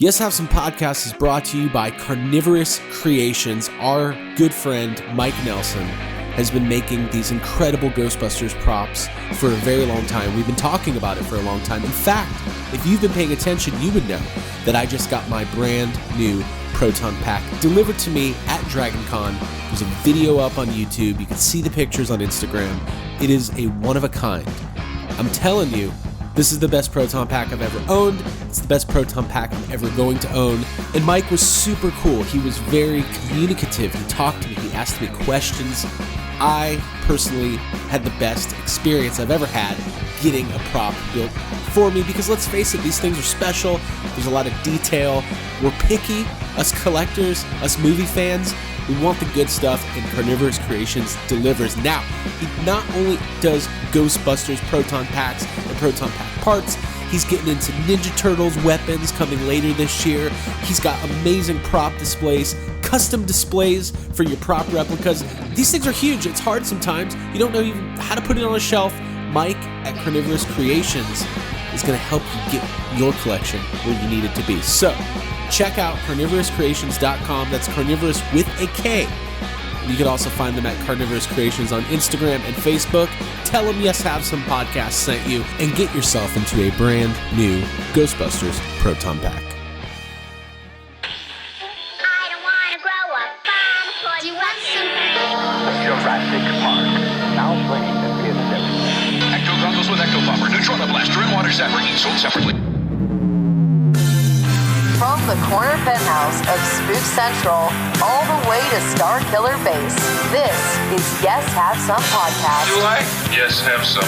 Yes Have Some Podcast is brought to you by Carnivorous Creations. Our good friend Mike Nelson has been making these incredible Ghostbusters props for a very long time. We've been talking about it for a long time. In fact, if you've been paying attention, you would know that I just got my brand new Proton Pack delivered to me at DragonCon. There's a video up on YouTube. You can see the pictures on Instagram. It is a one-of-a-kind. I'm telling you, this is the best Proton Pack I've ever owned. It's the best Proton Pack I'm ever going to own. And Mike was super cool. He was very communicative. He talked to me. He asked me questions. I personally had the best experience I've ever had getting a prop built for me because let's face it, these things are special. There's a lot of detail. We're picky, us collectors, us movie fans. We want the good stuff, and Carnivorous Creations delivers. Now, he not only does Ghostbusters Proton Packs and Proton Pack parts, he's getting into Ninja Turtles weapons coming later this year. He's got amazing prop displays, custom displays for your prop replicas. These things are huge. It's hard sometimes. You don't know even how to put it on a shelf. Mike at Carnivorous Creations is going to help you get your collection where you need it to be. So, check out carnivorouscreations.com. That's carnivorous with a K. You can also find them at Carnivorous Creations on Instagram and Facebook. Tell them Yes Have Some Podcast sent you and get yourself into a brand new Ghostbusters Proton Pack. I don't want to grow up bomb. Do you want some? Jurassic Park. Now playing the PS7. Ecto goggles with Ecto Bomber, neutron blaster, and water zapper, each sold separately. From the corner penthouse of Spook Central all the way to Star Killer Base, this is Yes Have Some Podcast. Do I? Yes, have some.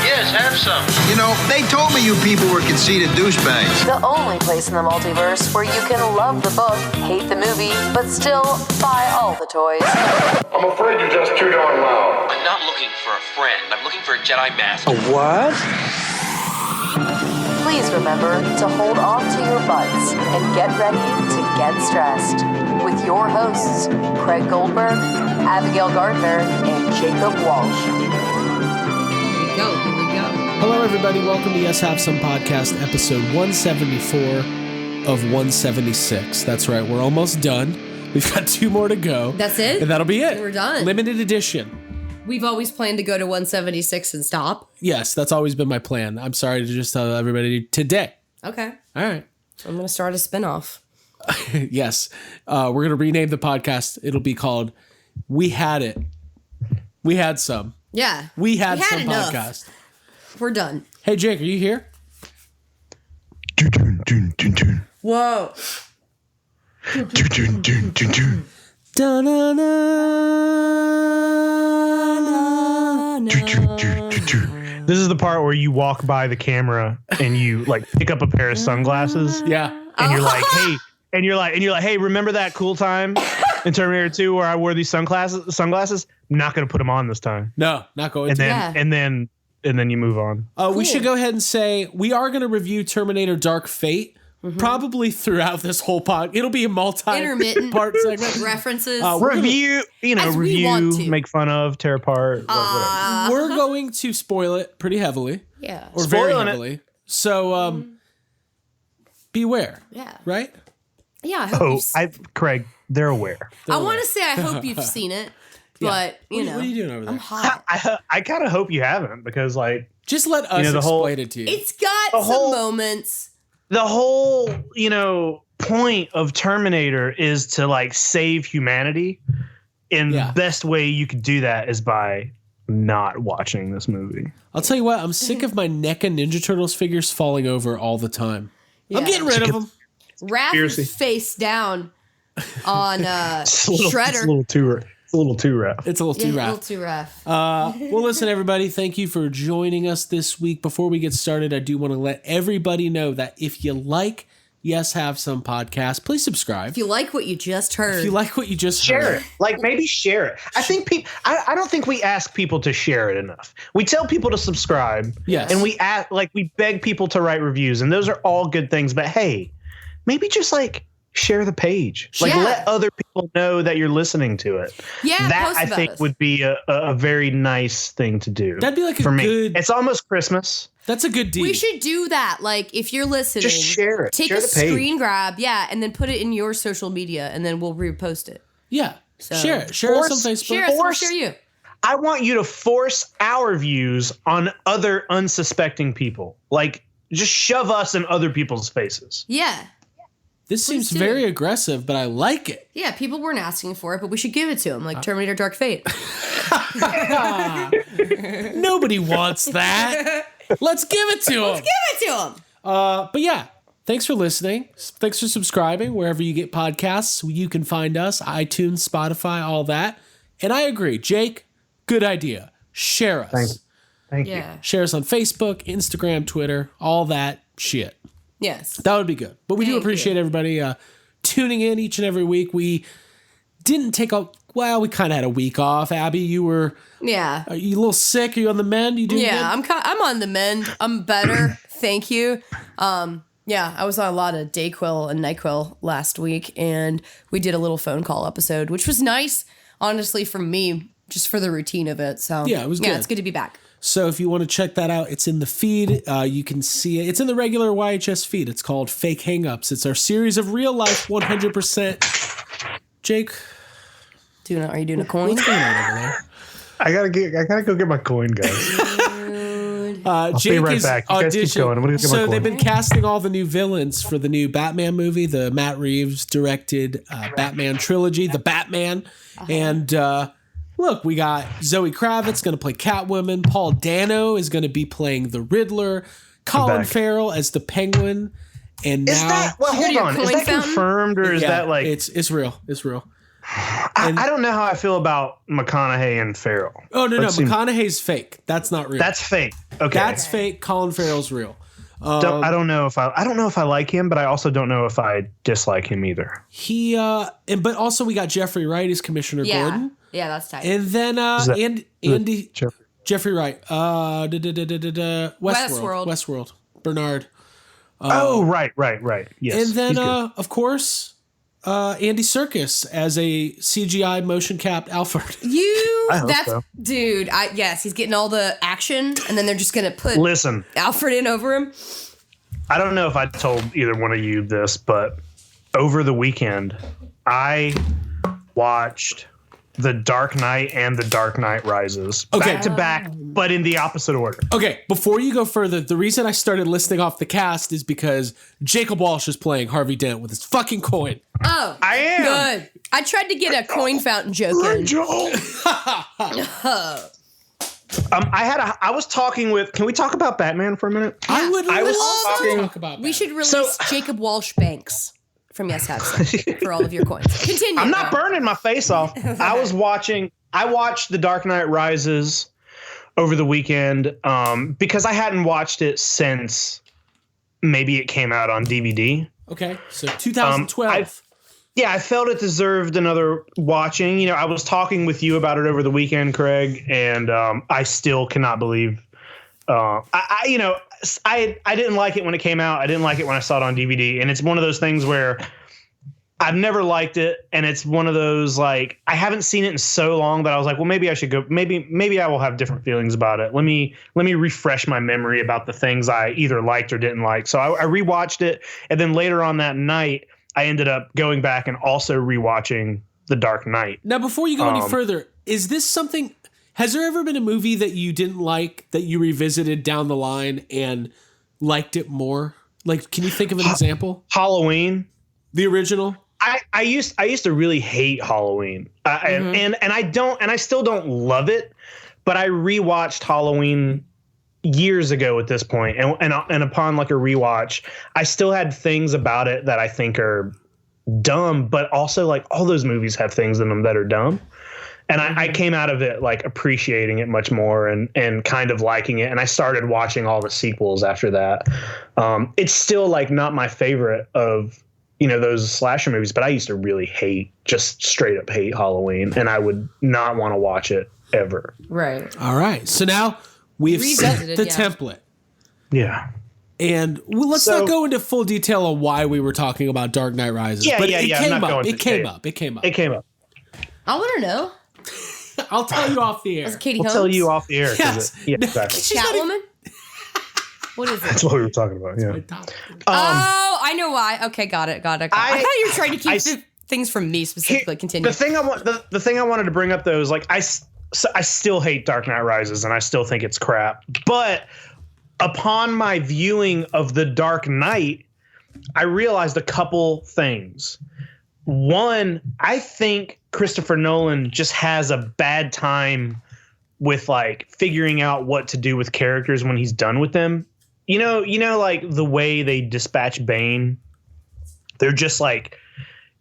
Yes, have some. You know, they told me you people were conceited douchebags. The only place in the multiverse where you can love the book, hate the movie, but still buy all the toys. I'm afraid you're just too darn loud. I'm not looking for a friend. I'm looking for a Jedi Master. What? Please remember to hold on to your butts and get ready to get stressed. With your hosts, Craig Goldberg, Abigail Gardner, and Jacob Walsh. Here we go. Hello, everybody. Welcome to Yes Have Some Podcast, episode 174 of 176. That's right. We're almost done. We've got 2 more to go. That's it? And that'll be it. We're done. Limited edition. We've always planned to go to 176 and stop. Yes, that's always been my plan. I'm sorry to just tell everybody today. Okay. All right. I'm going to start a spinoff. Yes. We're going to rename the podcast. It'll be called We Had It. We Had Some. Yeah. We had some enough. podcast. We're done. Hey, Jake, are you here? Whoa. This is the part where you walk by the camera and you like pick up a pair of sunglasses. Yeah. And you're like, hey, and you're like, hey, remember that cool time in Terminator 2 where I wore these sunglasses? I'm not going to put them on this time. No, not going And to. then and then you move on. We should go ahead and say we are going to review Terminator Dark Fate. Probably throughout this whole pod. It'll be a Intermittent multi-part segment. references. Review, as we want to. make fun of, tear apart, whatever. We're going to spoil it pretty heavily. Yeah. Or very Spoiling it. heavily. So, beware. Yeah. Right? Yeah. I hope Craig, they're aware. I want to say I hope you've seen it, but you know. What are you doing over there? I'm hot. I kind of hope you haven't because like Just let us explain it to you. It's got some moments. the whole, point of Terminator is to like save humanity. And the best way you could do that is by not watching this movie. I'll tell you what, I'm sick of my NECA Ninja Turtles figures falling over all the time. Yeah. I'm getting rid of them. Raph is face down on Shredder. It's a little too rough. It's a little too rough. A little too rough. Well, listen, everybody, thank you for joining us this week. Before we get started, I do want to let everybody know that if you like Yes Have Some Podcast, please subscribe. If you like what you just heard. If you like what you just share heard. it. Like maybe share it. I think I don't think we ask people to share it enough. We tell people to subscribe. Yes. And we beg people to write reviews, and those are all good things. But hey, maybe just like share the page. Like, Yeah. let other people know that you're listening to it. Yeah, that post I about think us. would be a very nice thing to do. That'd be like a for me. good. It's almost Christmas. That's a good deed. We should do that. Like, if you're listening, Just share it. Take Share a the page. screen grab, and then put it in your social media, and then we'll repost it. Yeah. So- Share it. Share us on Facebook. Share us, we'll share you. I want you to force our views on other unsuspecting people. Like, just shove us in other people's faces. Yeah. This seems do. very aggressive, but I like it. Yeah, people weren't asking for it, but we should give it to them, like Terminator Dark Fate. Nobody wants that. Let's give it to them. Give it to them. But yeah, thanks for listening. Thanks for subscribing wherever you get podcasts. You can find us, iTunes, Spotify, all that. And I agree, Jake, good idea. Share us. Thank you. Yeah. Share us on Facebook, Instagram, Twitter, all that shit. Yes. That would be good. But we do Thank appreciate everybody tuning in each and every week. We didn't take a, well, we kind of had a week off. Abby, you were, Yeah. are you a little sick? Are you on the mend? You doing Yeah, good? I'm on the mend. I'm better. Thank you. Yeah, I was on a lot of Dayquil and NyQuil last week, and we did a little phone call episode, which was nice, honestly, for me, just for the routine of it. So Yeah, it was good. Yeah, it's good to be back. So if you want to check that out, it's in the feed. You can see it. It's in the regular YHS feed. It's called Fake Hangups. It's our series of real life 100%. Jake, Are you doing a coin? what's going on over there? I gotta go get my coin, guys. Jake be right is back. You guys keep auditioning. going. I'm gonna get my So they've coin. been casting all the new villains for the new Batman movie, the Matt Reeves directed Batman trilogy, The Batman. And look, we got Zoe Kravitz going to play Catwoman. Paul Dano is going to be playing the Riddler. Colin back. Farrell as the Penguin. And Is now, that, well, hold your on. Is coin that fountain? confirmed or is yeah, that like, it's real. It's real. I don't know how I feel about McConaughey and Farrell. Oh no, That seems- McConaughey's fake. That's not real. That's fake. Okay. That's fake. Colin Farrell's real. I don't know if I like him, but I also don't know if I dislike him either. He but also we got Jeffrey Wright as Commissioner Yeah. Gordon. Yeah, that's tight. And then Andy Jeffrey Wright. Westworld. Bernard. Right. Yes. And then he's good. of course Andy Serkis as a CGI motion capped Alfred. I hope That's so. dude. Yes, he's getting all the action, and then they're just gonna put Listen, Alfred in over him. I don't know if I told either one of you this, but over the weekend, I watched The Dark Knight and The Dark Knight Rises back to back, but in the opposite order. Okay, before you go further, the reason I started listing off the cast is because Jacob Walsh is playing Harvey Dent with his fucking coin. Oh, I am. good. I tried to get a coin fountain joke in. I was talking with. Can we talk about Batman for a minute? I would I was love to talking- talk about We that. should release So- Jacob Walsh Banks from Yes Have Some for all of your coins. Continue. I'm not burning my face off. I watched The Dark Knight Rises over the weekend because I hadn't watched it since maybe it came out on DVD. Okay, so 2012. I felt it deserved another watching. You know, I was talking with you about it over the weekend, Craig, and I still cannot believe. I didn't like it when it came out. I didn't like it when I saw it on DVD, and it's one of those things where I've never liked it, and it's one of those like I haven't seen it in so long that I was like, well, maybe I should go. Maybe I will have different feelings about it. Let me refresh my memory about the things I either liked or didn't like. So I rewatched it, and then later on that night, I ended up going back and also rewatching The Dark Knight. Now, before you go any further, is this something? Has there ever been a movie that you didn't like that you revisited down the line and liked it more? Like, can you think of an example? Halloween. The original? I used to really hate Halloween, and I still don't love it, but I rewatched Halloween years ago at this point, and upon like a rewatch, I still had things about it that I think are dumb, but also like all those movies have things in them that are dumb. And I came out of it like appreciating it much more and kind of liking it. And I started watching all the sequels after that. It's still like not my favorite of, those slasher movies, but I used to really just straight up hate Halloween, and I would not want to watch it ever. Right. All right. So now we have set Revisited, the yeah. template. Yeah. And let's not go into full detail on why we were talking about Dark Knight Rises. But it came up. I want to know. I'll tell you off the air. Was it Katie Holmes? I'll tell you off the air. Yes. Exactly. Catwoman? What is it? That's what we were talking about. Yeah. I know why. Okay, got it. I thought you were trying to keep things from me specifically. Continue. The thing I wanted to bring up though is like I still hate Dark Knight Rises and I still think it's crap. But upon my viewing of The Dark Knight, I realized a couple things. One, I think Christopher Nolan just has a bad time with like figuring out what to do with characters when he's done with them. You know, like the way they dispatch Bane. They're just like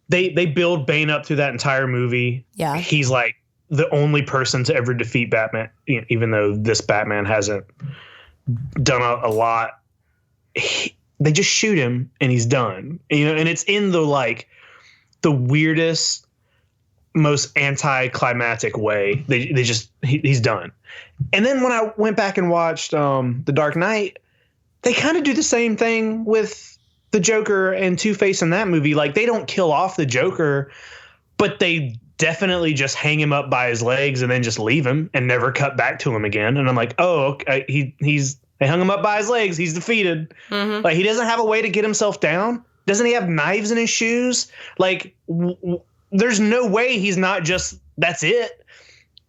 they build Bane up through that entire movie. Yeah, he's like the only person to ever defeat Batman, even though this Batman hasn't done a lot. They just shoot him and he's done. And it's in the weirdest, most anticlimactic way. He's done. And then when I went back and watched The Dark Knight, they kind of do the same thing with the Joker and Two-Face in that movie. Like, they don't kill off the Joker, but they definitely just hang him up by his legs and then just leave him and never cut back to him again. And I'm like, oh, okay, they hung him up by his legs. He's defeated. Mm-hmm. Like, he doesn't have a way to get himself down. Doesn't he have knives in his shoes? Like, there's no way he's not just, that's it.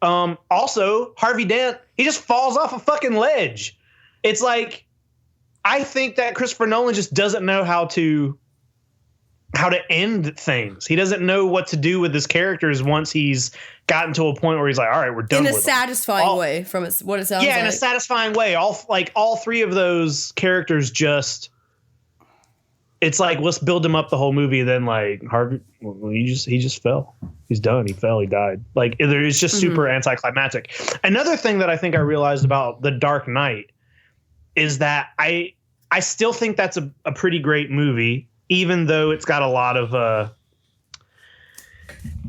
Also, Harvey Dent, he just falls off a fucking ledge. It's like, I think that Christopher Nolan just doesn't know how to end things. He doesn't know what to do with his characters once he's gotten to a point where he's like, all right, we're done with them. In a satisfying way from what it sounds like. Yeah, in a satisfying way. All three of those characters just, it's like, let's build him up the whole movie. Then like Harvey, he just fell. He's done. He fell. He died. Like, it's just super anticlimactic. Another thing that I think I realized about The Dark Knight is that I still think that's a pretty great movie, even though it's got a lot of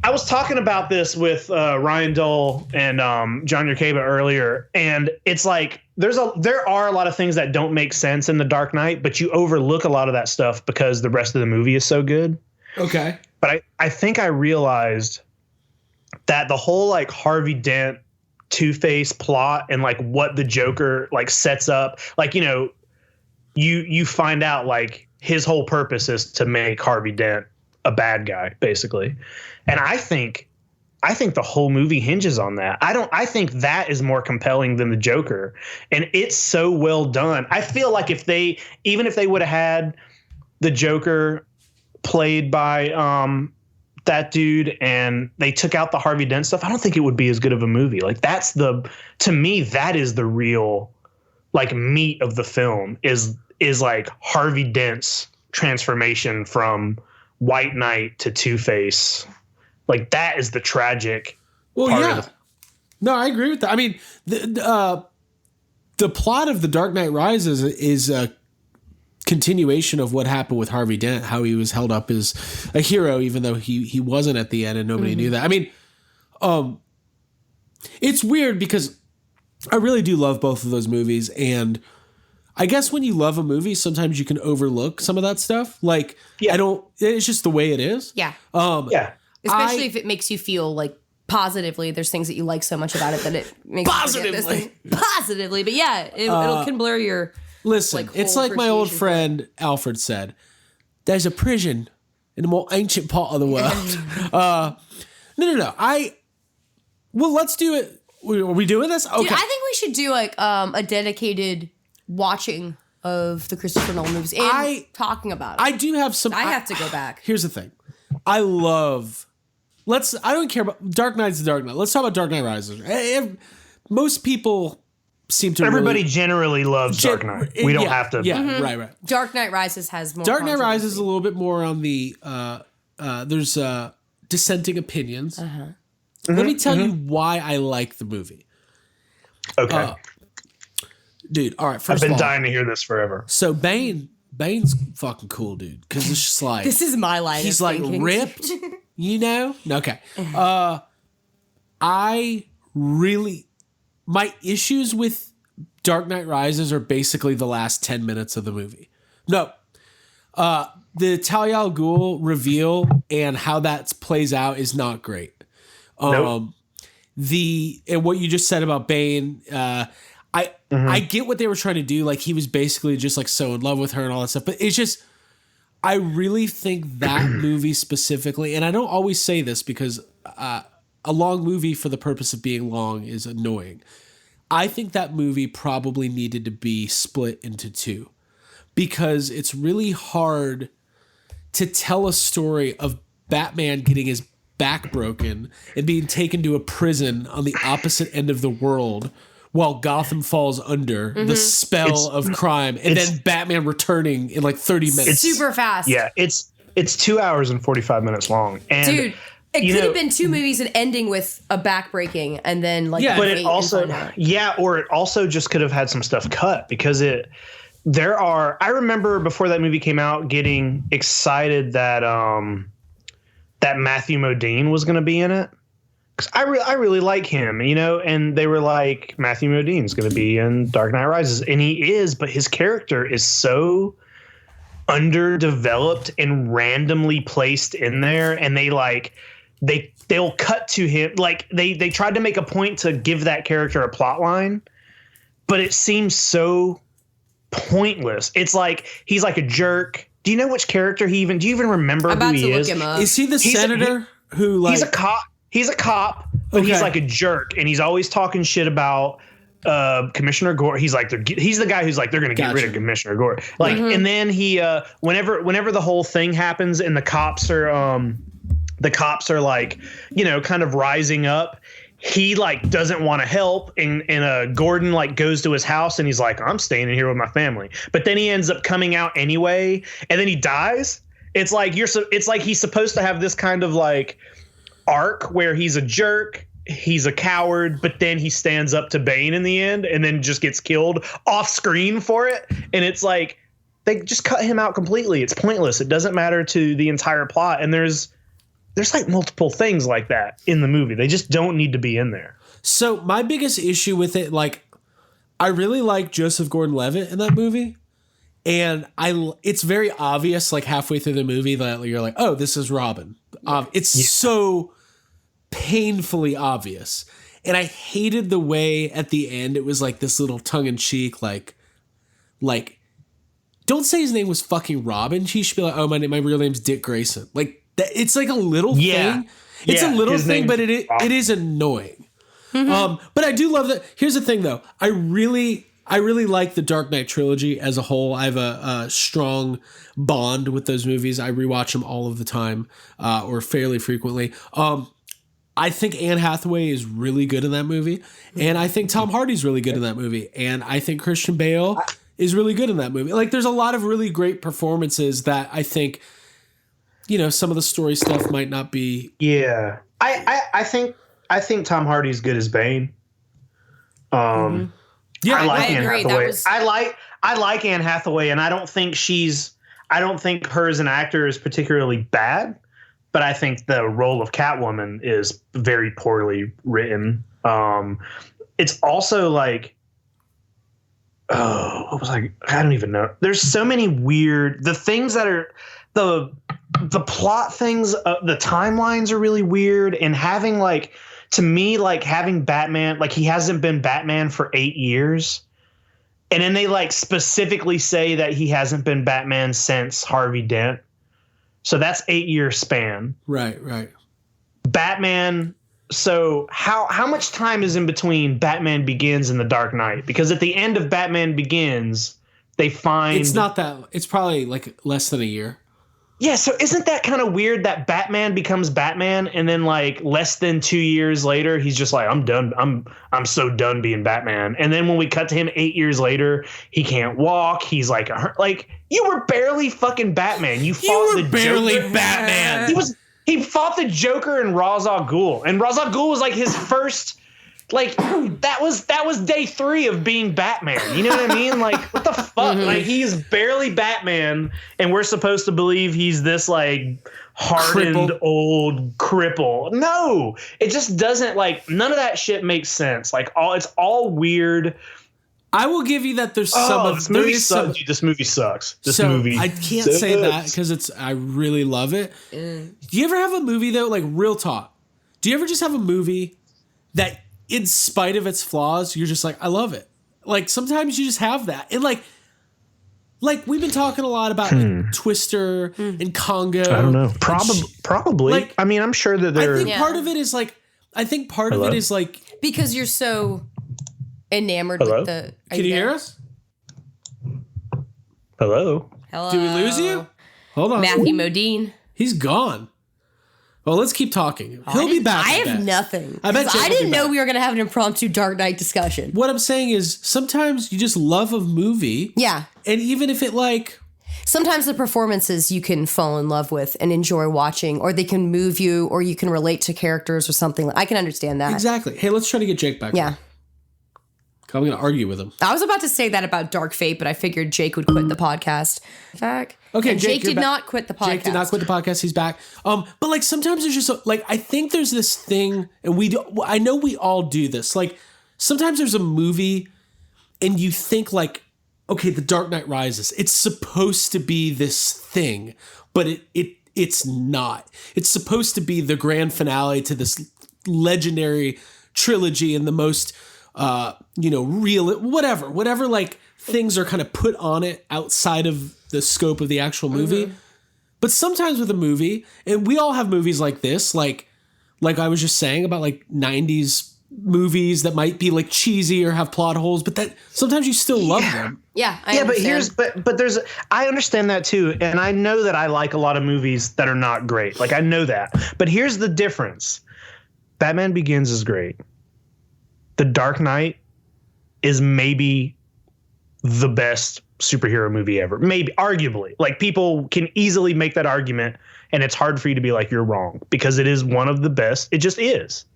I was talking about this with Ryan Dole and John Yerkeba earlier, and it's like there are a lot of things that don't make sense in The Dark Knight, but you overlook a lot of that stuff because the rest of the movie is so good. Okay. But I think I realized that the whole like Harvey Dent Two-Face plot and like what the Joker like sets up, like, you find out like his whole purpose is to make Harvey Dent a bad guy, basically. And I think the whole movie hinges on that. I think that is more compelling than the Joker. And it's so well done. I feel like if they would have had the Joker played by that dude and they took out the Harvey Dent stuff, I don't think it would be as good of a movie. Like, to me, that is the real like meat of the film is like Harvey Dent's transformation from White Knight to Two-Face. Like, that is the tragic part of the. No, I agree with that. I mean, the plot of The Dark Knight Rises is a continuation of what happened with Harvey Dent, how he was held up as a hero, even though he wasn't at the end and nobody knew that. I mean, it's weird because I really do love both of those movies. And I guess when you love a movie, sometimes you can overlook some of that stuff. Like, it's just the way it is. Yeah. Especially if it makes you feel like positively. There's things that you like so much about it that it makes positively. Positively. But yeah, it can blur your. Listen, it's like my old friend Alfred said, there's a prison in the more ancient part of the world. No. Well, let's do it. Are we doing this? Okay. Dude, I think we should do like a dedicated watching of the Christopher Nolan movies and talking about it. I do have some. I have to go back. Here's the thing. I don't care about Dark Knight's the Dark Knight. Let's talk about Dark Knight Rises. Most people seem to. Everybody generally loves Dark Knight. We don't have to. Yeah, right. Dark Knight Rises has more. Dark Knight Rises is a little bit more on the. There's dissenting opinions. Let me tell you why I like the movie. Okay. Dude, all right. First I've been dying to hear this forever. So Bane's fucking cool, dude. Because it's just like this is my line. He's like ripped, Okay. My issues with Dark Knight Rises are basically the last 10 minutes of the movie. No. The Talia al Ghul reveal and how that plays out is not great. Nope. And what you just said about Bane, I get what they were trying to do. Like, he was basically just like so in love with her and all that stuff. But it's just, I really think that movie specifically, and I don't always say this because a long movie for the purpose of being long is annoying. I think that movie probably needed to be split into two because it's really hard to tell a story of Batman getting his back broken and being taken to a prison on the opposite end of the world while Gotham falls under the spell of crime, and then Batman returning in like 30 minutes. It's super fast. Yeah, it's 2 hours and 45 minutes long. And dude, it could have been two movies and ending with a back breaking and then like but it also or it also just could have had some stuff cut because I remember before that movie came out getting excited that that Matthew Modine was going to be in it. Because I really like him, and they were like, Matthew Modine's going to be in Dark Knight Rises. And he is, but his character is so underdeveloped and randomly placed in there. And they'll cut to him. Like, they tried to make a point to give that character a plot line, but it seems so pointless. It's like, he's like a jerk. Do you know which character do you even remember who he is? Is he the senator who like... He's a cop. He's a cop, but he's like a jerk, and he's always talking shit about Commissioner Gore. He's like, he's the guy who's like, they're going to get rid of Commissioner Gore. Like, and then he, whenever the whole thing happens, and the cops are like, kind of rising up. He like doesn't want to help, and Gordon like goes to his house, and he's like, I'm staying in here with my family. But then he ends up coming out anyway, and then he dies. It's like it's like he's supposed to have this kind of like arc where he's a jerk, he's a coward, but then he stands up to Bane in the end and then just gets killed off screen for it. And it's like they just cut him out completely. It's pointless. It doesn't matter to the entire plot. And there's like multiple things like that in the movie. They just don't need to be in there. So my biggest issue with it, like, I really like Joseph Gordon-Levitt in that movie. And it's very obvious, like halfway through the movie, that you're like, oh, this is Robin. It's so painfully obvious. And I hated the way at the end it was like this little tongue-in-cheek, like don't say his name was fucking Robin. He should be like, oh, my real name's Dick Grayson. Like, it's like a little thing. It's a little thing, but it is annoying. But I do love that. Here's the thing, though. I really like the Dark Knight trilogy as a whole. I have a strong bond with those movies. I rewatch them all of the time, or fairly frequently. I think Anne Hathaway is really good in that movie, and I think Tom Hardy's really good in that movie, and I think Christian Bale is really good in that movie. Like, there's a lot of really great performances that I think, some of the story stuff might not be. Yeah, I think Tom Hardy's good as Bane. Yeah, I like Anne Hathaway. I like Anne Hathaway, and I don't think her as an actor is particularly bad, but I think the role of Catwoman is very poorly written. It's also like, what was I don't even know. There's so many the things that are the plot things, the timelines are really weird, and having like, to me, like having Batman, like he hasn't been Batman for 8 years. And then they like specifically say that he hasn't been Batman since Harvey Dent. So that's 8-year span. Right. Batman. So how much time is in between Batman Begins and The Dark Knight? Because at the end of Batman Begins, they find it's probably like less than a year. Yeah, so isn't that kind of weird that Batman becomes Batman, and then like less than 2 years later, he's just like, I'm done. I'm so done being Batman. And then when we cut to him 8 years later, he can't walk. He's like you were barely fucking Batman. You fought the Joker. Batman. He fought the Joker and Ra's al Ghul, and Ra's al Ghul was like his first. Like that was day 3 of being Batman. You know what I mean? Like, what the fuck? Like, he's barely Batman, and we're supposed to believe he's this like hardened old cripple. No, it just doesn't. Like, none of that shit makes sense. Like, it's all weird. I will give you that there's some of this movie sucks. Dude, this movie sucks. This movie I can't say that because I really love it. Do you ever have a movie though, like real talk? Do you ever just have a movie that in spite of its flaws, you're just like, I love it? Like sometimes you just have that. And like we've been talking a lot about like, Twister and Congo. I don't know. Probably. Like, I mean, I'm sure that they're... I think part of it is like... Because you're so enamored Hello? with the... Can you hear us? Hello? Hello? Did we lose you? Hold on. Matthew Modine. He's gone. Well, let's keep talking. He'll be back. I have nothing. I bet I didn't know we were going to have an impromptu Dark Knight discussion. What I'm saying is sometimes you just love a movie. Yeah. And even if it like... Sometimes the performances you can fall in love with and enjoy watching, or they can move you, or you can relate to characters or something. I can understand that. Exactly. Hey, let's try to get Jake back. Yeah. On. I'm going to argue with him. I was about to say that about Dark Fate, but I figured Jake would quit the podcast. Okay, and Jake did not quit the podcast. Jake did not quit the podcast. He's back. But like sometimes there's just like I think there's this thing, and I know we all do this. Like sometimes there's a movie, and you think like, okay, The Dark Knight Rises. It's supposed to be this thing, but it's not. It's supposed to be the grand finale to this legendary trilogy and the most real whatever like things are kind of put on it outside of the scope of the actual movie. But sometimes with a movie, and we all have movies like this, like I was just saying about like 90s movies that might be like cheesy or have plot holes, but that sometimes you still love them. Yeah, I understand. but there's I understand that too, and I know that I like a lot of movies that are not great. Like I know that. But here's the difference. Batman Begins is great. The Dark Knight is maybe the best superhero movie ever. Maybe, arguably. Like people can easily make that argument, and it's hard for you to be like, you're wrong, because it is one of the best. It just is.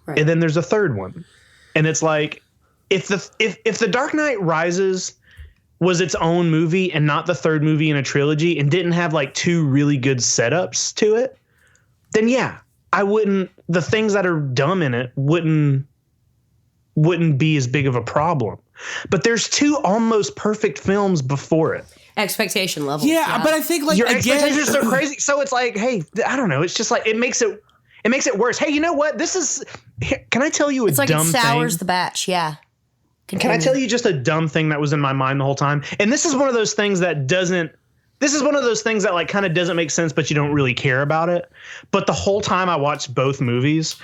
Right. And then there's a third one. And it's like, if the Dark Knight Rises was its own movie and not the third movie in a trilogy and didn't have like two really good setups to it, then yeah, the things that are dumb in it wouldn't be as big of a problem. But there's two almost perfect films before it. Expectation level. Yeah, but I think like your expectations are so crazy. So it's like, hey, I don't know. It's just like it makes it worse. Hey, you know what? Can I tell you a dumb thing? It's like it sours the batch. Yeah. Can I tell you just a dumb thing that was in my mind the whole time? And this is one of those things that like kind of doesn't make sense, but you don't really care about it. But the whole time I watched both movies,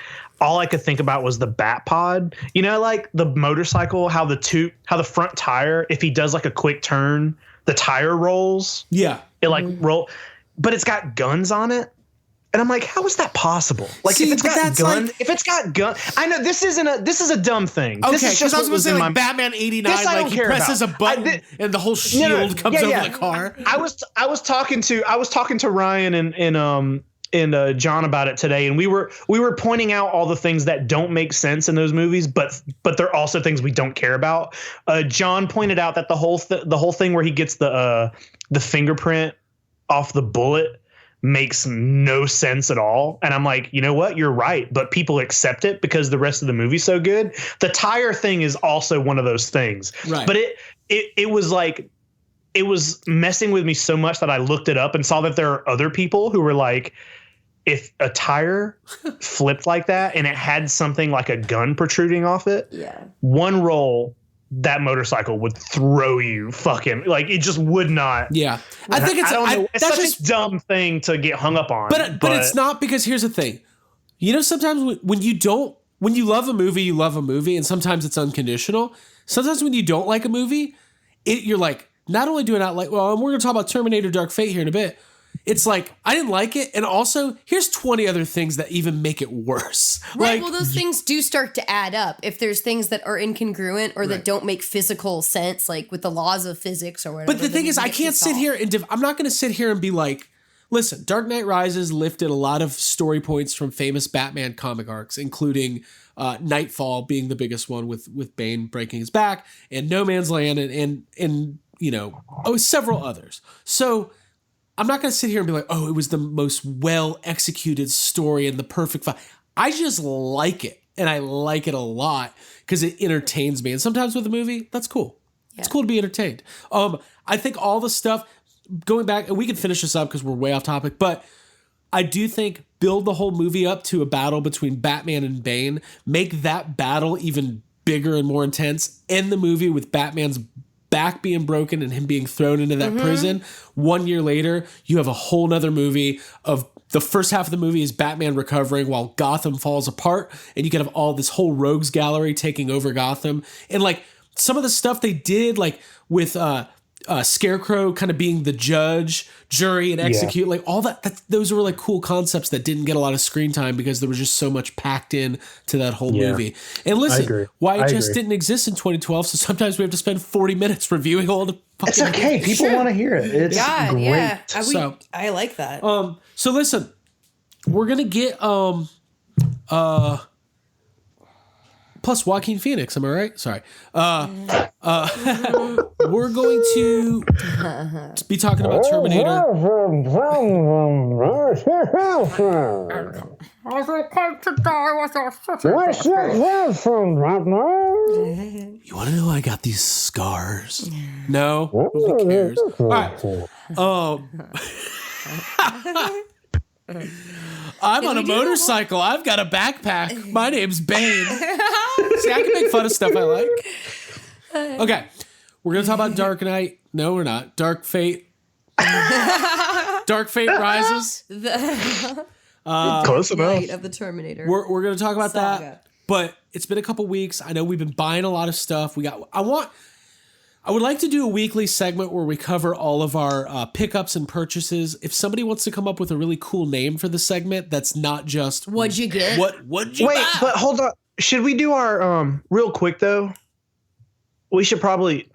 all I could think about was the bat pod. You know, like the motorcycle, how the front tire, if he does like a quick turn, the tire rolls. Yeah. It like roll, but it's got guns on it. And I'm like, how is that possible? Like, if it's got gun, I know this is a dumb thing. Okay, this is just I was going to say like Batman '89, like he presses a button and the whole shield comes over the car. I was talking to Ryan and John about it today, and we were pointing out all the things that don't make sense in those movies, but they're also things we don't care about. John pointed out that the whole thing where he gets the fingerprint off the bullet makes no sense at all. And I'm like, you know what? You're right. But people accept it because the rest of the movie's so good. The tire thing is also one of those things. Right. But it was like, it was messing with me so much that I looked it up and saw that there are other people who were like, if a tire flipped like that and it had something like a gun protruding off it, one roll, that motorcycle would throw you fucking, like, it just would not. Yeah. I think it's such a dumb thing to get hung up on. But it's not, because here's the thing. You know, sometimes when you love a movie, you love a movie, and sometimes it's unconditional. Sometimes when you don't like a movie, you're like, not only do I not like, well, we're going to talk about Terminator Dark Fate here in a bit. It's like, I didn't like it. And also, here's 20 other things that even make it worse. Right. Like, well, those things do start to add up. If there's things that are incongruent or that don't make physical sense, like with the laws of physics or whatever. But the thing is, I can't sit here and I'm not going to sit here and be like, listen, Dark Knight Rises lifted a lot of story points from famous Batman comic arcs, including Nightfall being the biggest one with Bane breaking his back, and No Man's Land and several others. So I'm not going to sit here and be like, oh, it was the most well-executed story and the perfect fight. I just like it. and I like it a lot because it entertains me. And sometimes with a movie, that's cool. It's cool to be entertained. I think all the stuff going back, and we can finish this up because we're way off topic, but I do think build the whole movie up to a battle between Batman and Bane, make that battle even bigger and more intense, end the movie with Batman's back being broken and him being thrown into that prison. 1 year later, you have a whole nother movie of the first half of the movie is Batman recovering while Gotham falls apart, and you can have all this whole rogues gallery taking over Gotham. And like some of the stuff they did, like with Scarecrow kind of being the judge, jury, and execute, like all that, those were like cool concepts that didn't get a lot of screen time because there was just so much packed in to that whole movie. And listen, YHS didn't exist in 2012, so sometimes we have to spend 40 minutes reviewing all the fucking It's okay. movies. People want to hear it. It's great. Yeah. I like that. So listen, we're gonna get plus Joaquin Phoenix, am I right? Sorry. We're going to be talking about Terminator. You want to know I got these scars? No? Who cares? All right. I'm on a motorcycle. I've got a backpack. My name's Bane. See, I can make fun of stuff I like. Okay. We're going to talk about Dark Knight. No, we're not. Dark Fate. Dark Fate Rises. Close enough. Of the Terminator. We're going to talk about that. But it's been a couple weeks. I know we've been buying a lot of stuff. I would like to do a weekly segment where we cover all of our pickups and purchases. If somebody wants to come up with a really cool name for the segment, that's not just what'd you get? What'd you buy? But hold on. Should we do our real quick though? We should probably.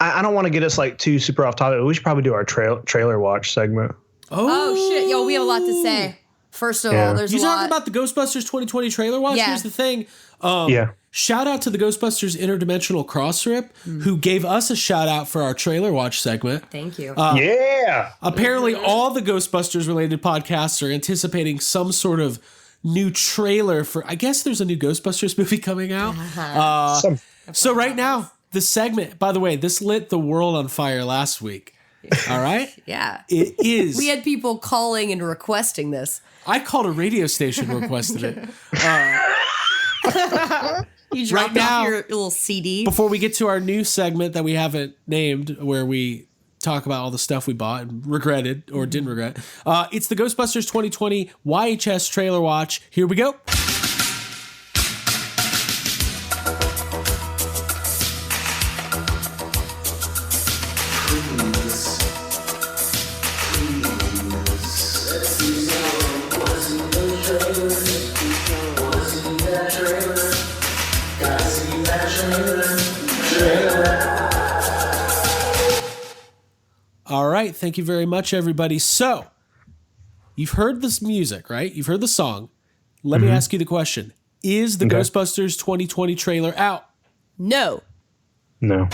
I don't want to get us like too super off topic. But we should probably do our trailer watch segment. Oh shit, yo, we have a lot to say. First of all, there's you a lot. talking about the Ghostbusters 2020 trailer watch? Yeah. Here's the thing. Yeah. Shout out to the Ghostbusters Interdimensional Cross Rip, who gave us a shout out for our trailer watch segment. Thank you. Yeah. Apparently, all the Ghostbusters related podcasts are anticipating some sort of new trailer for. I guess there's a new Ghostbusters movie coming out. So right now, the segment. By the way, this lit the world on fire last week. All right. Yeah. It is. We had people calling and requesting this. I called a radio station and requested it. You dropped off your little CD. Before we get to our new segment that we haven't named, where we talk about all the stuff we bought and regretted or didn't regret, it's the Ghostbusters 2020 YHS trailer watch. Here we go. All right. Thank you very much, everybody. So, you've heard this music, right? You've heard the song. Let me ask you the question. Is the Ghostbusters 2020 trailer out? No. No.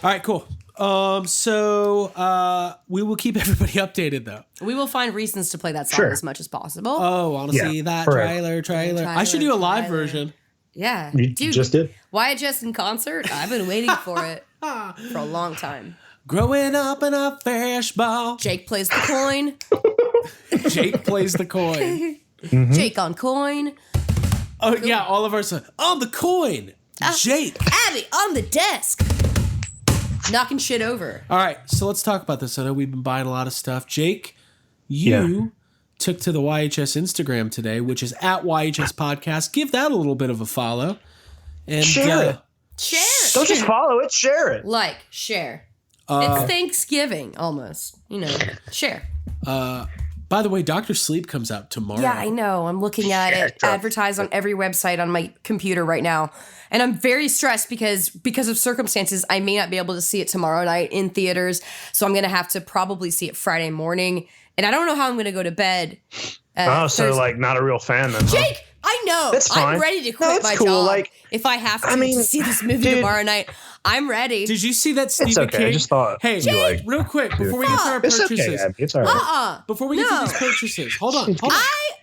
All right, cool. So we will keep everybody updated, though. We will find reasons to play that song as much as possible. Oh, want to see that trailer? I should do a live version. Yeah. You Dude, just did? YHS in concert? I've been waiting for it for a long time. Growing up in a fishbowl. Jake plays the coin. Jake plays the coin. Jake on coin. Oh, yeah, all of our songs. On the coin. Jake. Abby on the desk. Knocking shit over. All right, so let's talk about this. I know we've been buying a lot of stuff. Jake, you took to the YHS Instagram today, which is at YHS Podcast. Give that a little bit of a follow. And share it. Share it. Don't just follow it, share it. Like, share. It's Thanksgiving almost. You know, share. By the way, Dr. Sleep comes out tomorrow. Yeah, I know. I'm looking at it advertised on every website on my computer right now. And I'm very stressed because of circumstances, I may not be able to see it tomorrow night in theaters. So I'm going to have to probably see it Friday morning. And I don't know how I'm going to go to bed. So like not a real fan then. Jake, I know. That's fine. I'm ready to quit my job. Like, if I have to see this movie tomorrow night, I'm ready. Did you see that Stephen King? I just thought. Hey, Jake, real quick, before we get to our purchases. It's okay, Abby. It's all right. Before we get to these purchases. Hold on.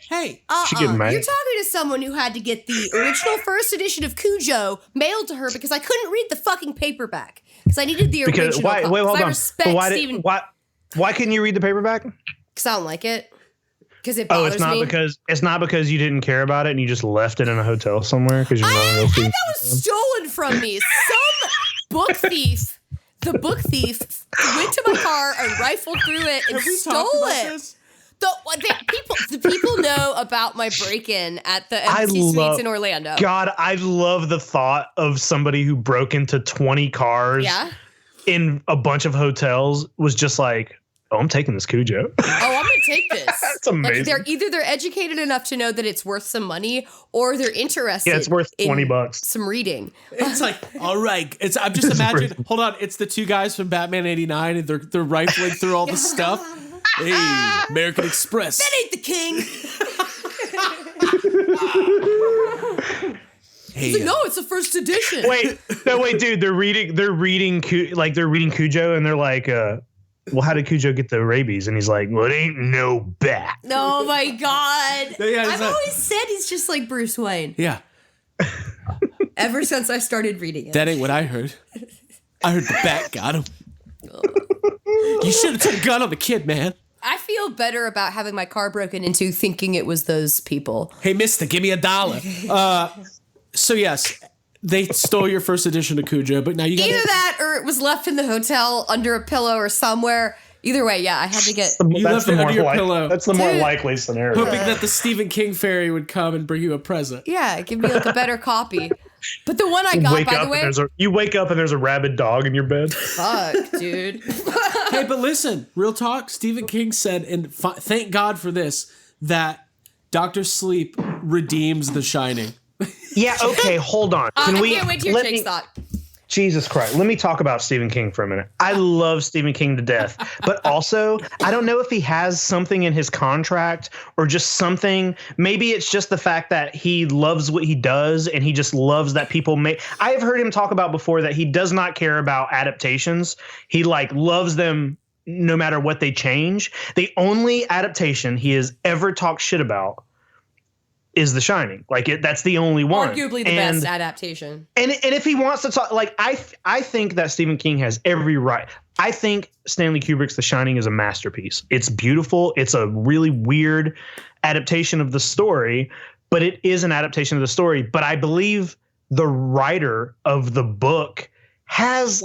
Hey. You're talking to someone who had to get the original first edition of Cujo mailed to her because I couldn't read the fucking paperback. Because I needed the original. Wait, hold on. I respect Stephen. Why couldn't you read the paperback? Because I don't like it. Because it bothers me. It's not because you didn't care about it and you just left it in a hotel somewhere because you're not. That was stolen from me. Some the book thief went to my car and rifled through it and stole it. The people know about my break-in at the Embassy Suites in Orlando. God, I love the thought of somebody who broke into 20 cars in a bunch of hotels was just like, oh, I'm taking this Cujo. I'm going to take this. That's amazing. Like they're educated enough to know that it's worth some money or they're interested. Yeah, it's worth $20. Some reading. It's like, all right. I'm just imagining, hold on. It's the two guys from Batman 89 and they're rifling through all the stuff. Hey, American Express. That ain't the king. Hey, like, no, it's the first edition. Wait, dude. They're reading Cujo, and they're like, well, how did Cujo get the rabies? And he's like, well, it ain't no bat. Oh my God. Yeah, I've always said he's just like Bruce Wayne. Yeah. Ever since I started reading it. That ain't what I heard. I heard the bat got him. You should have took a gun on the kid, man. I feel better about having my car broken into thinking it was those people. Hey, mister, give me $1. So, yes, they stole your first edition of Cujo, but now you got either that or it was left in the hotel under a pillow or somewhere. Either way, yeah, I had to get... You left it under your pillow. That's the more likely scenario. Hoping that the Stephen King fairy would come and bring you a present. Yeah, give me like a better copy. But the one I got, by the way... You wake up and there's a rabid dog in your bed. Fuck, dude. Hey, but listen, real talk, Stephen King said, and thank God for this, that Dr. Sleep redeems The Shining. Yeah, okay, hold on. I can't wait to hear Jake's thought. Jesus Christ. Let me talk about Stephen King for a minute. I love Stephen King to death, but also I don't know if he has something in his contract or just something. Maybe it's just the fact that he loves what he does and he just loves that people make. I have heard him talk about before that he does not care about adaptations. He loves them no matter what they change. The only adaptation he has ever talked shit about is The Shining. That's the only one. Arguably the best adaptation. And if he wants to talk, I think that Stephen King has every right. I think Stanley Kubrick's The Shining is a masterpiece. It's beautiful. It's a really weird adaptation of the story, but it is an adaptation of the story. But I believe the writer of the book has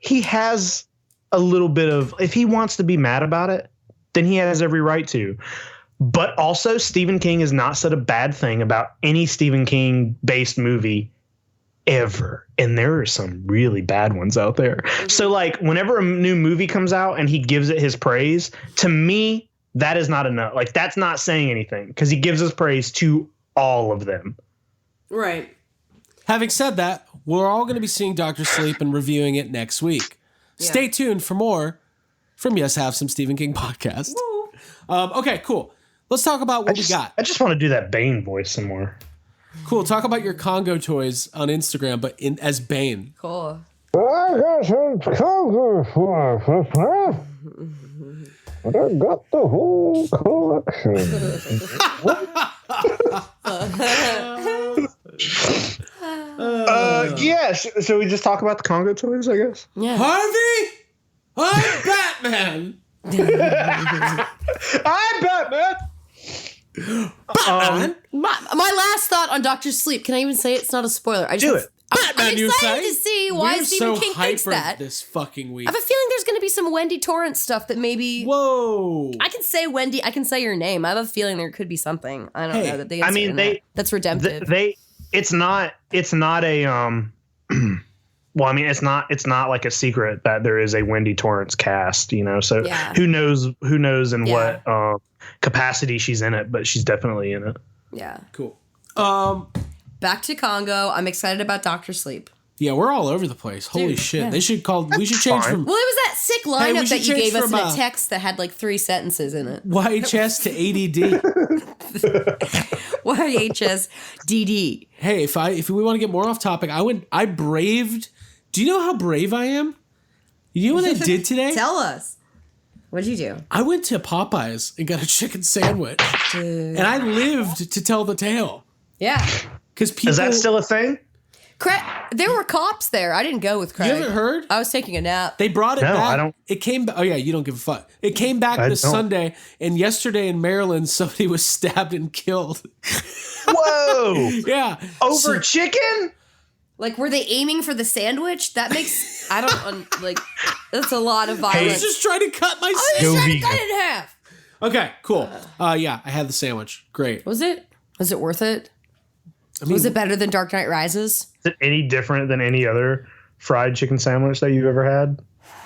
he has a little bit of, if he wants to be mad about it, then he has every right to. But also, Stephen King has not said a bad thing about any Stephen King-based movie ever. And there are some really bad ones out there. Mm-hmm. So, whenever a new movie comes out and he gives it his praise, to me, that is not enough. That's not saying anything because he gives his praise to all of them. Right. Having said that, we're all going to be seeing Dr. Sleep and reviewing it next week. Yeah. Stay tuned for more from Yes Have Some Stephen King podcast. Okay, cool. Let's talk about what we got. I just want to do that Bane voice some more. Cool. Talk about your Congo toys on Instagram, but as Bane. Cool. I got some Congo toys. I got the whole collection. Yes. So we just talk about the Congo toys, I guess. Yeah. Harvey, I'm Batman. I'm Batman. My last thought on Dr. Sleep. Can I even say it? It's not a spoiler. I'm Batman, you excited say? to see why Stephen King thinks that. This fucking week. I have a feeling there's going to be some Wendy Torrance stuff that maybe. Whoa! I can say Wendy. I can say your name. I have a feeling there could be something. I don't know that they. That's redemptive. It's not a well, I mean, it's not like a secret that there is a Wendy Torrance cast, so who knows in what capacity she's in it, but she's definitely in it. Yeah. Cool. Back to Congo. I'm excited about Dr. Sleep. Yeah, we're all over the place. Holy shit. Yeah. We should change from... Well, it was that sick lineup that you gave us in a text that had like 3 sentences in it. YHS to ADD. YHS DD. Hey, if we want to get more off topic, I braved... Do you know how brave I am? You know what I did today? Tell us. What'd you do? I went to Popeyes and got a chicken sandwich. Dude. And I lived to tell the tale. Yeah. Because people... Is that still a thing? There were cops there. I didn't go with Craig. You haven't heard? I was taking a nap. They brought it back. I don't. It came back. Oh, yeah, you don't give a fuck. It came back this Sunday, and yesterday in Maryland, somebody was stabbed and killed. Whoa! Yeah. Over chicken? Like, were they aiming for the sandwich? That makes... that's a lot of violence. I was just trying to cut my sandwich. I was trying to cut it in half. Okay, cool. Yeah, I had the sandwich. Great. Was it worth it? Was it better than Dark Knight Rises? Is it any different than any other fried chicken sandwich that you've ever had?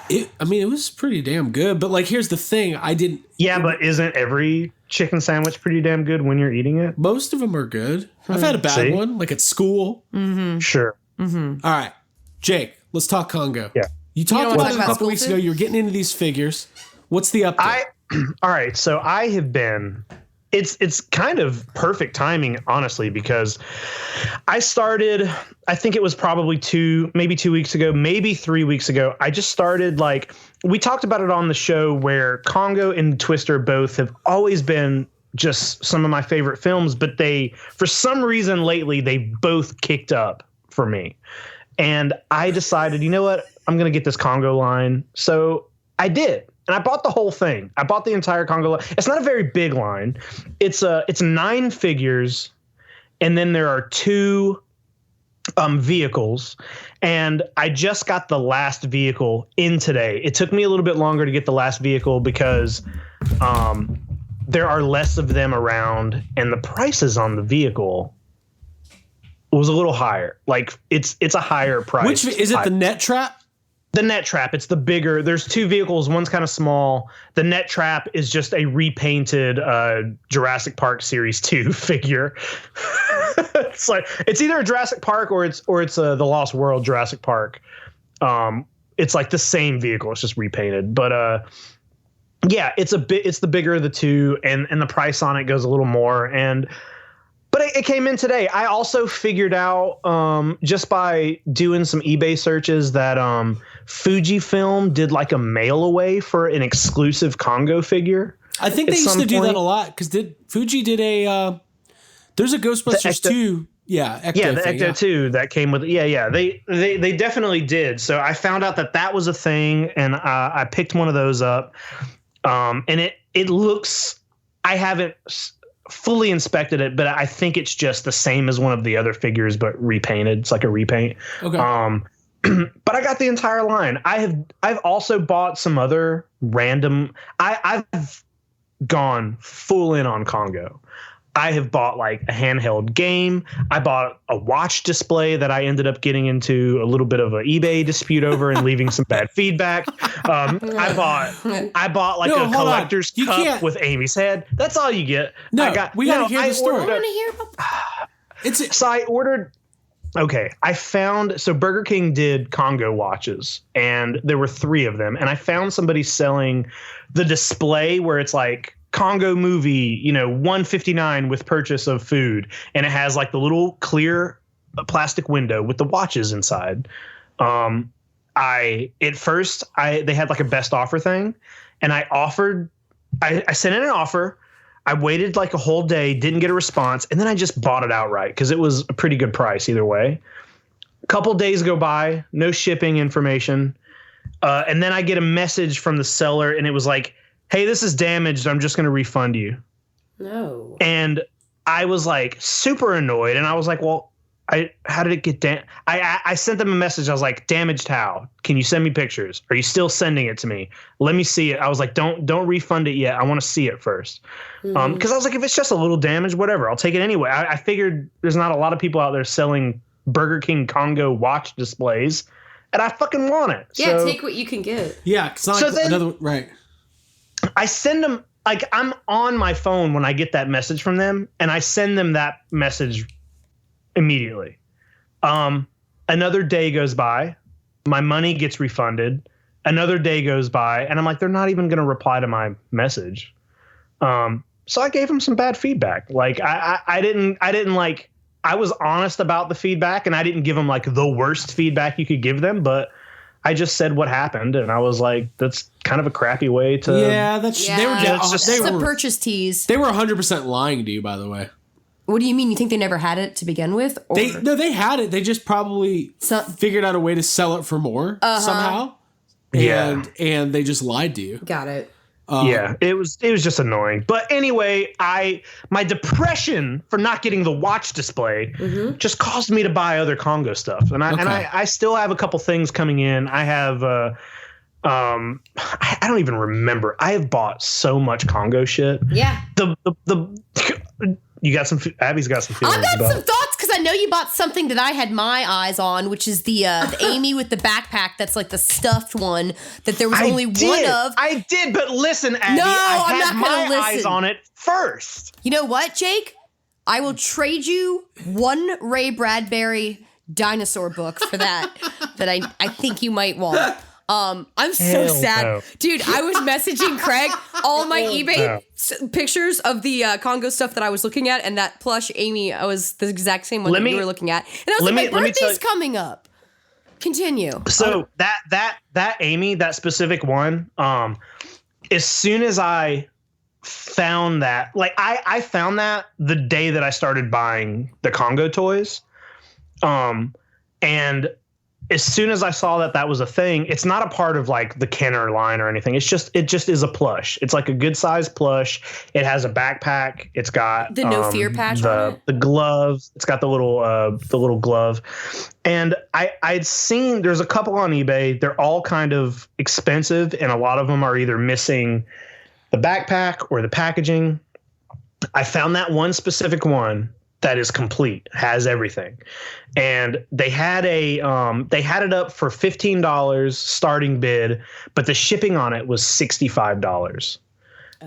It was pretty damn good. But here's the thing, I didn't. Yeah, but isn't every chicken sandwich pretty damn good when you're eating it? Most of them are good. I've had a bad one, like at school. Mm-hmm. Sure. Mm-hmm. All right, Jake, let's talk Congo. Yeah, you talked about it a couple weeks ago. You were getting into these figures. What's the update? All right, so I have been. It's kind of perfect timing, honestly, because I started, I think it was probably 2 weeks ago, maybe 3 weeks ago. I just started we talked about it on the show where Congo and Twister both have always been just some of my favorite films, but for some reason lately, they both kicked up for me. And I decided, you know what? I'm going to get this Congo line. So I did. And I bought the whole thing. I bought the entire Congo line. It's not a very big line. It's 9 figures, and then there are 2 vehicles. And I just got the last vehicle in today. It took me a little bit longer to get the last vehicle because there are less of them around, and the prices on the vehicle was a little higher. It's a higher price. Which is it? The Net Trap? The Net Trap. It's the bigger. There's 2 vehicles. One's kind of small. The Net Trap is just a repainted Jurassic Park Series 2 figure. It's either a Jurassic Park or it's the Lost World Jurassic Park. It's like the same vehicle. It's just repainted. But yeah, it's the bigger of the 2, and the price on it goes a little more. But it came in today. I also figured out just by doing some eBay searches that Fujifilm did a mail away for an exclusive Congo figure. I think they used to do that a lot because Fuji did a there's a Ghostbusters 2. Yeah, Ecto the Ecto 2 that came with it. Yeah. They definitely did. So I found out that was a thing, and I picked one of those up. And it looks. I haven't fully inspected it, but I think it's just the same as one of the other figures, but repainted. It's like a repaint. Okay. But I got the entire line. I've also bought some other random. I've gone full in on Congo. I have bought a handheld game. I bought a watch display that I ended up getting into a little bit of an eBay dispute over and leaving some bad feedback. I bought a collector's cup with Amy's head. That's all you get. We got to hear the story. I want to hear about So I ordered. Okay, so Burger King did Congo watches, and there were 3 of them, and I found somebody selling the display where it's Congo movie, $159 with purchase of food, and it has the little clear plastic window with the watches inside. They had a best offer thing, and I sent in an offer. I waited a whole day, didn't get a response, and then I just bought it outright because it was a pretty good price either way. A couple days go by, no shipping information, and then I get a message from the seller, and it was hey, this is damaged. I'm just going to refund you. No. And I was super annoyed. And I was well, how did it get damaged? I sent them a message. I was damaged how? Can you send me pictures? Are you still sending it to me? Let me see it. I was don't refund it yet. I want to see it first. Because I was if it's just a little damage, whatever, I'll take it anyway. I figured there's not a lot of people out there selling Burger King Congo watch displays. and I fucking want it. Yeah, so, take what you can get. Yeah, it's not So like then- another right. I send them, like, I'm on my phone when I get that message from them, and I send them that message immediately. Another day goes by, my money gets refunded. Another day goes by, and I'm like, they're not even going to reply to my message. So I gave them some bad feedback. Like, I didn't like, I was honest about the feedback, and I didn't give them like the worst feedback you could give them, but I just said what happened, and I was like, that's kind of a crappy way to. Yeah, they were. It's a purchase tease. They were 100% lying to you, by the way. What do you mean? You think they never had it to begin with? Or? They had it. They just probably figured out a way to sell it for more somehow. And they just lied to you. Got it. Yeah, it was just annoying. But anyway, my depression for not getting the watch display just caused me to buy other Congo stuff, and I still have a couple things coming in. I have I don't even remember. I have bought so much Congo shit. Yeah. You got some. Abby's got some feelings. I've got some thoughts because I know you bought something that I had my eyes on, which is the Amy with the backpack. That's like the stuffed one that there was only one of. I did, but listen, Abby, No, I I'm had not gonna my eyes listen. on it first. You know what, Jake? I will trade you one Ray Bradbury dinosaur book for that I think you might want. I'm so Hell sad. no. Dude, I was messaging Craig all my eBay pictures of the Congo stuff that I was looking at, and that plush Amy, I was the exact same one you were looking at. And I was like, my birthday's coming up. Continue. So that Amy, that specific one, as soon as I found that, like I found that the day that I started buying the Congo toys. And as soon as I saw that was a thing, it's not a part of like the Kenner line or anything. It just is a plush. It's like a good size plush. It has a backpack. It's got the no fear patch on it. The gloves. It's got the little glove. And I'd seen there's a couple on eBay. They're all kind of expensive, and a lot of them are either missing the backpack or the packaging. I found that one specific one that is complete, has everything. And they had it up for $15 starting bid, but the shipping on it was $65.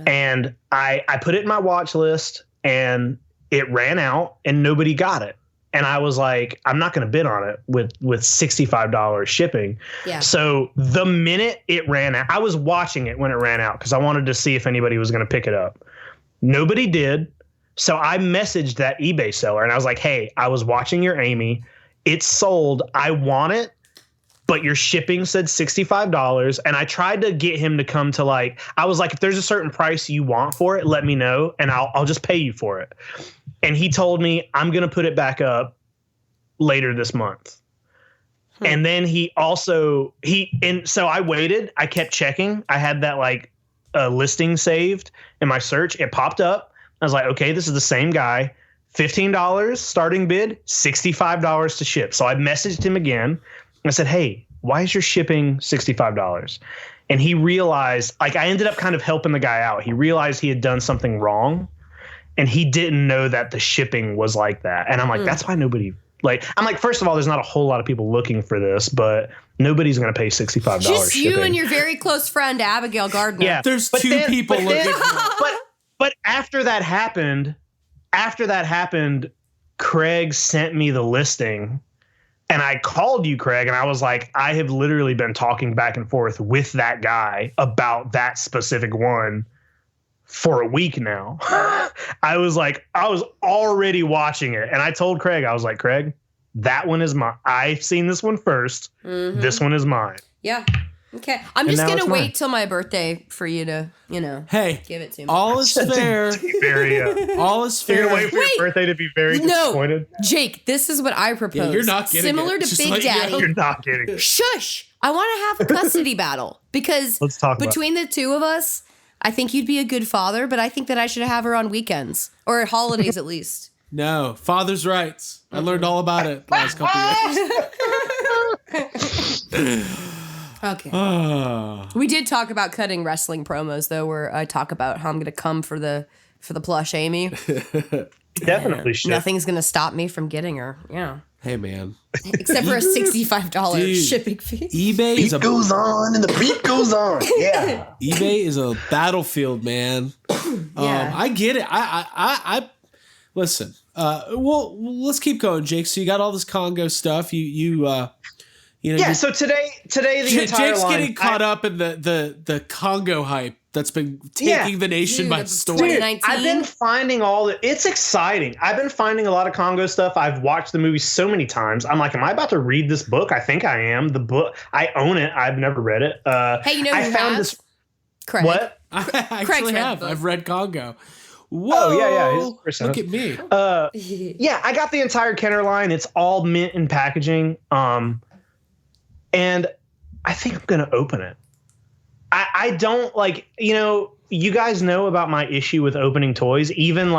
And I put it in my watch list, and it ran out, and nobody got it. And I was like, I'm not going to bid on it with $65 shipping. Yeah. So the minute it ran out, I was watching it when it ran out because I wanted to see if anybody was going to pick it up. Nobody did. So I messaged that eBay seller, and I was like, hey, I was watching your Amy. It's sold. I want it, but your shipping said $65. And I tried to get him to come to I was like, if there's a certain price you want for it, let me know, and I'll just pay you for it. And he told me, I'm going to put it back up later this month. And then so I waited. I kept checking. I had that listing saved in my search. It popped up. I was like, okay, this is the same guy. $15 starting bid, $65 to ship. So I messaged him again. I said, hey, why is your shipping $65? And he realized, I ended up kind of helping the guy out. He realized he had done something wrong, and he didn't know that the shipping was like that. And I'm like, that's why nobody first of all, there's not a whole lot of people looking for this, but nobody's going to pay $65 Just shipping. you and your very close friend, Abigail Gardner. Yeah. There's two people looking for it. But after that happened, Craig sent me the listing, and I called you, Craig, and I was like, I have literally been talking back and forth with that guy about that specific one for a week now. I was already watching it, and I told Craig, I was like, Craig, that one is mine. I've seen this one first. Mm-hmm. This one is mine. Yeah. Okay. I'm just going to wait till my birthday for you to, hey, give it to me. All is fair. All is fair. You're going to wait for your birthday to be very disappointed? Jake, this is what I propose. Yeah, you're not getting Similar it. to Just Big let you Daddy. know. You're not getting it. Shush. I want to have a custody battle because Let's talk about between the two of us, I think you'd be a good father, but I think that I should have her on weekends or holidays at least. No, father's rights. I learned all about it the last couple years. Okay. We did talk about cutting wrestling promos though, where I talk about how I'm going to come for the plush Amy. Definitely should. Nothing's gonna stop me from getting her. Yeah. Hey, man. Except for a $65 Dude, shipping fee. eBay is Goes on and the beat goes on. Yeah. eBay is a battlefield, man. Yeah. I get it. I listen. Well, let's keep going, Jake. So you got all this Congo stuff. You know. Yeah. So today the entire Jake's line, getting caught up in the Congo hype that's been taking the nation by storm. Dude, I've been finding it's exciting. I've been finding a lot of Congo stuff. I've watched the movie so many times. I'm like, am I about to read this book? I think I am. The book, I own it. I've never read it. Hey, you know who I found has? this. Craig. What? I actually have. I've read Congo. Whoa! Oh yeah. Look at me. Yeah, I got the entire Kenner line. It's all mint in packaging. And I think I'm gonna open it. I don't like, you guys know about my issue with opening toys, even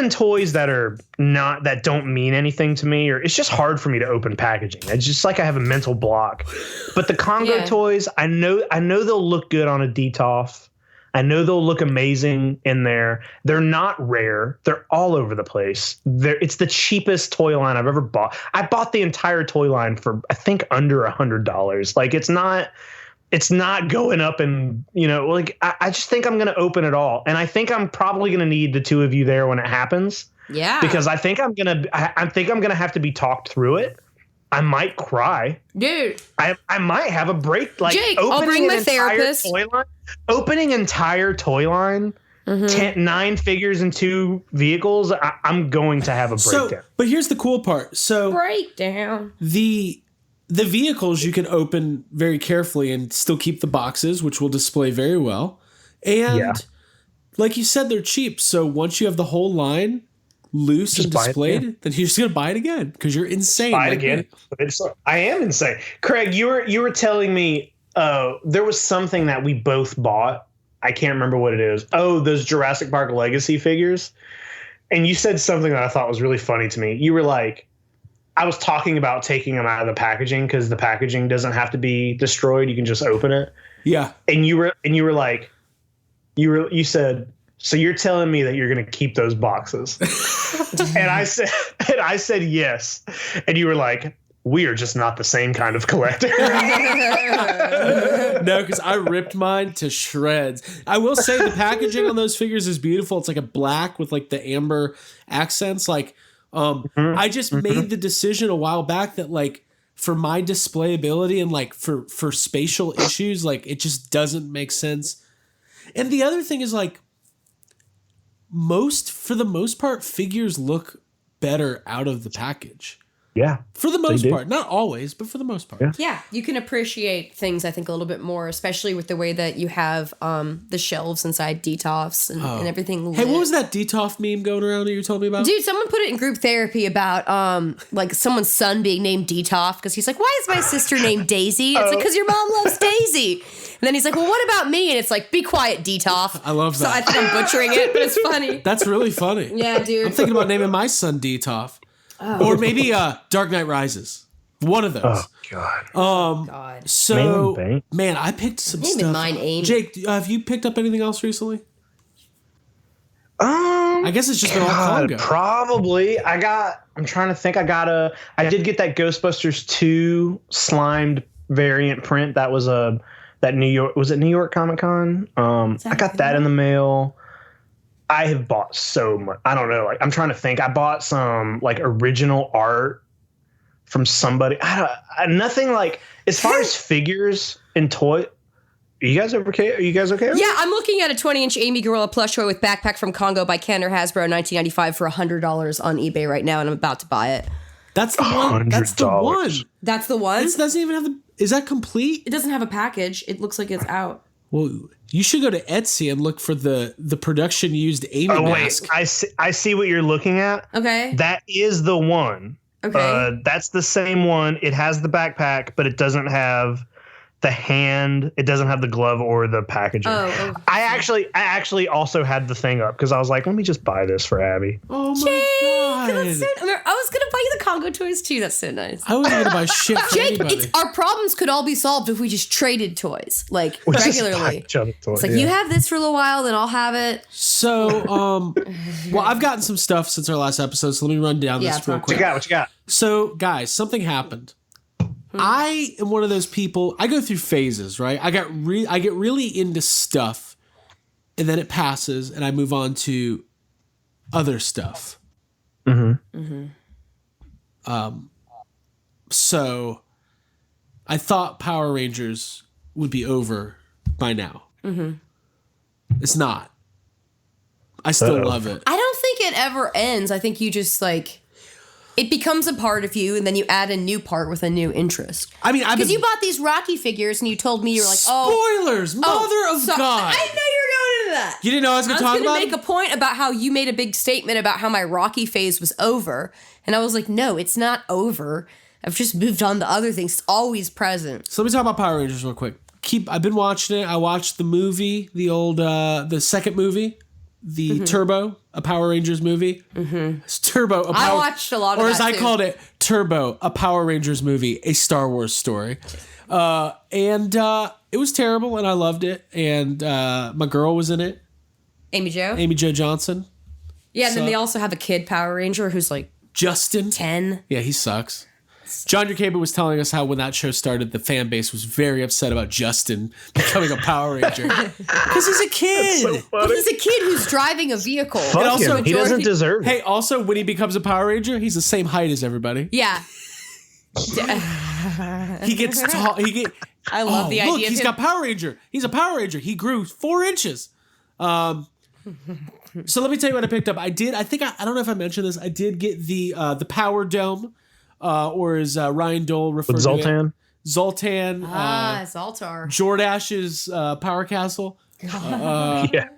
toys that don't mean anything to me, or it's just hard for me to open packaging. It's just like I have a mental block. But the Congo toys, I know they'll look good on a DTOF. I know they'll look amazing in there. They're not rare. They're all over the place. It's the cheapest toy line I've ever bought. I bought the entire toy line for, I think, under $100. Like, it's not going up, and I just think I'm going to open it all, and I think I'm probably going to need the two of you there when it happens. Yeah, because I think I'm gonna have to be talked through it. I might cry, dude. I might have a break. Like, Jake, I'll bring my therapist. Opening entire toy line. 9 figures and 2 vehicles. I'm going to have a breakdown. But here's the cool part. So breakdown. The vehicles you can open very carefully and still keep the boxes, which will display very well. And like you said, they're cheap. So once you have the whole line loose and displayed, then you're just gonna buy it again because you're insane. Buy it again. I am insane. Craig, you were telling me there was something that we both bought. I can't remember what it is. Oh, those Jurassic Park Legacy figures. And you said something that I thought was really funny to me. You were like, I was talking about taking them out of the packaging because the packaging doesn't have to be destroyed. You can just open it. Yeah. And you were like, you said, so you're telling me that you're going to keep those boxes? and I said yes. And you were like, we are just not the same kind of collector. No, because I ripped mine to shreds. I will say the packaging on those figures is beautiful. It's like a black with like the amber accents. Like, I just made the decision a while back that like for my displayability and like for spatial issues, like it just doesn't make sense. And the other thing is like for the most part, figures look better out of the package. Yeah. For the most part. Not always, but for the most part. Yeah. You can appreciate things, I think, a little bit more, especially with the way that you have the shelves inside DTOFs and everything. Hey, what was that DTOF meme going around that you told me about? Dude, someone put it in group therapy about like someone's son being named DTOF because he's like, why is my sister named Daisy? It's like, because your mom loves Daisy. And then he's like, well, what about me? And it's like, be quiet, DTOF. I love that. So I think I'm butchering it, but it's funny. That's really funny. Yeah, dude. I'm thinking about naming my son DTOF. Oh. Or maybe Dark Knight Rises. One of those. Oh, God. God. So, man, I picked some stuff. Mine, Aim. Jake, have you picked up anything else recently? I guess it's just been all Congo. Probably. I'm trying to think. I did get that Ghostbusters 2 slimed variant print. That was that New York Comic Con? I got that in the mail. I have bought so much. I don't know. Like, I'm trying to think. I bought some like original art from somebody. Nothing like as far as figures and toy. Are you guys okay? Yeah, I'm looking at a 20-inch Amy Gorilla plush toy with backpack from Congo by Kenner Hasbro, 1995 for $100 on eBay right now, and I'm about to buy it. That's the one. That's the one. That's the one. It doesn't even have the. Is that complete? It doesn't have a package. It looks like it's out. Well, you should go to Etsy and look for the production used Amy mask. Wait, I see what you're looking at. Okay. That is the one. Okay. That's the same one. It has the backpack, but it doesn't have the hand. It doesn't have the glove or the packaging. Oh. I actually also had the thing up because I was like, let me just buy this for Abby. Oh my God. I was going to buy you the Congo toys too. That's so nice. I wasn't gonna buy shit for Jake, anybody. our problems could all be solved if we just traded toys, like regularly. It's like you have this for a little while, then I'll have it. So, well, I've gotten some stuff since our last episode, so let me run down this real quick. What you got? So, guys, something happened. I am one of those people. I go through phases, right? I get really into stuff, and then it passes, and I move on to other stuff. So I thought Power Rangers would be over by now. It's not. I still love it. I don't think it ever ends. I think you just like it becomes a part of you, and then you add a new part with a new interest. I mean, because you bought these Rocky figures, and you told me you're like, spoilers, mother of God! I know you're going into that. You didn't know I was going to talk about. I was going to make a point about how you made a big statement about how my Rocky phase was over, and I was like, no, it's not over. I've just moved on to other things. It's always present. So let me talk about Power Rangers real quick. I've been watching it. I watched the movie, the old, the second movie, the Turbo, a Power Rangers movie. It's Turbo. I watched a lot of or that, as I too. called it, Turbo, a Power Rangers movie, a Star Wars story. And it was terrible, and I loved it. And my girl was in it. Amy Jo Johnson. Yeah, and then they also have a kid Power Ranger who's like Justin. 10. Yeah, he sucks. John Yerkaba was telling us how when that show started, the fan base was very upset about Justin becoming a Power Ranger. Because he's a kid. But he's a kid who's driving a vehicle. Fuck also, him. He doesn't deserve it. Hey, also, when he becomes a Power Ranger, he's the same height as everybody. Yeah. He gets tall. I love the idea of he's him. got Power Ranger. He's a Power Ranger. He grew 4 inches. So let me tell you what I picked up. I don't know if I mentioned this. I did get the Power Dome. Or as Ryan Dole referred to it. Zoltan. Zoltar. Jordash's Power Castle. Yeah.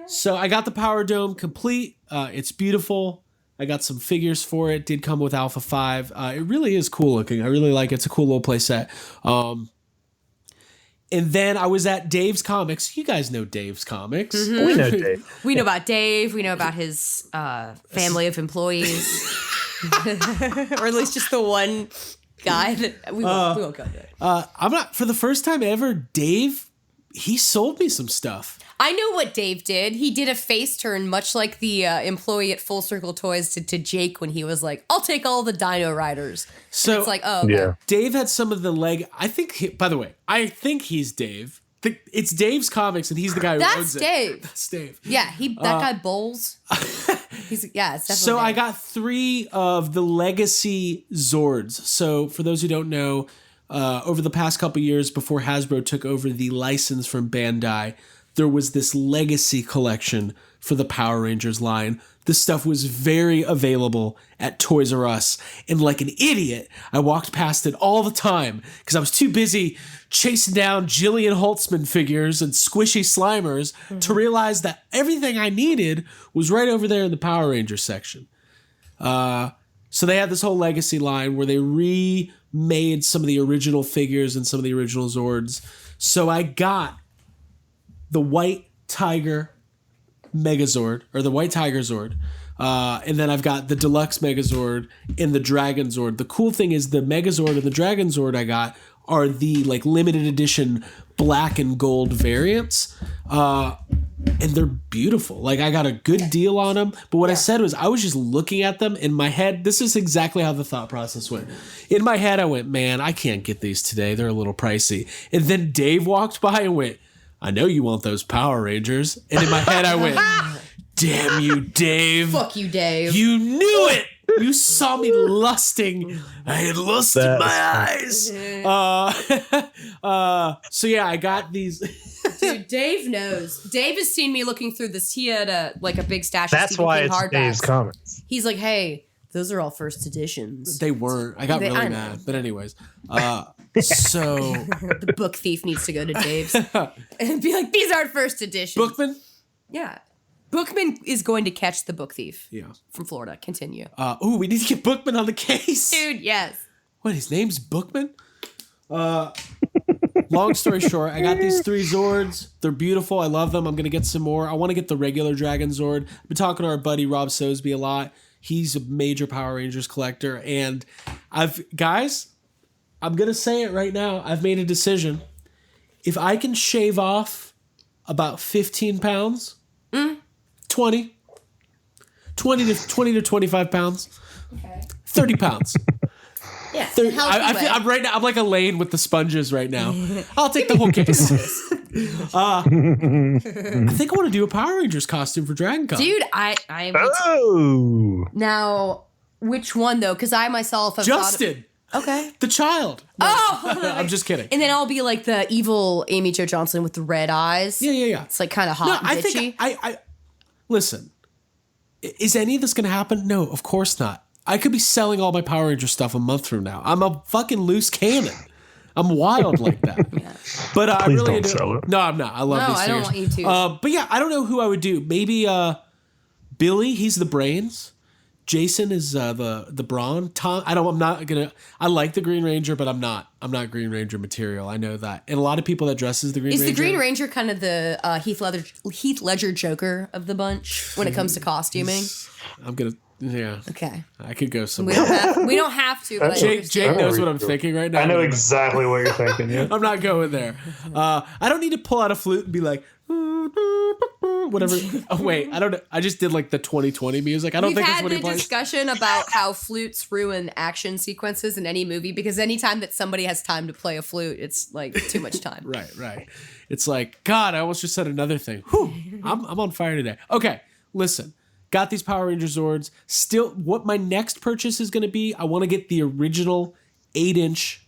So I got the Power Dome complete. It's beautiful. I got some figures for it. Did come with Alpha 5. It really is cool looking. I really like it. It's a cool little play set. And then I was at Dave's Comics. You guys know Dave's Comics. We know Dave. We know about Dave. We know about his family of employees. Or at least just the one guy that we won't go to it. I'm not, for the first time ever, Dave, he sold me some stuff. I know what Dave did. He did a face turn, much like the employee at Full Circle Toys to Jake when he was like, I'll take all the Dino Riders. So and it's like, oh, okay. Yeah. Dave had some of the I think he's Dave. It's Dave's Comics, and he's the guy who owns it. That's Dave. Yeah, that guy bowls. It's definitely So Dave. I got 3 of the Legacy Zords. So for those who don't know, over the past couple years before Hasbro took over the license from Bandai, there was this Legacy collection for the Power Rangers line. This stuff was very available at Toys R Us. And like an idiot, I walked past it all the time because I was too busy chasing down Jillian Holtzman figures and squishy Slimers to realize that everything I needed was right over there in the Power Rangers section. So they had this whole Legacy line where they remade some of the original figures and some of the original Zords. So I got the White Tiger Megazord, or the White Tiger Zord. And then I've got the Deluxe Megazord and the Dragon Zord. The cool thing is the Megazord and the Dragon Zord I got are the like limited edition black and gold variants. And they're beautiful. Like I got a good deal on them. But what I said was I was just looking at them in my head. This is exactly how the thought process went. In my head, I went, man, I can't get these today. They're a little pricey. And then Dave walked by and went, I know you want those Power Rangers. And in my head, I went, damn you, Dave. Fuck you, Dave. You knew it. You saw me lusting. I had lust in my eyes. So yeah, I got these. Dude, Dave knows. Dave has seen me looking through this. He had a big stash of That's Stephen why King it's hardbacks. Dave's Comics. He's like, hey, those are all first editions. They weren't. I got really I know. mad. But anyways, so The book thief needs to go to Dave's and be like, these aren't first editions. Bookman. Yeah. Bookman is going to catch the book thief. Yeah. From Florida. Continue. We need to get Bookman on the case. Dude, yes. What, his name's Bookman? Long story short, I got these 3 Zords. They're beautiful. I love them. I'm going to get some more. I want to get the regular Dragon Zord. I've been talking to our buddy Rob Sosby a lot. He's a major Power Rangers collector. And I'm going to say it right now. I've made a decision. If I can shave off about 15 pounds, 20 to 25 pounds, 30 pounds. Yeah, I'm right now. I'm like Elaine with the sponges right now. I'll take the whole case. I think I want to do a Power Rangers costume for Dragon Con. Dude, Oh. Now, which one though? Because I myself have Justin. Okay. The child. No, I'm just kidding. And then I'll be like the evil Amy Jo Johnson with the red eyes. Yeah. It's like kind of hot and bitchy. I listen. Is any of this going to happen? No, of course not. I could be selling all my Power Ranger stuff a month from now. I'm a fucking loose cannon. I'm wild like that. Yeah. But I Please really don't sell it. No, I'm not. I love these I figures. don't want you to. But yeah, I don't know who I would do. Maybe Billy. He's the brains. Jason is the brawn. Tom. I like the Green Ranger, but I'm not Green Ranger material. I know that. And a lot of people that dress as the Green Ranger. Is the Green Ranger kind of the Heath Ledger Joker of the bunch when it comes to costuming? Yeah. Okay. I could go somewhere. We don't have to. But Jake knows what I'm thinking right now. I know exactly what you're thinking. Yeah. I'm not going there. I don't need to pull out a flute and be like, whatever. Oh, wait. I don't know. I just did like the 2020 music. I don't think that's what he plays. We've had the discussion about how flutes ruin action sequences in any movie because anytime that somebody has time to play a flute, it's like too much time. Right. It's like, God, I almost just said another thing. Whew, I'm on fire today. Okay, listen. Got these Power Ranger Zords. Still, what my next purchase is going to be, I want to get the original 8-inch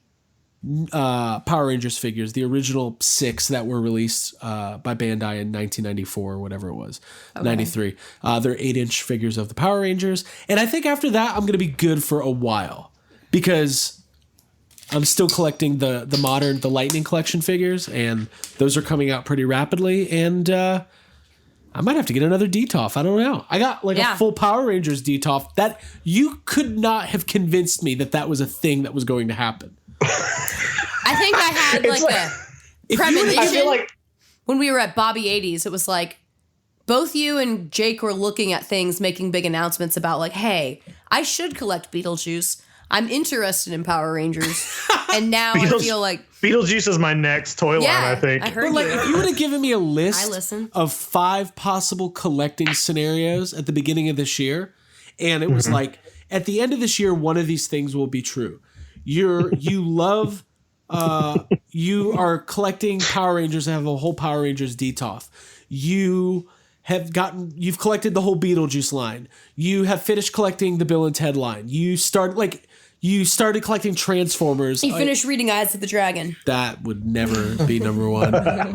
Power Rangers figures, the original 6 that were released by Bandai in 1994 or whatever it was, 93. They're 8-inch figures of the Power Rangers. And I think after that, I'm going to be good for a while because I'm still collecting the Lightning Collection figures, and those are coming out pretty rapidly. And I might have to get another DTOF. I don't know. I got a full Power Rangers DTOF that you could not have convinced me that was a thing that was going to happen. I think I had a premonition. I feel like when we were at Bobby 80s, it was like both you and Jake were looking at things, making big announcements about like, hey, I should collect Beetlejuice. I'm interested in Power Rangers. And now I feel like Beetlejuice is my next toy line, I think. I heard if you would have given me a list of 5 possible collecting scenarios at the beginning of this year, and it was like, at the end of this year, one of these things will be true. You are collecting Power Rangers and have a whole Power Rangers DTOF. You've collected the whole Beetlejuice line. You have finished collecting the Bill and Ted line. You started collecting Transformers. You finished reading Eyes of the Dragon. That would never be number one.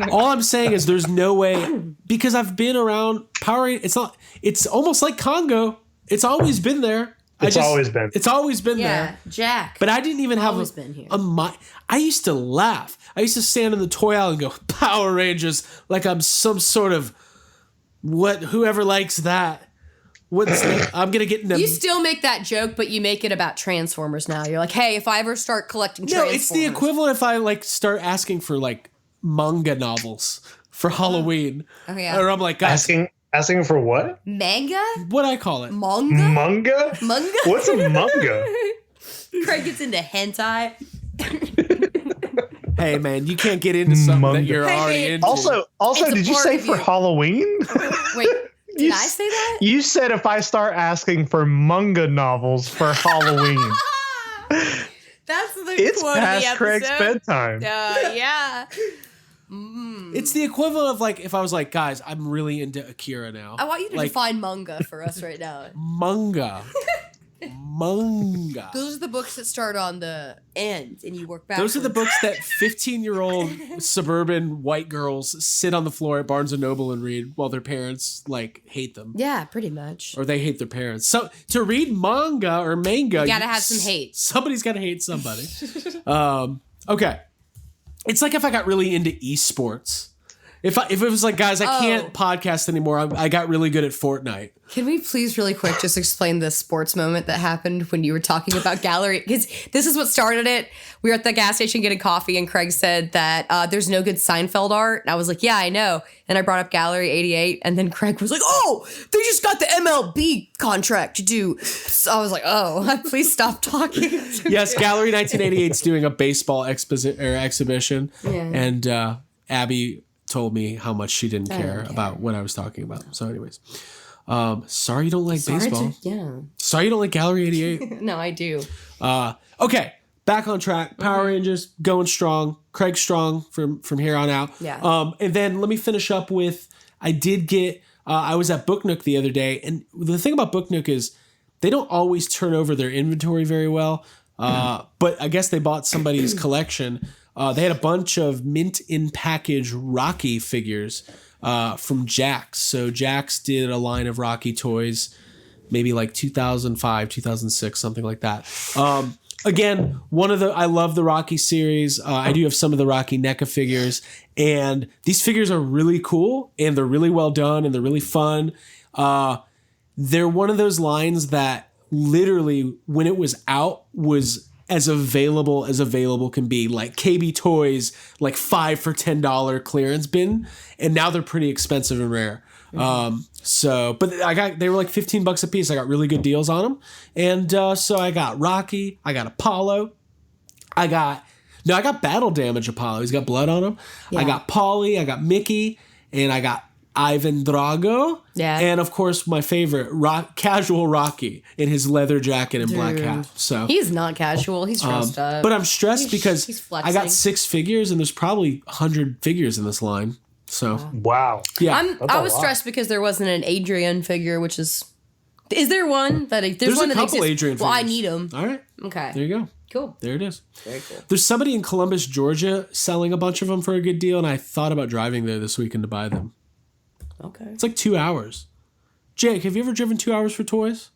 All I'm saying is there's no way, because I've been around Power Rangers. It's almost like Congo. It's always been there. It's always been there. Jack. But I didn't even have been here. I used to laugh. I used to stand in the toy aisle and go, Power Rangers, like I'm some sort of whoever likes that. I'm gonna get into. You still make that joke, but you make it about Transformers now. You're like, hey, if I ever start collecting Transformers. No, it's the equivalent if I start asking for manga novels for Halloween. Oh yeah. Or I'm like, guys, asking for what? Manga? What I call it? Manga? What's a manga? Craig gets into hentai. Hey man, you can't get into something that you're already into. Also, did you say for Halloween? Wait. Did I say that? You said if I start asking for manga novels for Halloween. That's the it's quote past of the Craig's bedtime. Yeah. It's the equivalent of if I was like, guys, I'm really into Akira now. I want you to define manga for us right now. Manga. Those are the books that start on the end and you work backwards. Those are the books that 15-year-old suburban white girls sit on the floor at Barnes & Noble and read while their parents hate them. Yeah, pretty much. Or they hate their parents. So to read manga or manga, you gotta have some hate. Somebody's gotta hate somebody. Okay. It's like if I got really into esports If it was like, guys, I can't podcast anymore. I got really good at Fortnite. Can we please really quick just explain the sports moment that happened when you were talking about gallery? Because this is what started it. We were at the gas station getting coffee and Craig said that there's no good Seinfeld art. And I was like, yeah, I know. And I brought up Gallery 88. And then Craig was like, oh, they just got the MLB contract to do. So I was like, oh, please stop talking. Yes, Gallery 1988 is doing a baseball exhibition. Yeah. And Abby told me how much she didn't care about what I was talking about. So anyways. Sorry you don't like baseball. Sorry you don't like Gallery 88. No, I do. Okay, back on track. Power Rangers going strong. Craig strong from here on out. Yeah. And then let me finish up with, I did get, I was at Book Nook the other day, and the thing about Book Nook is they don't always turn over their inventory very well. But I guess they bought somebody's collection. They had a bunch of mint in package Rocky figures from Jax. So Jax did a line of Rocky toys, maybe like 2005, 2006, something like that. Again, I love the Rocky series. I do have some of the Rocky NECA figures, and these figures are really cool, and they're really well done, and they're really fun. They're one of those lines that literally, when it was out, was as available can be. Like KB Toys, like $5 for $10 clearance bin, and now they're pretty expensive and rare. But they were like $15 a piece. I got really good deals on them, and so I got Rocky, I got Apollo, I got Battle Damage Apollo. He's got blood on him. Yeah. I got Paulie, I got Mickey, and I got Ivan Drago. Yeah. And of course, my favorite, Casual Rocky in his leather jacket and black hat. So he's not casual. He's dressed up. But I'm stressed because he's flexing. I got 6 figures and there's probably 100 figures in this line. So wow. Yeah. I was stressed because there wasn't an Adrian figure, which is there one that there's one a that couple exists? Adrian figures. Well, I need them. All right. Okay. There you go. Cool. There it is. Very cool. There's somebody in Columbus, Georgia selling a bunch of them for a good deal, and I thought about driving there this weekend to buy them. Okay. It's like 2 hours. Jake, have you ever driven 2 hours for toys?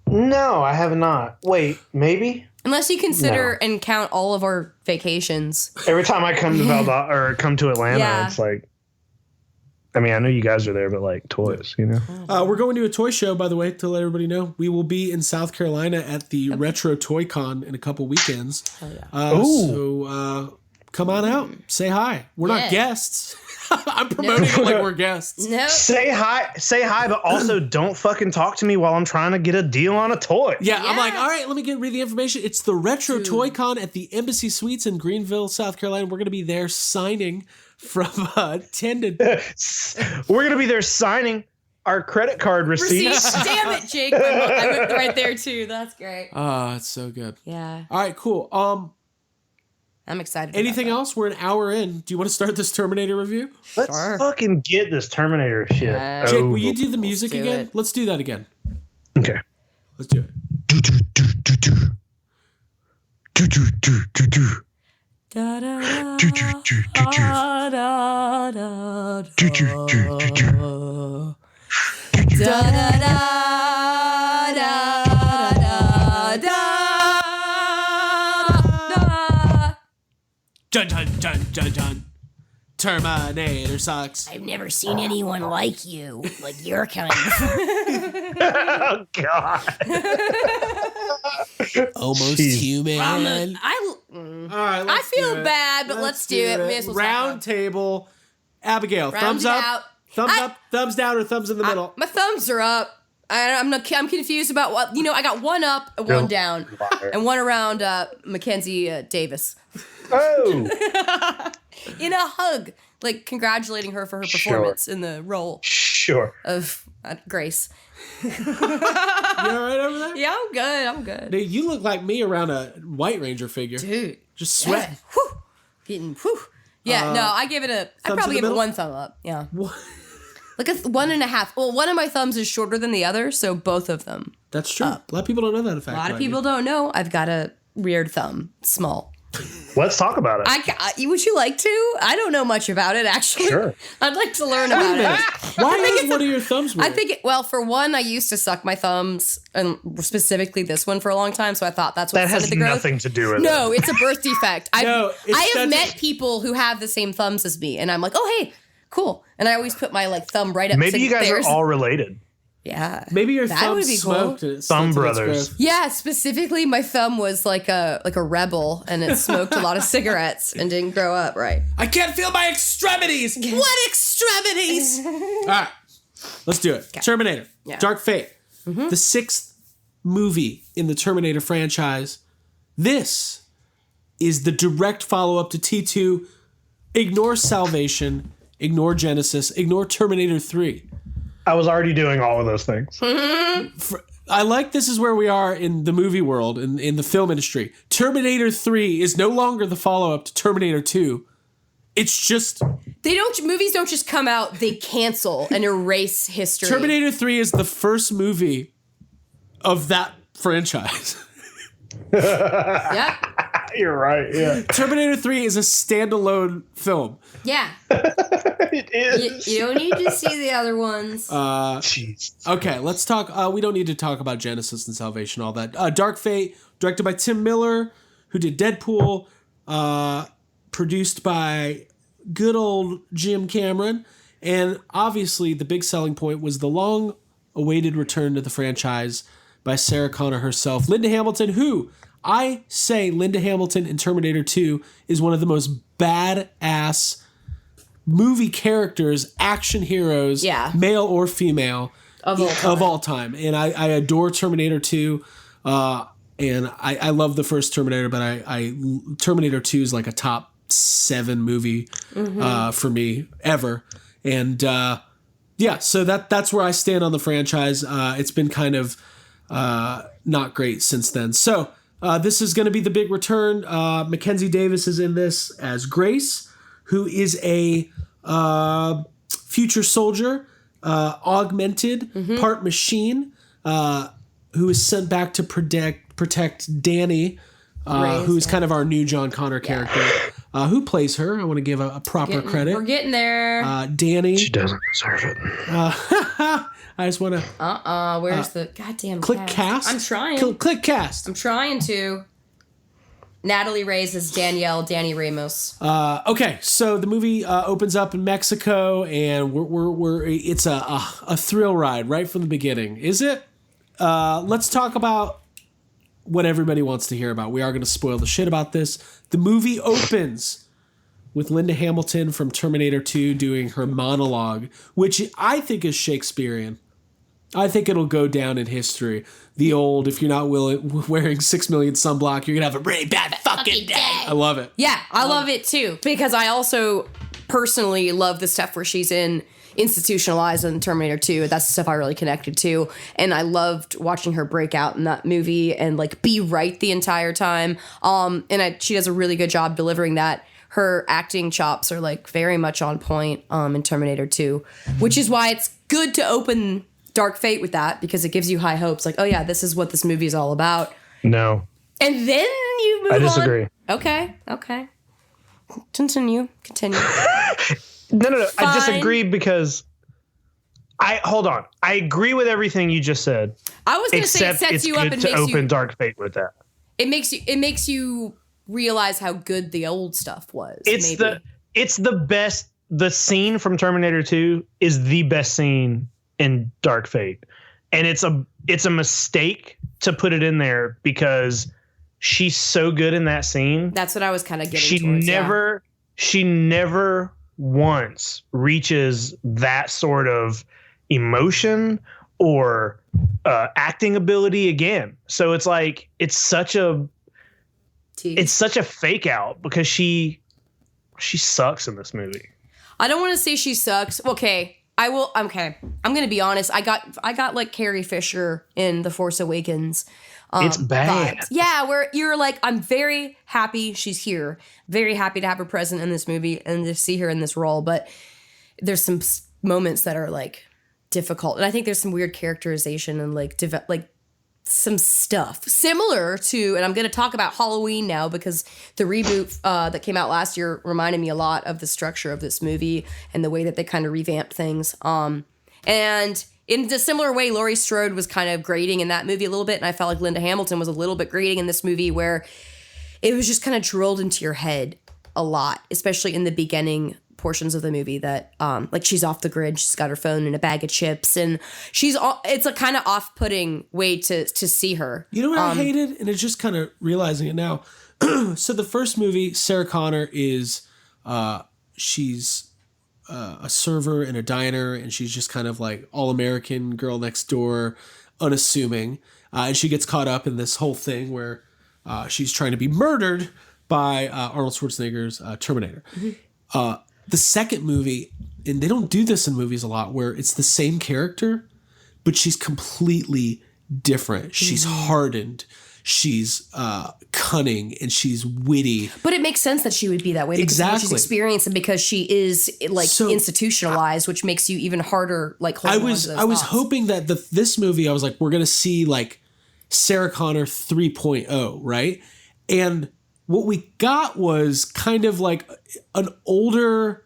No, I have not. Wait, maybe? Unless you consider and count all of our vacations. Every time I come to come to Atlanta, it's like, I mean, I know you guys are there, but like toys, you know? We're going to a toy show, by the way, to let everybody know. We will be in South Carolina at the Retro Toy Con in a couple weekends. So come on out. Say hi. We're not guests. I'm promoting it like we're guests. No. Say hi, but also don't fucking talk to me while I'm trying to get a deal on a toy. Yeah, I'm like, all right, let me read the information. It's the Retro Toy Con at the Embassy Suites in Greenville, South Carolina. We're going to be there signing from 10 to... We're going to be there signing our credit card receipts. Damn it, Jake. I went right there, too. That's great. It's so good. Yeah. All right, cool. I'm excited. Anything else? We're an hour in. Do you want to start this Terminator review? Let's fucking get this Terminator shit. Jake, will you do the music again? Let's do that again. Okay. Let's do it. Da, da, da, Dun dun dun dun dun. Terminator sucks. I've never seen anyone like you, like your kind. Oh God. Almost human. All right, I feel do it. bad, but let's do it. May as well Round table. Abigail, Round thumbs it up, out. up, thumbs down, or thumbs in the middle. My thumbs are up. I'm confused about what I got one up and one down, and one around Mackenzie Davis. Oh. In a hug, like congratulating her for her performance in the role. Sure. Of Grace. You all right over there? Yeah, I'm good. Dude, you look like me around a White Ranger figure. Dude. Just sweating. Yeah. Whew. Getting, whew. Yeah, no, I give it I'd probably give it one thumb up. Yeah. What? Like a 1.5. Well, one of my thumbs is shorter than the other, so both of them. That's true. A lot of people don't know that fact. A lot of people don't know I've got a weird thumb. It's small. Let's talk about it. Would you like to? I don't know much about it, actually. Sure. I'd like to learn about it. Why is one of your thumbs weird? I think, well, for one, I used to suck my thumbs, and specifically this one for a long time, so I thought that's what that started has the growth. nothing to do with No, it. it's a birth defect. No, I have met people who have the same thumbs as me, and I'm like, oh, hey, cool. And I always put my like thumb right up Maybe to you guys theirs. are all related. Yeah. Maybe your That thumb would be smoked. cool. And it Thumb stunted its brothers. growth. Yeah, specifically my thumb was like a rebel, and it smoked a lot of cigarettes and didn't grow up right. I can't feel my extremities. What extremities? All right, let's do it. Terminator, Yeah. Dark Fate, the 6th movie in the Terminator franchise. This is the direct follow-up to T2. Ignore Salvation, ignore Genesis, ignore Terminator 3. I was already doing all of those things. I like this is where we are in the movie world, in the film industry. Terminator 3 is no longer the follow-up to Terminator 2. It's just... Movies don't just come out, they cancel and erase history. Terminator 3 is the first movie of that franchise. Yep. You're right. Yeah. Terminator 3 is a standalone film. Yeah. It is. You don't need to see the other ones. Jeez. Okay, let's talk. We don't need to talk about Genesis and Salvation, all that. Dark Fate, directed by Tim Miller, who did Deadpool, produced by good old Jim Cameron. And obviously, the big selling point was the long-awaited return to the franchise by Sarah Connor herself, Linda Hamilton, who I say Linda Hamilton in Terminator 2 is one of the most badass movie characters, action heroes, male or female, of all time. And I adore Terminator 2, and I love the first Terminator, but Terminator 2 is like a top 7 movie for me ever. And so that's where I stand on the franchise. It's been kind of not great since then. So this is going to be the big return. Mackenzie Davis is in this as Grace, who is a future soldier, augmented, part machine, who is sent back to protect Danny, who's kind of our new John Connor character. Who plays her? I want to give a proper credit. We're getting there. Danny. She doesn't deserve it. I just want to... Where's the goddamn click cast? I'm trying. Click cast. I'm trying to. Natalie Reyes is Danny Ramos. Okay, so the movie opens up in Mexico, and it's a thrill ride right from the beginning. Is it? Let's talk about what everybody wants to hear about. We are going to spoil the shit about this. The movie opens with Linda Hamilton from Terminator 2 doing her monologue, which I think is Shakespearean. I think it'll go down in history. The old, if you're not wearing 6 million sunblock, you're going to have a really bad fucking day. I love it. Yeah, I love it too. Because I also personally love the stuff where she's institutionalized in Terminator 2. That's the stuff I really connected to. And I loved watching her break out in that movie and like be right the entire time. She does a really good job delivering that. Her acting chops are like very much on point in Terminator 2, which is why it's good to open Dark Fate with that, because it gives you high hopes. Like, oh yeah, this is what this movie is all about. No. And then you move on. I disagree. Okay. Continue. No. Fine. I disagree because hold on. I agree with everything you just said. I was going to say it sets you up and to makes open you Dark Fate with that. It makes you realize how good the old stuff was. It's the best. The scene from Terminator 2 is the best scene in Dark Fate, and it's a mistake to put it in there because she's so good in that scene. That's what I was kind of getting towards. She never once reaches that sort of emotion or acting ability again. So it's like it's such a fake out because she sucks in this movie. I don't want to say she sucks. Okay, I will. Okay, I'm gonna be honest. I got like Carrie Fisher in The Force Awakens. It's bad. Vibes. Yeah, where you're like, I'm very happy she's here. Very happy to have her present in this movie and to see her in this role. But there's some moments that are like difficult, and I think there's some weird characterization and like some stuff similar to, and I'm going to talk about Halloween now because the reboot that came out last year reminded me a lot of the structure of this movie and the way that they kind of revamped things. And in a similar way, Laurie Strode was kind of grating in that movie a little bit, and I felt like Linda Hamilton was a little bit grating in this movie, where it was just kind of drilled into your head a lot, especially in the beginning portions of the movie, that like she's off the grid, she's got her phone and a bag of chips, and it's a kind of off-putting way to see her. You know what I hated, and it's just kind of realizing it now. So the first movie, Sarah Connor is she's a server in a diner, and she's just kind of like all-American girl next door, unassuming, and she gets caught up in this whole thing where she's trying to be murdered by Arnold Schwarzenegger's Terminator. Mm-hmm. The second movie, and they don't do this in movies a lot, where it's the same character, but she's completely different. She's hardened, she's cunning, and she's witty. But it makes sense that she would be that way because exactly. of what she's experienced, and because she is like institutionalized, which makes you even harder. Like I was hoping that this movie, I was like, we're gonna see like Sarah Connor 3.0, right? And what we got was kind of like an older,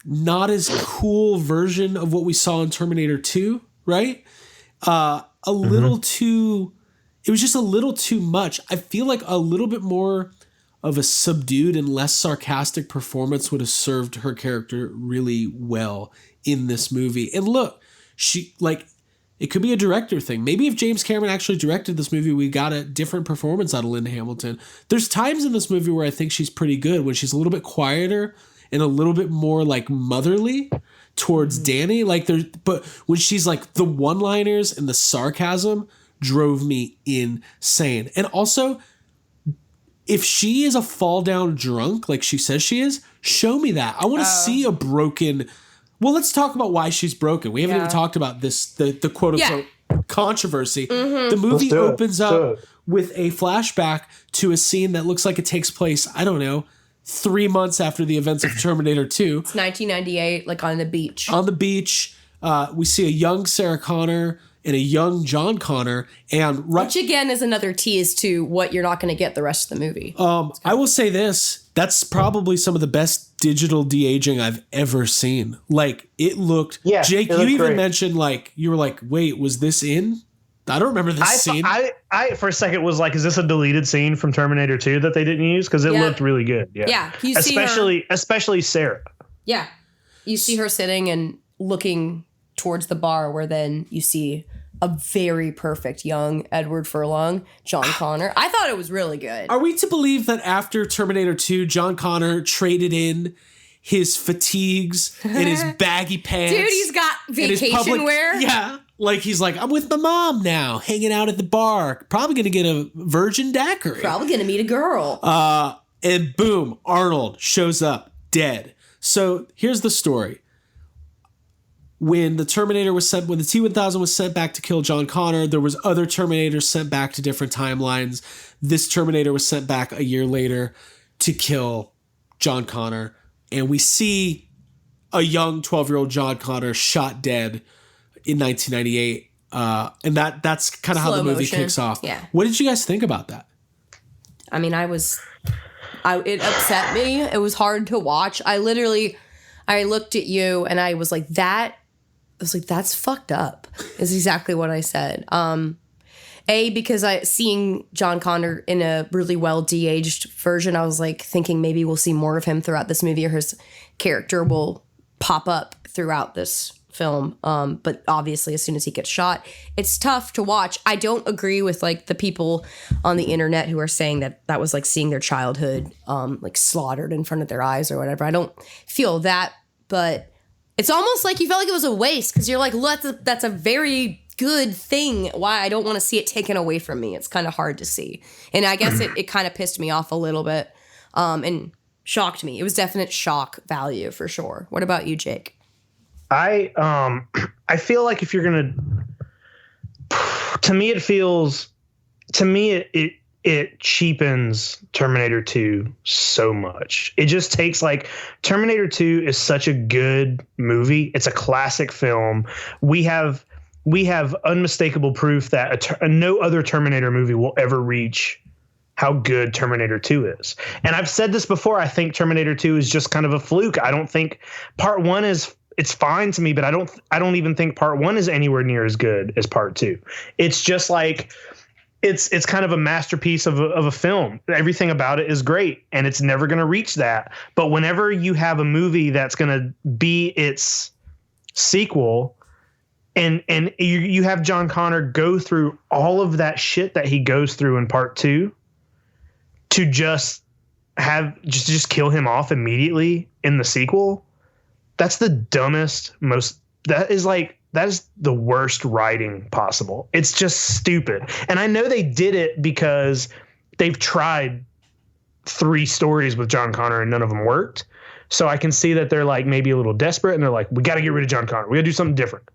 not as cool version of what we saw in Terminator 2, right? A little too, it was just a little too much. I feel like a little bit more of a subdued and less sarcastic performance would have served her character really well in this movie. And look, she like, it could be a director thing. Maybe if James Cameron actually directed this movie, we got a different performance out of Linda Hamilton. There's times in this movie where I think she's pretty good, when she's a little bit quieter and a little bit more like motherly towards Danny. But when she's like, the one-liners and the sarcasm drove me insane. And also, if she is a fall-down drunk like she says she is, show me that. I want to see a broken... Well, let's talk about why she's broken. We haven't even talked about this, the quote-unquote controversy. Mm-hmm. The movie opens up with a flashback to a scene that looks like it takes place, I don't know, 3 months after the events of Terminator 2. It's 1998, like on the beach. On the beach, we see a young Sarah Connor and a young John Connor. Which, again, is another tease to what you're not going to get the rest of the movie. I will say this. That's probably some of the best digital de-aging I've ever seen. Like, it looked... Yeah, Jake, you even great. Mentioned, like, you were like, wait, was this in? I don't remember this scene. I for a second was like, is this a deleted scene from Terminator 2 that they didn't use? Because it looked really good. Yeah. You especially Sarah. Yeah. You see her sitting and looking towards the bar, where then you see a very perfect young Edward Furlong, John Connor. I thought it was really good. Are we to believe that after Terminator 2, John Connor traded in his fatigues and his baggy pants? Dude, he's got vacation wear. Yeah. Like, he's like, I'm with my mom now, hanging out at the bar. Probably going to get a virgin daiquiri. Probably going to meet a girl. And boom, Arnold shows up dead. So here's the story. When the Terminator was sent, when the T-1000 was sent back to kill John Connor, there was other Terminators sent back to different timelines. This Terminator was sent back a year later to kill John Connor. And we see a young 12-year-old John Connor shot dead in 1998. And that's kind of how the movie kicks off. Yeah. What did you guys think about that? I mean, it upset me. It was hard to watch. I looked at you and I was like, that's fucked up, is exactly what I said. Because seeing John Connor in a really well de-aged version, I was like thinking maybe we'll see more of him throughout this movie, or his character will pop up throughout this film. But obviously, as soon as he gets shot, it's tough to watch. I don't agree with like the people on the internet who are saying that was like seeing their childhood like slaughtered in front of their eyes or whatever. I don't feel that, but it's almost like you felt like it was a waste, because you're like, that's a very good thing. Why I don't want to see it taken away from me. It's kind of hard to see. And I guess it kind of pissed me off a little bit and shocked me. It was definite shock value for sure. What about you, Jake? I feel like if you're going to, it cheapens Terminator 2 so much. It just takes like Terminator 2 is such a good movie. It's a classic film. We have we have unmistakable proof that no other Terminator movie will ever reach how good Terminator 2 is. And I've said this before. I think Terminator 2 is just kind of a fluke. I don't think part 1 it's fine to me, but I don't even think part 1 is anywhere near as good as part 2. It's just like, it's kind of a masterpiece of a film. Everything about it is great, and it's never going to reach that. But whenever you have a movie that's going to be its sequel, and you have John Connor go through all of that shit that he goes through in part 2 to just kill him off immediately in the sequel, that's the dumbest, that is the worst writing possible. It's just stupid. And I know they did it because they've tried 3 stories with John Connor and none of them worked. So I can see that they're like maybe a little desperate and they're like, we got to get rid of John Connor. We got to do something different.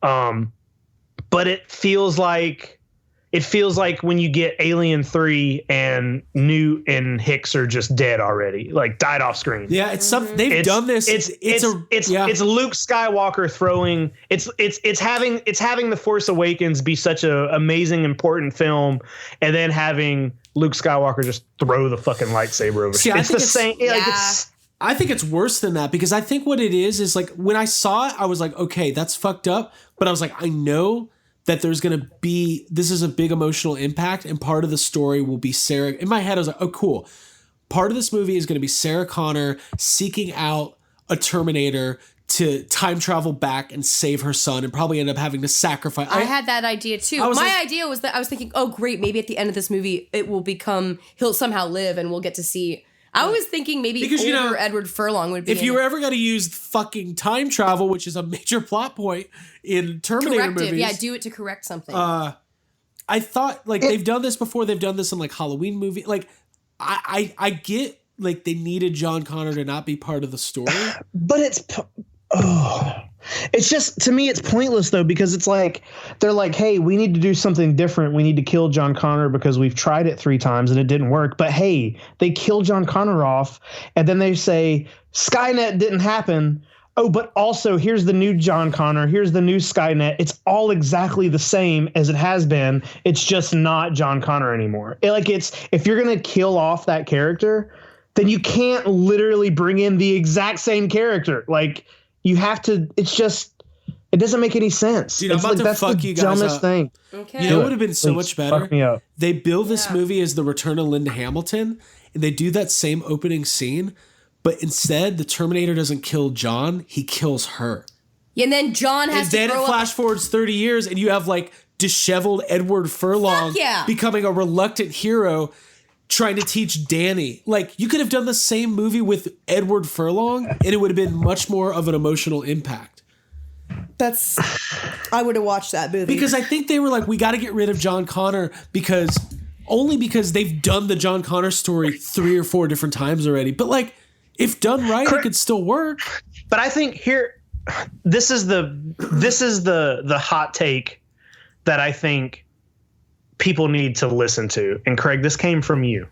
But it feels like when you get Alien 3 and Newt and Hicks are just dead already, like died off screen. Yeah, it's something they've done this. It's Luke Skywalker throwing. It's having The Force Awakens be such a amazing, important film, and then having Luke Skywalker just throw the fucking lightsaber over. See, it's the same. Yeah. I think it's worse than that, because I think what it is like when I saw it, I was like, okay, that's fucked up. But I was like, I know that there's going to be, this is a big emotional impact, and part of the story will be Sarah. In my head, I was like, oh, cool. Part of this movie is going to be Sarah Connor seeking out a Terminator to time travel back and save her son, and probably end up having to sacrifice. I had that idea too. My idea was that I was thinking, oh, great, maybe at the end of this movie, it will become, he'll somehow live and we'll get to see. I was thinking maybe older Edward Furlong would be. If you were ever going to use fucking time travel, which is a major plot point in Terminator movies, yeah, do it to correct something. I thought they've done this before. They've done this in like Halloween movie. Like I get like they needed John Connor to not be part of the story, but it's just, to me, it's pointless though, because it's like they're like, hey, we need to do something different. We need to kill John Connor because we've tried it 3 times and it didn't work. But hey, they kill John Connor off, and then they say Skynet didn't happen. Oh, but also here's the new John Connor. Here's the new Skynet. It's all exactly the same as it has been. It's just not John Connor anymore. If you're gonna kill off that character, then you can't literally bring in the exact same character. Like, you have to. It's just, it doesn't make any sense. Dude, I'm about to fuck you guys dumbest up. thing. Okay. You know what would have been so much better? Fuck me up. They bill this movie as the return of Linda Hamilton, and they do that same opening scene, but instead the Terminator doesn't kill John, he kills her. Yeah, and then John has to grow up. And then it flash forwards 30 years, and you have like disheveled Edward Furlong becoming a reluctant hero, trying to teach Danny. Like, you could have done the same movie with Edward Furlong, and it would have been much more of an emotional impact. I would have watched that movie. Because I think they were like, we got to get rid of John Connor because they've done the John Connor story 3 or 4 different times already. But like, if done right, it could still work. But I think this is the hot take that I think people need to listen to. And Craig, this came from you.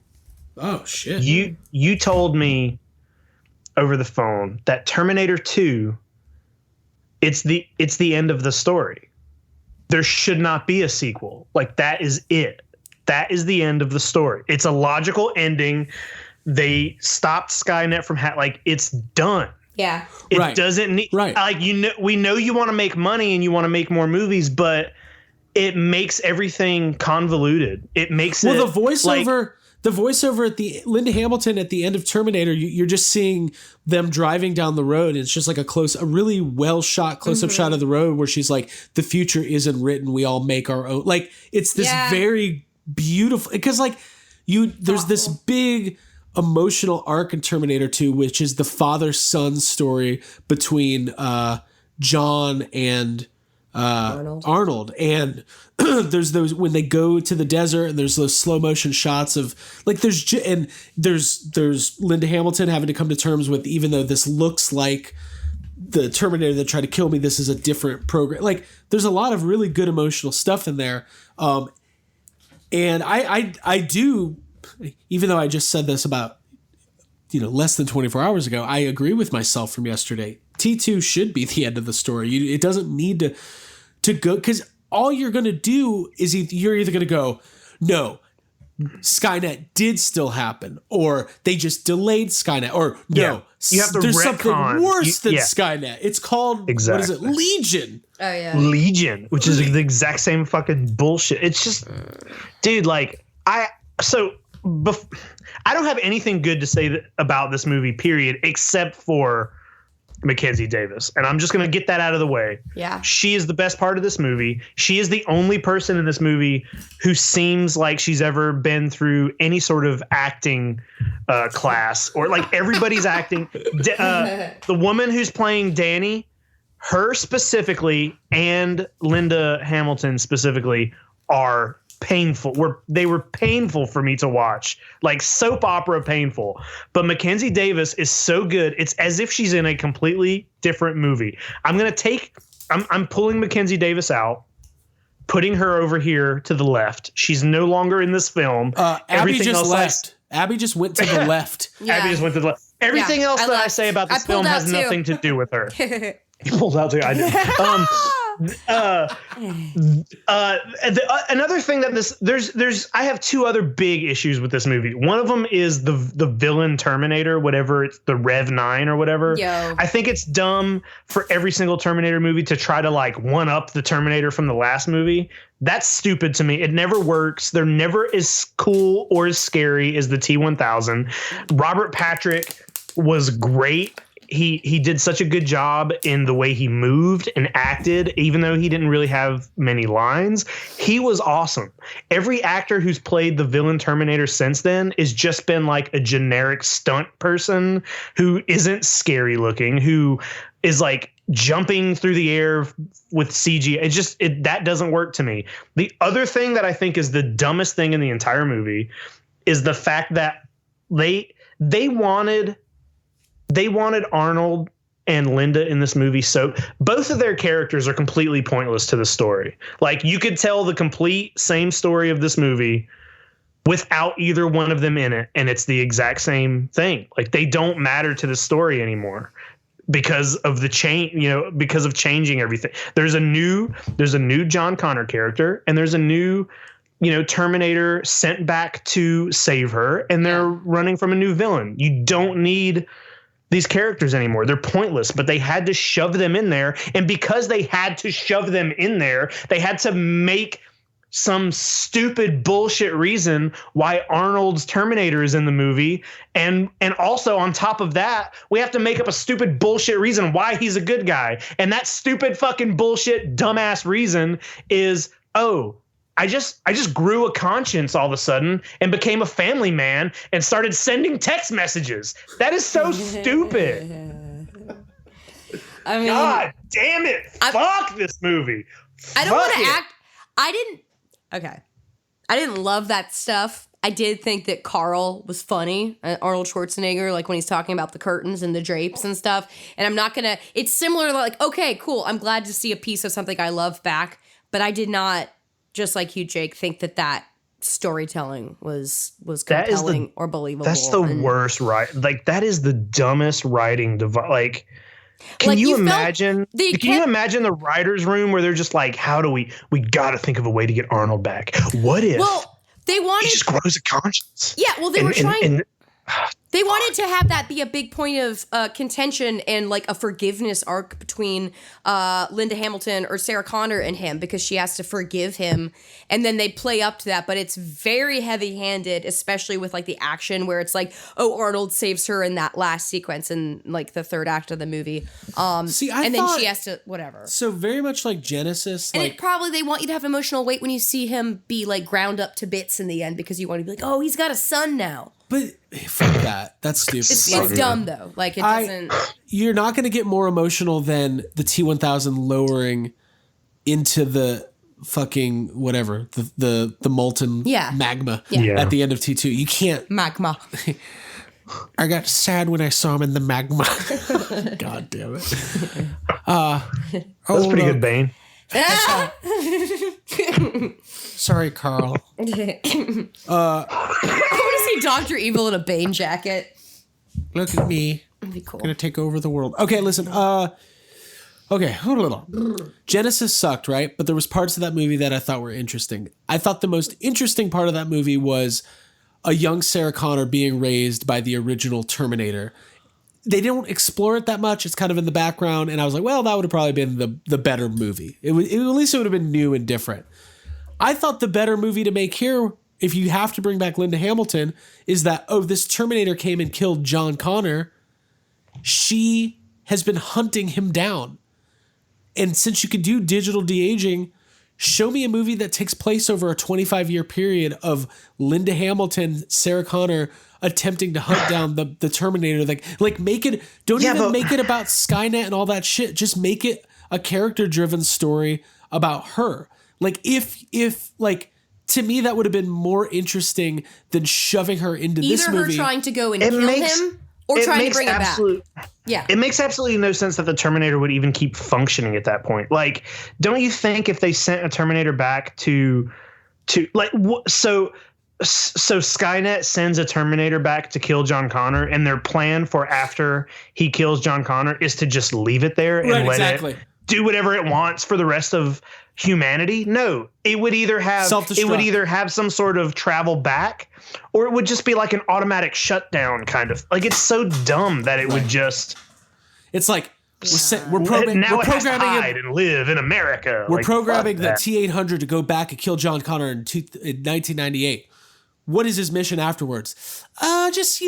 Oh shit. You told me over the phone that Terminator 2, it's the end of the story. There should not be a sequel. Like, that is it. That is the end of the story. It's a logical ending. They stopped Skynet from it's done. Yeah. It doesn't need we know you want to make money and you want to make more movies, but it makes everything convoluted. It makes the voiceover at the Linda Hamilton at the end of Terminator, you're just seeing them driving down the road, and it's just like a really well shot close up shot of the road where she's like, the future isn't written, we all make our own. Like, it's this very beautiful, because like there's this big emotional arc in Terminator 2, which is the father-son story between John and Arnold. And there's those, when they go to the desert, and there's those slow motion shots of like, there's Linda Hamilton having to come to terms with, even though this looks like the Terminator that tried to kill me, this is a different program. Like, there's a lot of really good emotional stuff in there. And I do, even though I just said this about, less than 24 hours ago, I agree with myself from yesterday. T2 should be the end of the story. It doesn't need to go, because all you're going to do is you're either going to go, no, Skynet did still happen, or they just delayed Skynet, or no, you have to there's retcon. something worse than Skynet. It's called, what is it, Legion. Oh, yeah. Legion, which is the exact same fucking bullshit. It's just, dude, like, I don't have anything good to say about this movie, period, except for Mackenzie Davis. And I'm just going to get that out of the way. Yeah. She is the best part of this movie. She is the only person in this movie who seems like she's ever been through any sort of acting class, or like everybody's acting. The woman who's playing Danny, her specifically, and Linda Hamilton specifically are painful. They were painful for me to watch, like soap opera painful. But Mackenzie Davis is so good. It's as if she's in a completely different movie. I'm pulling Mackenzie Davis out, putting her over here to the left. She's no longer in this film. Abby just left. Abby just went to the left. Yeah. Abby just went to the left. Everything else that I say about this film has nothing to do with her. You pulled out too. I did. Another thing that I have two other big issues with this movie. One of them is the villain Terminator, whatever, it's the Rev 9 or whatever. Yo. I think it's dumb for every single Terminator movie to try to like one up the Terminator from the last movie. That's stupid to me. It never works. They're never as cool or as scary as the T-1000. Robert Patrick was great. He did such a good job in the way he moved and acted, even though he didn't really have many lines. He was awesome. Every actor who's played the villain Terminator since then has just been like a generic stunt person who isn't scary looking, who is like jumping through the air with CG. That doesn't work to me. The other thing that I think is the dumbest thing in the entire movie is the fact that they wanted Arnold and Linda in this movie. So both of their characters are completely pointless to the story. Like, you could tell the complete same story of this movie without either one of them in it, and it's the exact same thing. Like, they don't matter to the story anymore because of the change, because of changing everything. There's a new John Connor character, and there's a new Terminator sent back to save her, and they're running from a new villain. You don't need these characters anymore. They're pointless, but they had to shove them in there. And because they had to shove them in there, they had to make some stupid bullshit reason why Arnold's Terminator is in the movie. And also on top of that, we have to make up a stupid bullshit reason why he's a good guy. And that stupid fucking bullshit dumbass reason is, I just grew a conscience all of a sudden and became a family man and started sending text messages. That is so stupid. I mean, God damn it. Fuck this movie. I don't want to act. I didn't love that stuff. I did think that Carl was funny, Arnold Schwarzenegger, like when he's talking about the curtains and the drapes and stuff. And I'm not going to, it's similar, like, okay, cool. I'm glad to see a piece of something I love back, but I did not, just like you, Jake, think that storytelling was compelling or believable. That's the worst, right? Like, that is the dumbest writing device. Like, can you imagine the writer's room where they're just like, how do we got to think of a way to get Arnold back? What if they wanted, he just grows a conscience? Yeah, well, they wanted to have that be a big point of contention and like a forgiveness arc between Linda Hamilton or Sarah Connor and him, because she has to forgive him, and then they play up to that. But it's very heavy-handed, especially with like the action where it's like, Arnold saves her in that last sequence in like the third act of the movie. Then she has to whatever. So very much like Genesis, and it probably they want you to have emotional weight when you see him be like ground up to bits in the end, because you want to be like, he's got a son now. But fuck that. That's stupid. It's dumb though. Like, it doesn't. You're not going to get more emotional than the T-1000 lowering into the fucking whatever, the molten magma at the end of T2. You can't. Magma. I got sad when I saw him in the magma. God damn it. That's pretty good, Bane. Sorry, Carl. I want to see Dr. Evil in a Bane jacket. Look at me. That'd be cool. Gonna take over the world. Okay, listen. Okay, hold on. Genesis sucked, right? But there was parts of that movie that I thought were interesting. I thought the most interesting part of that movie was a young Sarah Connor being raised by the original Terminator. They don't explore it that much. It's kind of in the background. And I was like, well, that would have probably been the better movie. At least it would have been new and different. I thought the better movie to make here, if you have to bring back Linda Hamilton, is that, this Terminator came and killed John Connor. She has been hunting him down. And since you can do digital de-aging, show me a movie that takes place over a 25-year period of Linda Hamilton, Sarah Connor attempting to hunt down the Terminator. Like make it, make it about Skynet and all that shit. Just make it a character-driven story about her. Like if to me, that would have been more interesting than shoving her into this movie. Either her trying to go and kill him or trying to bring him back. Yeah. It makes absolutely no sense that the Terminator would even keep functioning at that point. Like, don't you think if they sent a Terminator back so Skynet sends a Terminator back to kill John Connor, and their plan for after he kills John Connor is to just leave it there and let it do whatever it wants for the rest of humanity? No, it would either have some sort of travel back, or it would just be like an automatic shutdown kind of. Like, it's so dumb that it would just. It's like we're programming hide and live in America. We're programming the T-800 to go back and kill John Connor in 1998. What is his mission afterwards? Just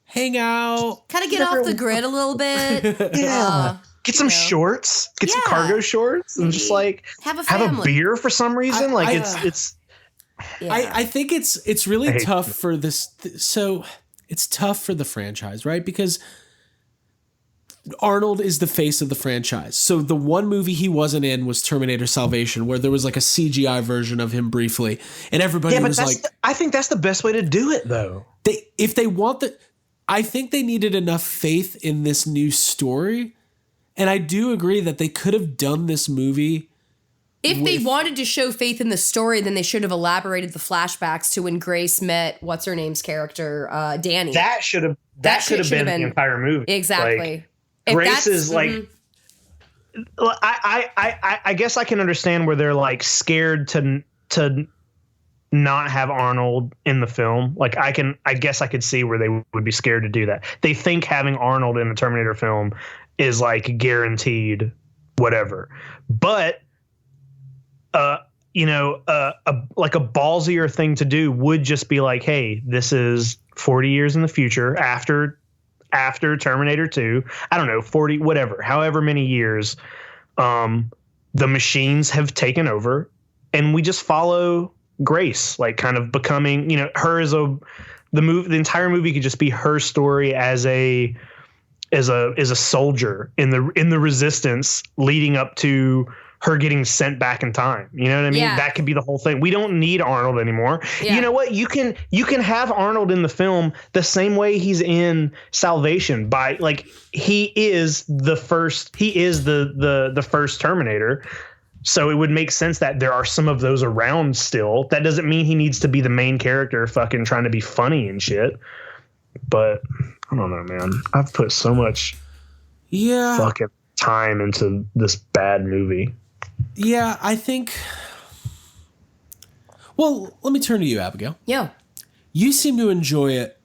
hang out, kind of get off the grid a little bit. Yeah. Get some shorts, some cargo shorts, and just like have a beer for some reason. I think it's really tough for this. So it's tough for the franchise, right? Because Arnold is the face of the franchise. So the one movie he wasn't in was Terminator Salvation, where there was like a CGI version of him briefly, and everybody was like, I think that's the best way to do it, though. I think they needed enough faith in this new story. And I do agree that they could have done this movie. If they wanted to show faith in the story, then they should have elaborated the flashbacks to when Grace met what's her name's character, Danny. That should have been the entire movie. Exactly. Like, Grace is like. I guess I can understand where they're like scared to not have Arnold in the film. Like I guess I could see where they would be scared to do that. They think having Arnold in the Terminator film is like guaranteed whatever. But like a ballsier thing to do would just be like, hey, this is 40 years in the future after Terminator 2. I don't know, 40 whatever, however many years. The machines have taken over, and we just follow Grace, like kind of becoming, her as the entire movie could just be her story as a soldier in the resistance leading up to her getting sent back in time. You know what I mean? Yeah. That could be the whole thing. We don't need Arnold anymore. Yeah. You know what? You can have Arnold in the film the same way he's in Salvation, by like he is the first Terminator. So it would make sense that there are some of those around still. That doesn't mean he needs to be the main character fucking trying to be funny and shit. But I don't know, man. I've put so much fucking time into this bad movie. Yeah, I think. Well, let me turn to you, Abigail. Yeah. You seem to enjoy it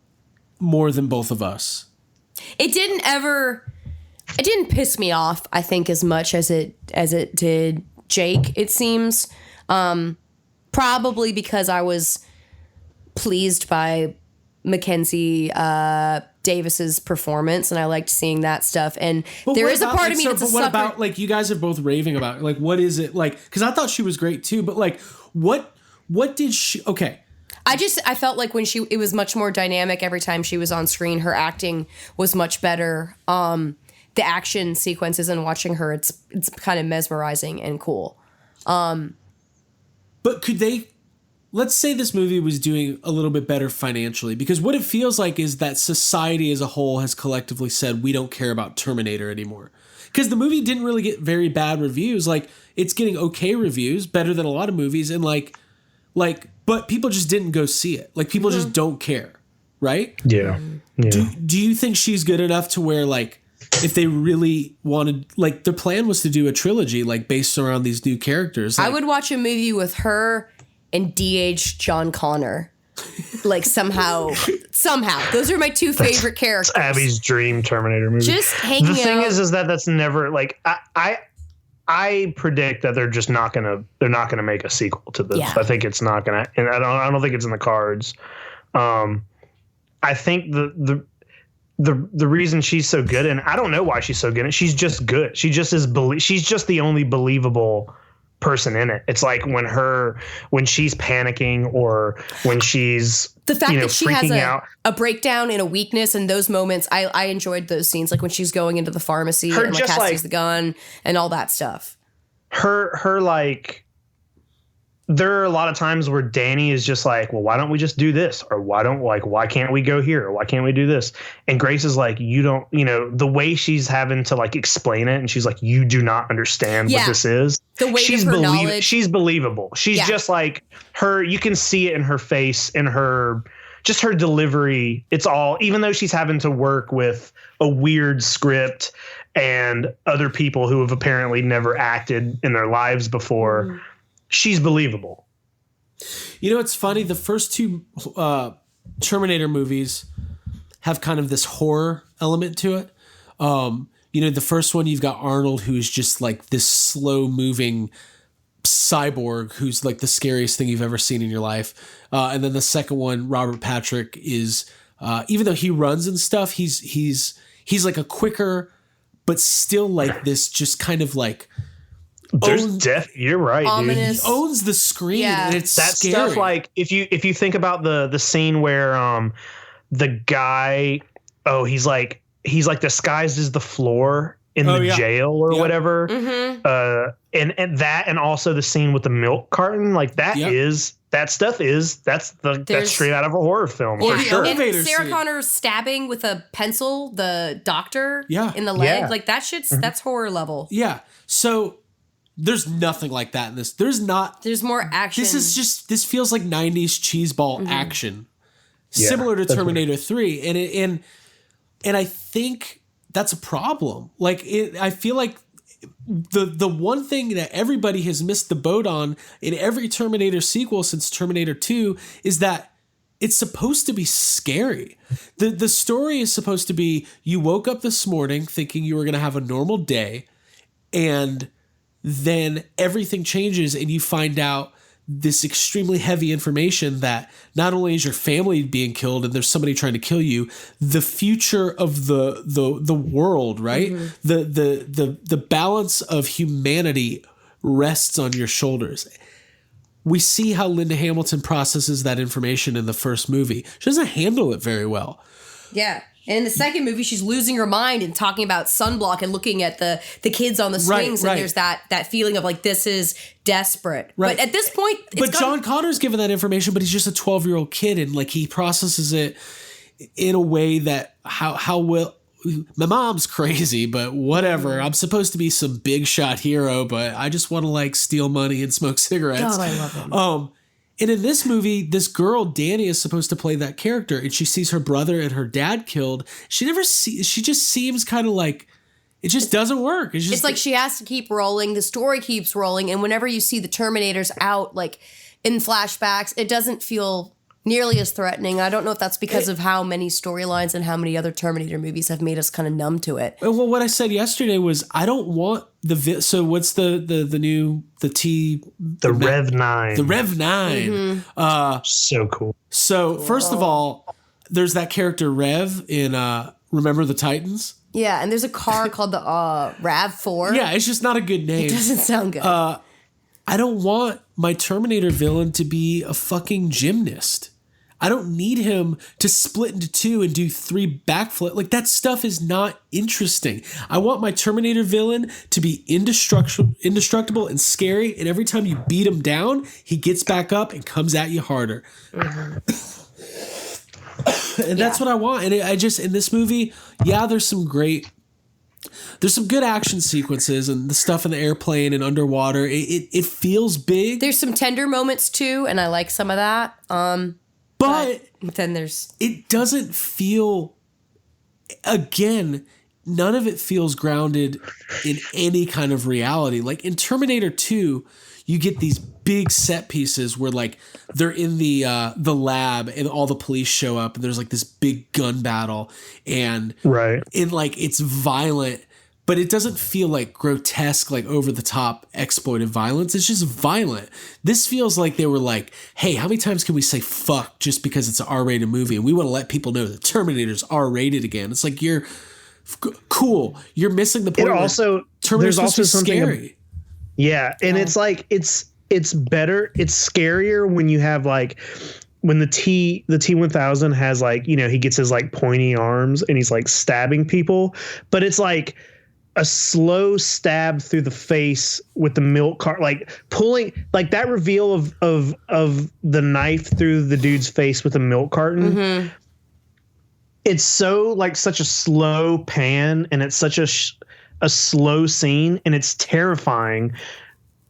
more than both of us. It didn't piss me off, I think, as much as it did Jake, it seems. Probably because I was pleased by Mackenzie Davis's performance, and I liked seeing that stuff. And there is a part of me that's a sucker. What about, like, you guys are both raving about it. Like, what is it like? Because I thought she was great too, but like, what did she? Okay, I felt like when it was much more dynamic every time she was on screen. Her acting was much better. The action sequences and watching her, it's kind of mesmerizing and cool. But could they? Let's say this movie was doing a little bit better financially, because what it feels like is that society as a whole has collectively said, we don't care about Terminator anymore. Because the movie didn't really get very bad reviews. Like, it's getting okay reviews, better than a lot of movies. And but people just didn't go see it. Like, people just don't care. Right? Yeah. Do you think she's good enough to where, like, if they really wanted, like, their plan was to do a trilogy, like, based around these new characters. Like, I would watch a movie with her and DH John Connor. Like somehow. Those are my two favorite characters. It's Abby's dream Terminator movie. Just hanging out. The thing is that that's never like I predict that they're not gonna make a sequel to this. Yeah. I think it's not gonna, and I don't think it's in the cards. I think the reason she's so good, and I don't know why she's so good, and she's just good. She just is she's just the only believable person in it. It's like when she's panicking or when she's the fact that she has a breakdown and a weakness in those moments. I enjoyed those scenes, like when she's going into the pharmacy and like has the gun and all that stuff. Her like, there are a lot of times where Danny is just like, well, why don't we just do this? Or why can't we go here? Or why can't we do this? And Grace is like, the way she's having to like explain it. And she's like, you do not understand what this is. The weight of her knowledge. She's believable. She's just like her. You can see it in her face and her delivery. It's all, even though she's having to work with a weird script and other people who have apparently never acted in their lives before. She's believable. You know, it's funny. The first two Terminator movies have kind of this horror element to it. The first one, you've got Arnold, who's just like this slow moving cyborg who's like the scariest thing you've ever seen in your life. And then the second one, Robert Patrick, is even though he runs and stuff, he's like a quicker, but still like this just kind of like, you're right, ominous. dude. He owns the screen, and it's that scary. stuff. Like if you think about the scene where the guy, he's like disguised as the floor in the jail or whatever, and that, and also the scene with the milk carton, like that that's straight out of a horror film for sure. And Sarah Connor stabbing with a pencil the doctor in the leg, like that shit's that's horror level. Yeah, so. There's nothing like that in this. There's more action. This feels like 90s cheeseball action. Similar to Terminator 3. And I think that's a problem. Like I feel like the one thing that everybody has missed the boat on in every Terminator sequel since Terminator 2 is that it's supposed to be scary. The story is supposed to be, you woke up this morning thinking you were going to have a normal day, and then everything changes and you find out this extremely heavy information that not only is your family being killed and there's somebody trying to kill you, the future of the world, right? The balance of humanity rests on your shoulders. We see how Linda Hamilton processes that information in the first movie. She doesn't handle it very well. Yeah. And in the second movie, she's losing her mind and talking about sunblock and looking at the kids on the swings. And there's that feeling of like, this is desperate. Right. But at this point, John Connor's given that information, but he's just a 12-year-old kid. And like, he processes it in a way that how will, my mom's crazy, but whatever. I'm supposed to be some big shot hero, but I just want to like steal money and smoke cigarettes. God, I love him. And in this movie, this girl, Danny, is supposed to play that character, and she sees her brother and her dad killed. She just seems kind of like, it just doesn't work. It's like she has to keep rolling. The story keeps rolling. And whenever you see the Terminators out, like in flashbacks, it doesn't feel nearly as threatening. I don't know if that's because of how many storylines and how many other Terminator movies have made us kind of numb to it. Well, what I said yesterday was I don't want so what's the Rev 9. The Rev 9. So cool. So first of all, there's that character Rev in Remember the Titans. Yeah, and there's a car called the RAV4. Yeah, it's just not a good name. It doesn't sound good. I don't want my Terminator villain to be a fucking gymnast. I don't need him to split into two and do 3 backflips. Like, that stuff is not interesting. I want my Terminator villain to be indestructible and scary, and every time you beat him down, he gets back up and comes at you harder. And that's what I want. And I just, in this movie, there's some good action sequences and the stuff in the airplane and underwater. It feels big. There's some tender moments too, and I like some of that. But then it doesn't feel, again, none of it feels grounded in any kind of reality. Like in Terminator 2, you get these big set pieces where like they're in the lab and all the police show up and there's like this big gun battle and like it's violent, but it doesn't feel like grotesque, like over the top exploitive violence. It's just violent. This feels like they were like, hey, how many times can we say fuck just because it's an R-rated movie? And we want to let people know that Terminator's R-rated again. It's like, you're cool. You're missing the point. It also, Terminator's also something scary. And it's like, it's better. It's scarier when you have like, when the T-1000 has like, you know, he gets his like pointy arms and he's like stabbing people, but it's like a slow stab through the face with the milk cart, like pulling, like that reveal of the knife through the dude's face with a milk carton. Mm-hmm. It's so like such a slow pan and it's such a slow scene and it's terrifying,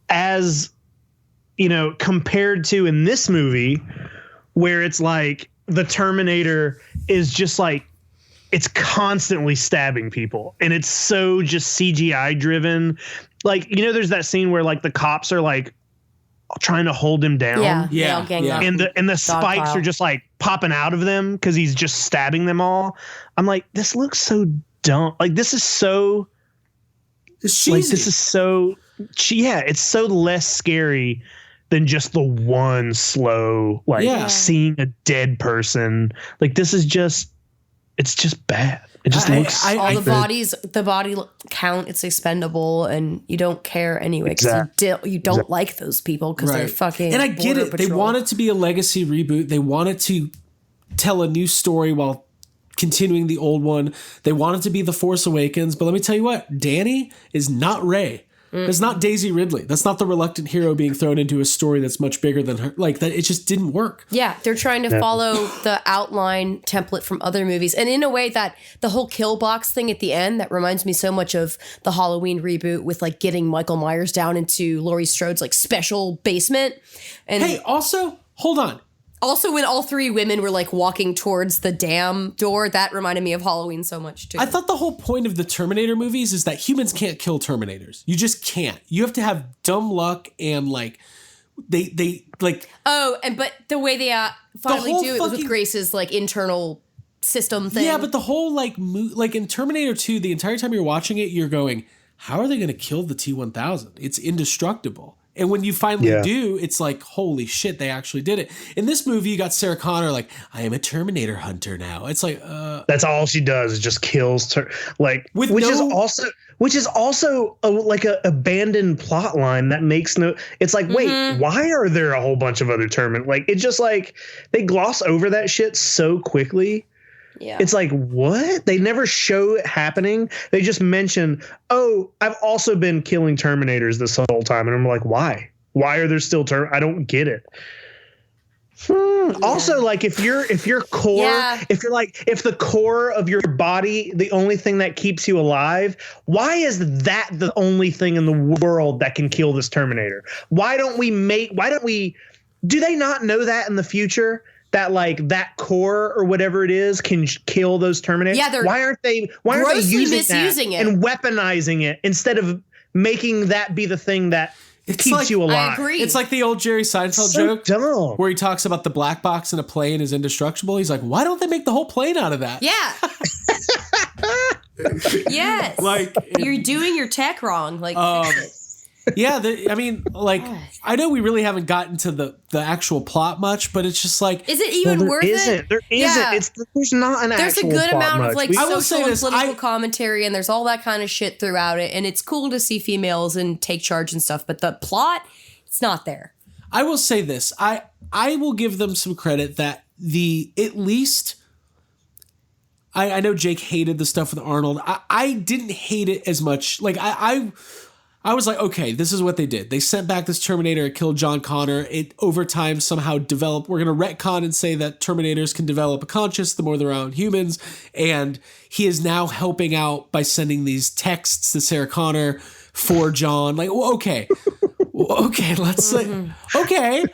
as you know, compared to in this movie where it's like the Terminator is just like, it's constantly stabbing people and it's so just CGI driven. Like, you know, there's that scene where like the cops are like trying to hold him down. Yeah. And the spikes are just like popping out of them because he's just stabbing them all. I'm like, this looks so dumb. Like, this is so cheesy. Like, this is so it's so less scary than just the one slow, like seeing a dead person. Like, this is just, it's just bad. It just looks. All the body count, it's expendable, and you don't care anyway because you don't like those people because they're fucking. And I get it. Patrol. They want it to be a legacy reboot. They wanted to tell a new story while continuing the old one. They wanted to be The Force Awakens, but let me tell you what, Danny is not Rey. It's not Daisy Ridley. That's not the reluctant hero being thrown into a story that's much bigger than her. Like, that, it just didn't work. Yeah, they're trying to follow the outline template from other movies. And in a way that the whole kill box thing at the end, that reminds me so much of the Halloween reboot with like getting Michael Myers down into Laurie Strode's like special basement. And hey, also, hold on. Also, when all three women were like walking towards the dam door, that reminded me of Halloween so much too. I thought the whole point of the Terminator movies is that humans can't kill Terminators. You just can't. You have to have dumb luck and like they like. Oh, but the way they finally do it was with Grace's like internal system thing. Yeah, but the whole like in Terminator 2, the entire time you're watching it, you're going, how are they going to kill the T-1000? It's indestructible. And when you finally do, it's like, holy shit, they actually did it. In this movie, you got Sarah Connor like, I am a Terminator hunter now. It's like, that's all she does is just kills like, which is also like a abandoned plot line that makes no. It's like, wait, why are there a whole bunch of other Terminators? Like, it just like they gloss over that shit so quickly. Yeah. It's like, what? They never show it happening. They just mention, oh, I've also been killing Terminators this whole time. And I'm like, why? Why are there still I don't get it. Also, like, if your core, if the core of your body, the only thing that keeps you alive, why is that the only thing in the world that can kill this Terminator? Do they not know that in the future? That like that core or whatever it is can kill those Terminators. Yeah, why aren't they using that and weaponizing it instead of making that be the thing that keeps you alive? I agree. It's like the old Jerry Seinfeld joke where he talks about the black box in a plane is indestructible. He's like, why don't they make the whole plane out of that? Yeah. Yes. Like, you're doing your tech wrong. Like, fix it. Yeah, I mean, like, I know we really haven't gotten to the actual plot much, but it's just like, is it even worth it? There isn't. Yeah. There's not an there's actual a good plot amount much. of like social and political commentary, and there's all that kind of shit throughout it, and it's cool to see females and take charge and stuff. But the plot, it's not there. I will say this: I will give them some credit that at least. I know Jake hated the stuff with Arnold. I didn't hate it as much. Like I was like, okay, this is what they did. They sent back this Terminator, it killed John Connor. It over time somehow developed. We're going to retcon and say that Terminators can develop a conscience the more they're around humans. And he is now helping out by sending these texts to Sarah Connor for John. Like, okay, let's say, okay.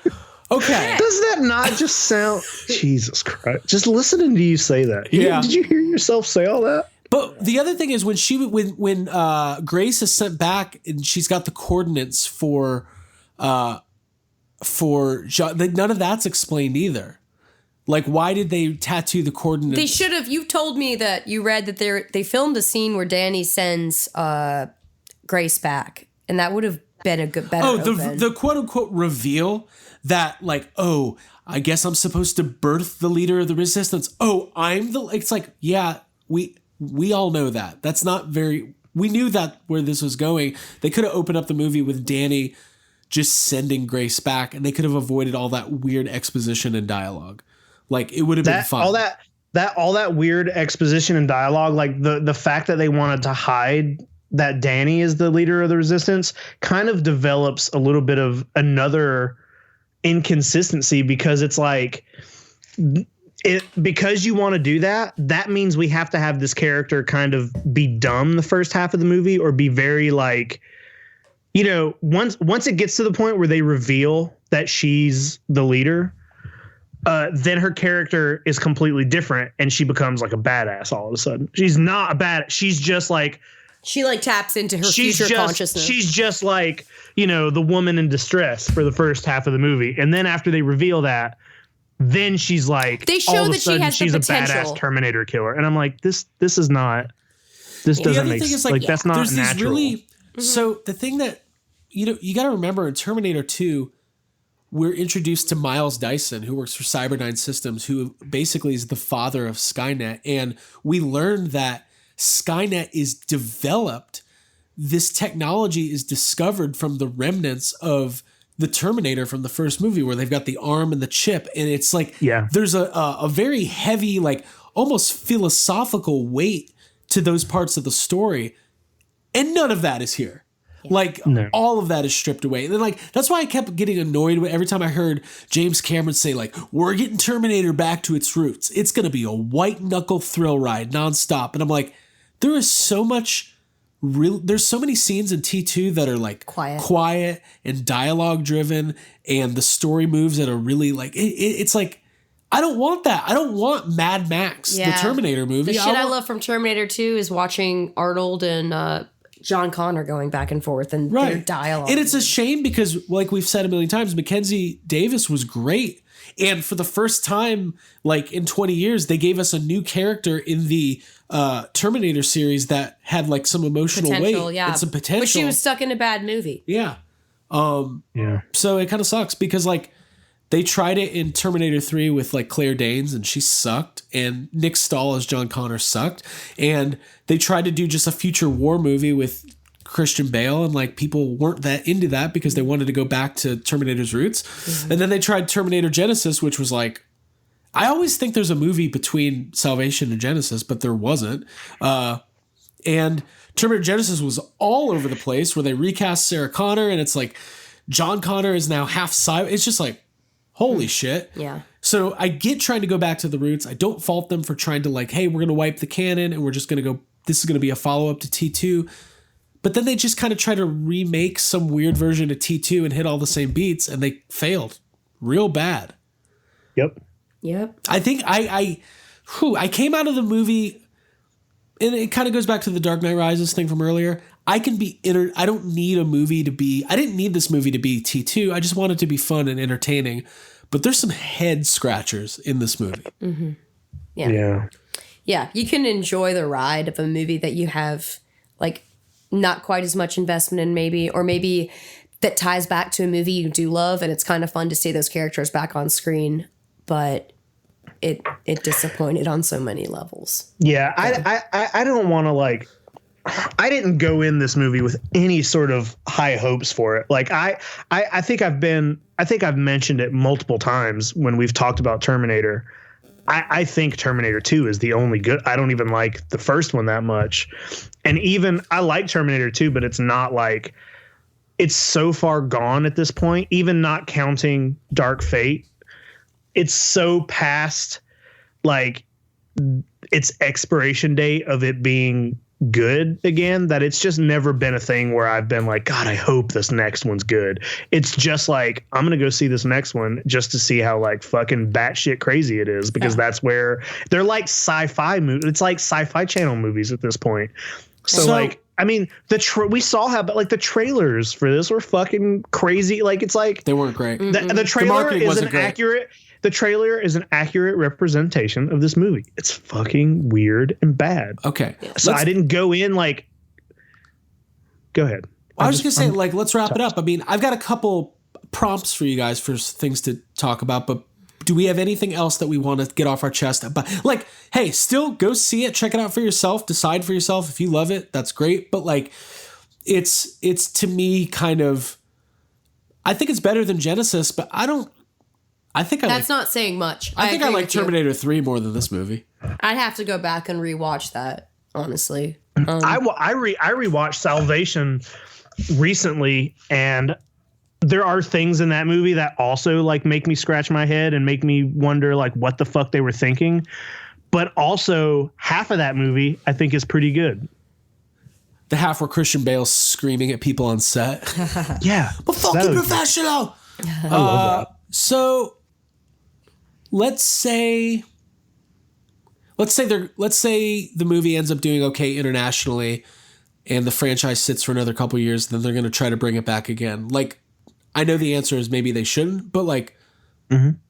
Does that not just sound, Jesus Christ, just listening to you say that? Did you hear yourself say all that? But the other thing is when Grace is sent back and she's got the coordinates for John, none of that's explained either. Like, why did they tattoo the coordinates? They should have. You told me that you read that they filmed a scene where Danny sends Grace back, and that would have been a better. Oh, the quote unquote reveal that, like, oh, I guess I'm supposed to birth the leader of the resistance. Oh, it's like, yeah, we all know that. That's not very. We knew that where this was going. They could have opened up the movie with Danny just sending Grace back, and they could have avoided all that weird exposition and dialogue. Like, it would have been fun. All that weird exposition and dialogue, like the fact that they wanted to hide that Danny is the leader of the resistance, kind of develops a little bit of another inconsistency, because it's like, because you want to do that, that means we have to have this character kind of be dumb the first half of the movie, or be very like, you know, once it gets to the point where they reveal that she's the leader, then her character is completely different, and she becomes like a badass all of a sudden. She's not a bad. She's just like, she like taps into her future consciousness. She's just like, you know, the woman in distress for the first half of the movie, and then after they reveal that, then she's like, they show that she has she's the a potential. badass Terminator killer, and I'm like, this is not. This doesn't make sense. Like, that's not there's natural. These really, so the thing that you got to remember in Terminator 2. We're introduced to Miles Dyson, who works for Cyberdyne Systems, who basically is the father of Skynet. And we learned that Skynet is developed. This technology is discovered from the remnants of the Terminator from the first movie, where they've got the arm and the chip. And it's like, there's a very heavy, like almost philosophical weight to those parts of the story. And none of that is here. Like, all of that is stripped away. And then, like, that's why I kept getting annoyed every time I heard James Cameron say, like, we're getting Terminator back to its roots. It's going to be a white knuckle thrill ride nonstop. And I'm like, there is so much there's so many scenes in T2 that are like quiet and dialogue driven, and the story moves at a really like, it's like, I don't want that. I don't want Mad Max, the Terminator movie. The shit I love from Terminator 2 is watching Arnold and, John Connor going back and forth and their dialogue. And it's a shame because, like we've said a million times, Mackenzie Davis was great. And for the first time, like in 20 years, they gave us a new character in the Terminator series that had like some emotional weight and some potential. But she was stuck in a bad movie. Yeah. So it kind of sucks because like they tried it in Terminator 3 with like Claire Danes and she sucked, and Nick Stahl as John Connor sucked, and they tried to do just a future war movie with Christian Bale, and like people weren't that into that because they wanted to go back to Terminator's roots. Mm-hmm. And then they tried Terminator Genesis, which was like, I always think there's a movie between Salvation and Genesis, but there wasn't. And Terminator Genesis was all over the place where they recast Sarah Connor, and it's like John Connor is now half cyber. It's just like, holy shit. Yeah. So I get trying to go back to the roots. I don't fault them for trying to like, hey, we're going to wipe the canon and we're just going to go, this is going to be a follow-up to T2. But then they just kind of try to remake some weird version of T2 and hit all the same beats, and they failed real bad. Yep. I think I came out of the movie, and it kind of goes back to the Dark Knight Rises thing from earlier. I don't need a movie to be, I didn't need this movie to be T2. I just want it to be fun and entertaining. But there's some head scratchers in this movie. Mm-hmm. Yeah. You can enjoy the ride of a movie that you have like not quite as much investment in maybe, or maybe that ties back to a movie you do love. And it's kind of fun to see those characters back on screen, but it disappointed on so many levels. Yeah. I don't want to like, I didn't go in this movie with any sort of high hopes for it. Like I think I've mentioned it multiple times when we've talked about Terminator. I think Terminator 2 is the only good. I don't even like the first one that much. And even I like Terminator 2, but it's not like, it's so far gone at this point, even not counting Dark Fate. It's so past like its expiration date of it being good again, that it's just never been a thing where I've been like, God, I hope this next one's good. It's just like, I'm going to go see this next one just to see how like fucking batshit crazy it is, because that's where they're like sci-fi movies. It's like Sci-Fi Channel movies at this point. So like, I mean, we saw how, but like the trailers for this were fucking crazy. Like, it's like they weren't great. The trailer is an accurate. The trailer is an accurate representation of this movie. It's fucking weird and bad. Okay. So I didn't go in like. Go ahead. I was just going to say, like, let's wrap it up. I mean, I've got a couple prompts for you guys for things to talk about, but do we have anything else that we want to get off our chest? But like, hey, still go see it, check it out for yourself, decide for yourself. If you love it, that's great. But like, it's to me kind of, I think it's better than Genesis, but that's not saying much. I think I like Terminator 3 more than this movie. I'd have to go back and rewatch that, honestly. I rewatched Salvation recently, and there are things in that movie that also like make me scratch my head and make me wonder like what the fuck they were thinking. But also half of that movie I think is pretty good. The half where Christian Bale's screaming at people on set. Yeah. I'm a fucking professional. I love that. So let's say the movie ends up doing okay internationally and the franchise sits for another couple years, then they're going to try to bring it back again. Like, I know the answer is maybe they shouldn't, but like,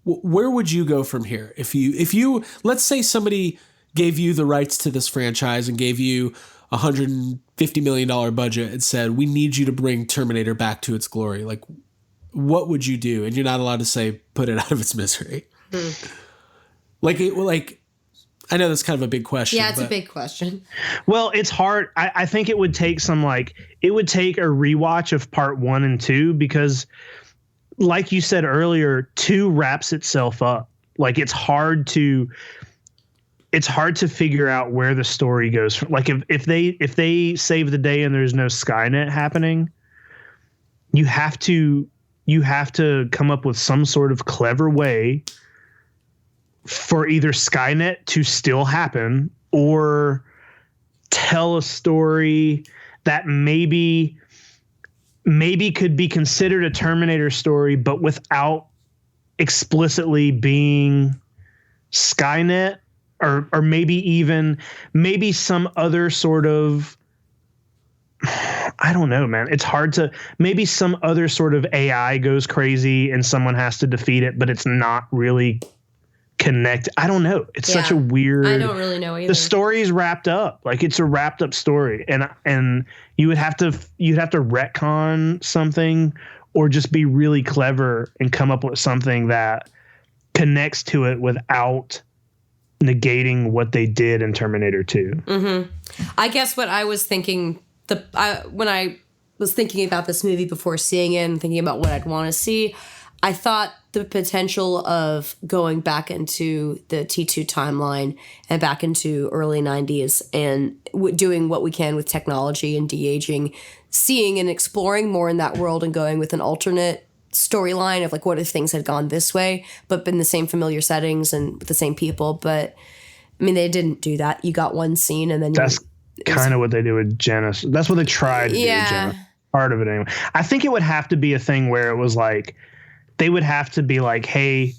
where would you go from here? If you, let's say somebody gave you the rights to this franchise and gave you $150 million budget and said, we need you to bring Terminator back to its glory. Like, what would you do? And you're not allowed to say, put it out of its misery. Like, I know that's kind of a big question. Yeah, it's a big question. Well, it's hard. I think it would take a rewatch of part 1 and 2, because like you said earlier, 2 wraps itself up. Like, it's hard to figure out where the story goes from. Like, if they save the day and there's no Skynet happening, you have to come up with some sort of clever way for either Skynet to still happen or tell a story that maybe could be considered a Terminator story, but without explicitly being Skynet, or maybe some other sort of, I don't know, man. It's hard to, maybe some other sort of AI goes crazy and someone has to defeat it, but it's not really connect. I don't know. It's such a weird. I don't really know either. The story is wrapped up. Like, it's a wrapped up story, and you'd have to retcon something or just be really clever and come up with something that connects to it without negating what they did in Terminator 2. Mm-hmm. I guess what I was thinking when I was thinking about this movie before seeing it and thinking about what I'd want to see, I thought the potential of going back into the T2 timeline and back into early 90s and doing what we can with technology and de-aging, seeing and exploring more in that world and going with an alternate storyline of like, what if things had gone this way, but been the same familiar settings and with the same people. But I mean, they didn't do that. You got one scene and then that's kind of what they do with Genesis. That's what they tried to do with Genesis. Part of it anyway. I think it would have to be a thing where it was like, they would have to be like, hey,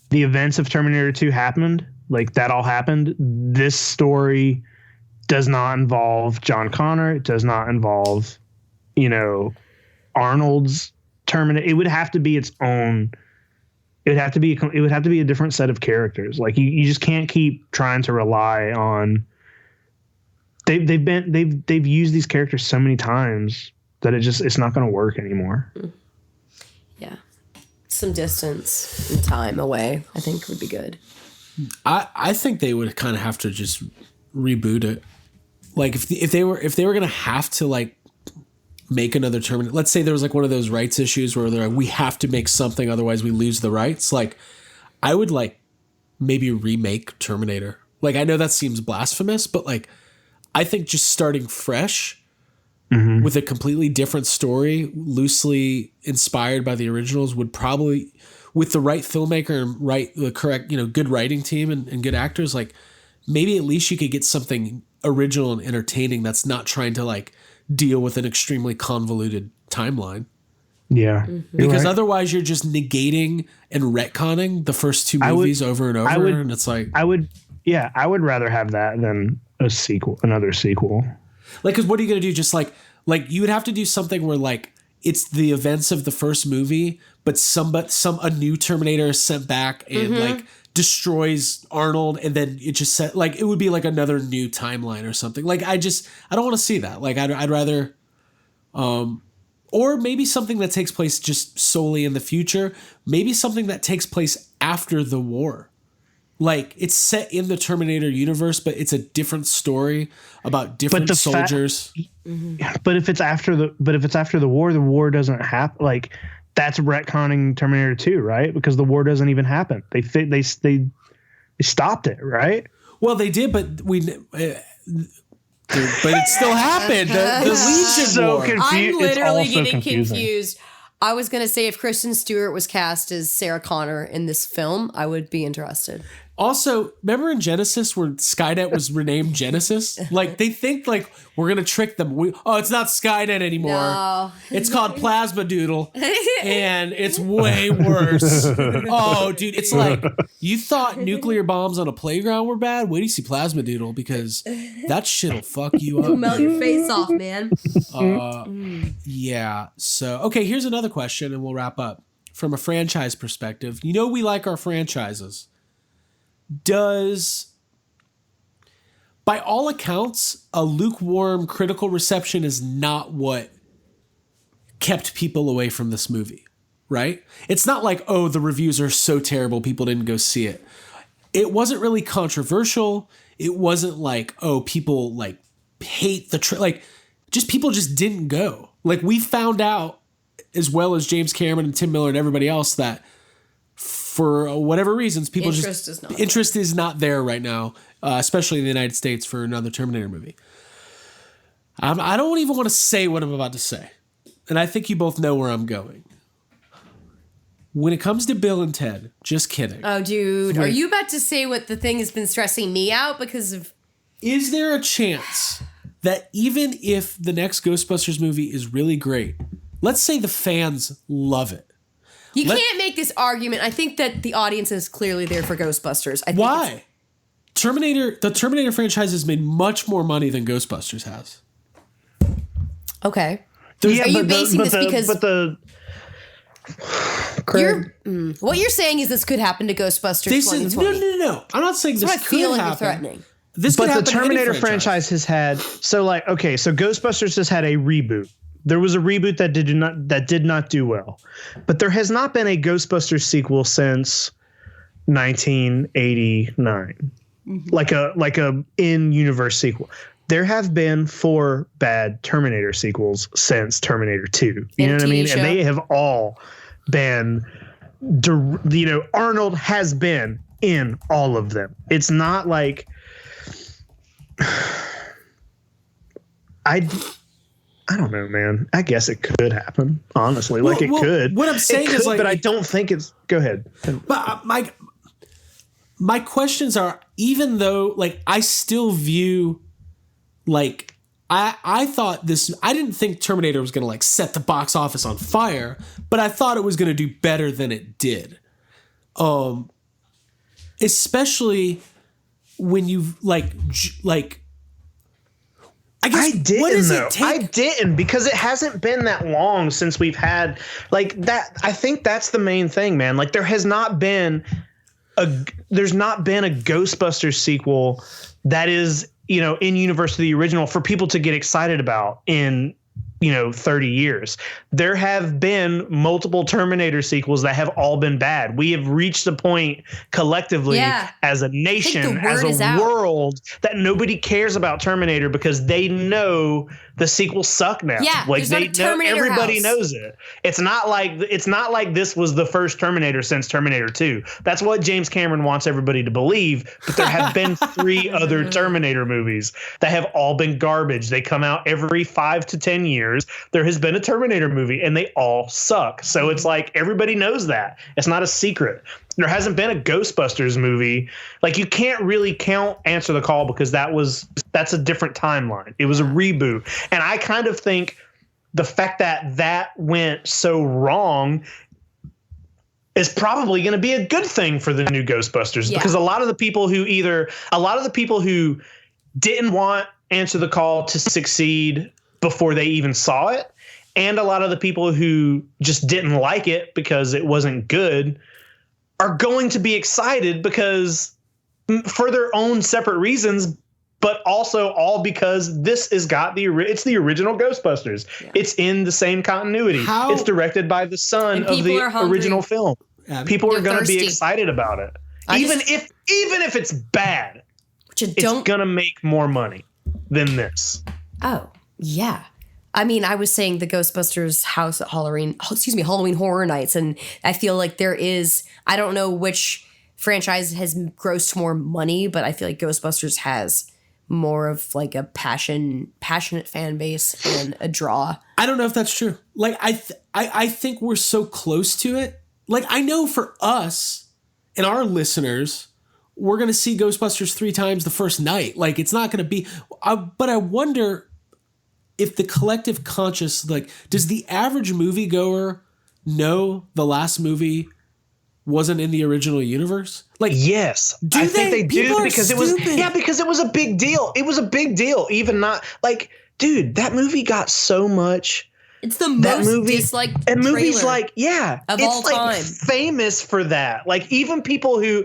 the events of Terminator 2 happened. Like, that all happened. This story does not involve John Connor. It does not involve, Arnold's Terminator. It would have to be its own. It would have to be a different set of characters. Like, you just can't keep trying to rely on. They've used these characters so many times that it's not going to work anymore. Yeah. Some distance and time away, I think would be good. I think they would kind of have to just reboot it. Like, if they were going to have to like make another Terminator, let's say there was like one of those rights issues where they're like, we have to make something, otherwise we lose the rights. Like, I would like maybe remake Terminator. Like, I know that seems blasphemous, but like, I think just starting fresh with a completely different story, loosely inspired by the originals, would probably, with the right filmmaker and the correct, good writing team and good actors, like maybe at least you could get something original and entertaining that's not trying to like deal with an extremely convoluted timeline. Yeah. Because otherwise you're just negating and retconning the first two movies over and over. And it's like, I would rather have that than another sequel. Like, cause what are you going to do? Just like you would have to do something where like, it's the events of the first movie, but a new Terminator is sent back and like destroys Arnold, and then it just set like it would be like another new timeline or something. Like I don't want to see that. Like I'd rather, or maybe something that takes place just solely in the future. Maybe something that takes place after the war. Like it's set in the Terminator universe, but it's a different story about different soldiers. But if it's after the war doesn't happen. Like that's retconning Terminator 2, right? Because the war doesn't even happen. They stopped it, right? Well, they did, but but it still happened. The Legion War. I'm literally getting confused. I was going to say if Kristen Stewart was cast as Sarah Connor in this film, I would be interested. Also, remember in Genesis where Skynet was renamed Genesis? Like they think like we're going to trick them. It's not Skynet anymore. No. It's called Plasma Doodle and it's way worse. Oh, dude, it's like you thought nuclear bombs on a playground were bad? Wait till you see Plasma Doodle because that shit'll fuck you up. It'll melt your face off, man. Yeah. So, okay, here's another question and we'll wrap up. From a franchise perspective, you know we like our franchises. By all accounts, a lukewarm critical reception is not what kept people away from this movie, right? It's not like, oh, the reviews are so terrible, people didn't go see it. It wasn't really controversial. It wasn't like, oh, people like hate the just people just didn't go. Like we found out, as well as James Cameron and Tim Miller and everybody else, that for whatever reasons, people interest is not there right now, especially in the United States for another Terminator movie. I don't even want to say what I'm about to say, and I think you both know where I'm going. When it comes to Bill and Ted, just kidding. Oh, dude, are you about to say what the thing has been stressing me out because of? Is there a chance that even if the next Ghostbusters movie is really great, let's say the fans love it. You can't make this argument. I think that the audience is clearly there for Ghostbusters. Why? The Terminator franchise has made much more money than Ghostbusters has. Okay. Are you basing this because... what you're saying is this could happen to Ghostbusters 2020. No. I'm not saying this could happen. Threatening. But the Terminator franchise has had... So Ghostbusters has had a reboot. There was a reboot that did not do well, but there has not been a Ghostbusters sequel since 1989, like a in-universe sequel. There have been 4 bad Terminator sequels since Terminator 2. You know what I mean? And they have all been, Arnold has been in all of them. It's not like I don't know, man. I guess it could happen, honestly. It could. What I'm saying is but I don't think it's... Go ahead. But my questions are, even though, I still view, I thought this... I didn't think Terminator was going to, set the box office on fire, but I thought it was going to do better than it did. Especially when you've, I didn't because it hasn't been that long since we've had that. I think that's the main thing, man. There's not been a Ghostbusters sequel that is, in universe to the original for people to get excited about in 30 years. There have been multiple Terminator sequels that have all been bad. We have reached a point collectively as a nation, as a world, that nobody cares about Terminator because they know the sequels suck now. Yeah, everybody knows it. It's not like this was the first Terminator since Terminator 2. That's what James Cameron wants everybody to believe, but there have been 3 other Terminator movies that have all been garbage. They come out every 5 to 10 years. years, there has been a Terminator movie and they all suck. So it's like everybody knows that. It's not a secret. There hasn't been a Ghostbusters movie. Like, you can't really count Answer the Call because that's a different timeline. It was a reboot. And I kind of think the fact that that went so wrong is probably going to be a good thing for the new Ghostbusters, because a lot of the people who didn't want Answer the Call to succeed before they even saw it, and a lot of the people who just didn't like it because it wasn't good, are going to be excited because for their own separate reasons, but also all because this is it's the original Ghostbusters. Yeah. It's in the same continuity. It's directed by the son of the original film. People are going to be excited about it. Even if it's bad, it's going to make more money than this. Oh, yeah. I mean, I was saying the Ghostbusters house at Halloween Horror Nights, and I feel like there is, I don't know which franchise has grossed more money, but I feel like Ghostbusters has more of like a passionate fan base and a draw. I don't know if that's true. Like, I think we're so close to it. Like, I know for us and our listeners, we're going to see Ghostbusters 3 times the first night. Like, it's not going to be, but I wonder if the collective conscious, like, does the average moviegoer know the last movie wasn't in the original universe? Like, yes, I think they do, because because it was a big deal. It was a big deal. Even not like, dude, that movie got so much. It's the most disliked and movies like of all time. Famous for that. Like, even people who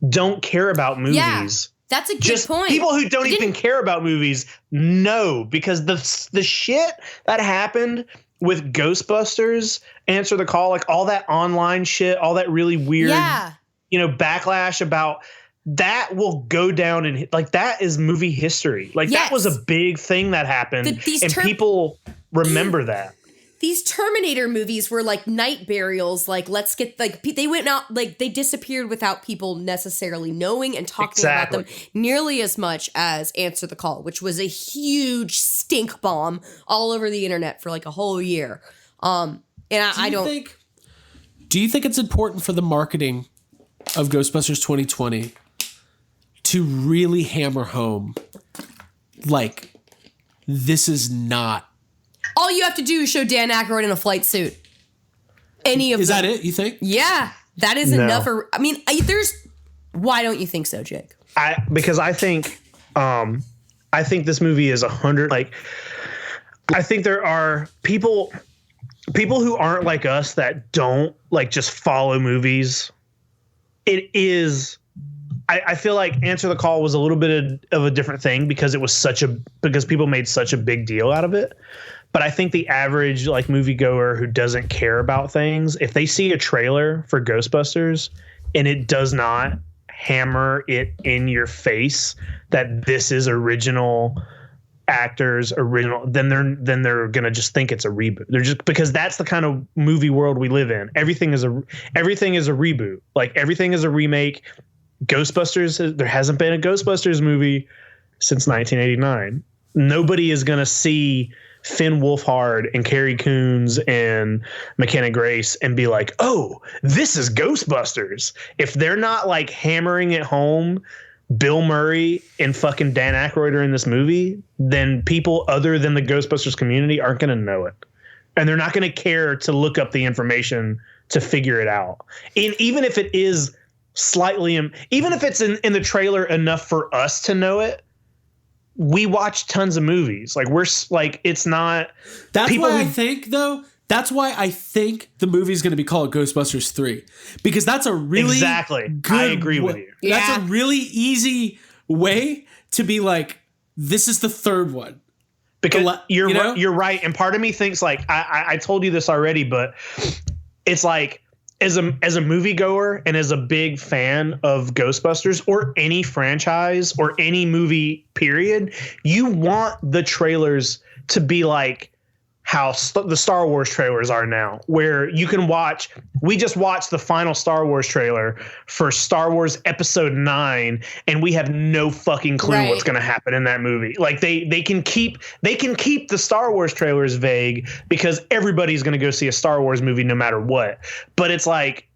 don't care about movies. Yeah, that's a good point. People who don't even care about movies know, because the shit that happened with Ghostbusters, Answer the Call, like all that online shit, all that really weird, backlash about that will go down, and like that is movie history. Like that was a big thing that happened, and people remember that. These Terminator movies were like night burials. Like, let's get, like, they went out, like, they disappeared without people necessarily knowing and talking about them nearly as much as Answer the Call, which was a huge stink bomb all over the internet for like a whole year. And do you think it's important for the marketing of Ghostbusters 2020 to really hammer home, like, this is not. All you have to do is show Dan Aykroyd in a flight suit. Is that it, you think? Yeah, that is enough. I mean, why don't you think so, Jake? Because I think this movie is 100. Like, I think there are people who aren't like us that don't like just follow movies. It is. I feel like Answer the Call was a little bit of a different thing because because people made such a big deal out of it. But I think the average like moviegoer who doesn't care about things, if they see a trailer for Ghostbusters and it does not hammer it in your face that this is original actors, then they're gonna just think it's a reboot. They're just, because that's the kind of movie world we live in. Everything is a reboot. Like, everything is a remake. Ghostbusters, there hasn't been a Ghostbusters movie since 1989. Nobody is gonna see Finn Wolfhard and Carrie Coons and McKenna Grace and be like, oh, this is Ghostbusters. If they're not like hammering it home, Bill Murray and fucking Dan Aykroyd are in this movie, then people other than the Ghostbusters community aren't going to know it. And they're not going to care to look up the information to figure it out. And even if it is slightly, even if it's in the trailer enough for us to know it, we watch tons of movies. Like, we're like, it's not. That's why I think the movie is going to be called Ghostbusters 3, because that's a really good, I agree with you. That's a really easy way to be like, this is the third one. Because you're right. And part of me thinks like, I told you this already, but it's like, as a moviegoer and as a big fan of Ghostbusters or any franchise or any movie period, you want the trailers to be like how the Star Wars trailers are now, where you can watch. We just watched the final Star Wars trailer for Star Wars Episode 9, and we have no fucking clue what's going to happen in that movie. Like they can keep the Star Wars trailers vague because everybody's going to go see a Star Wars movie no matter what. But it's like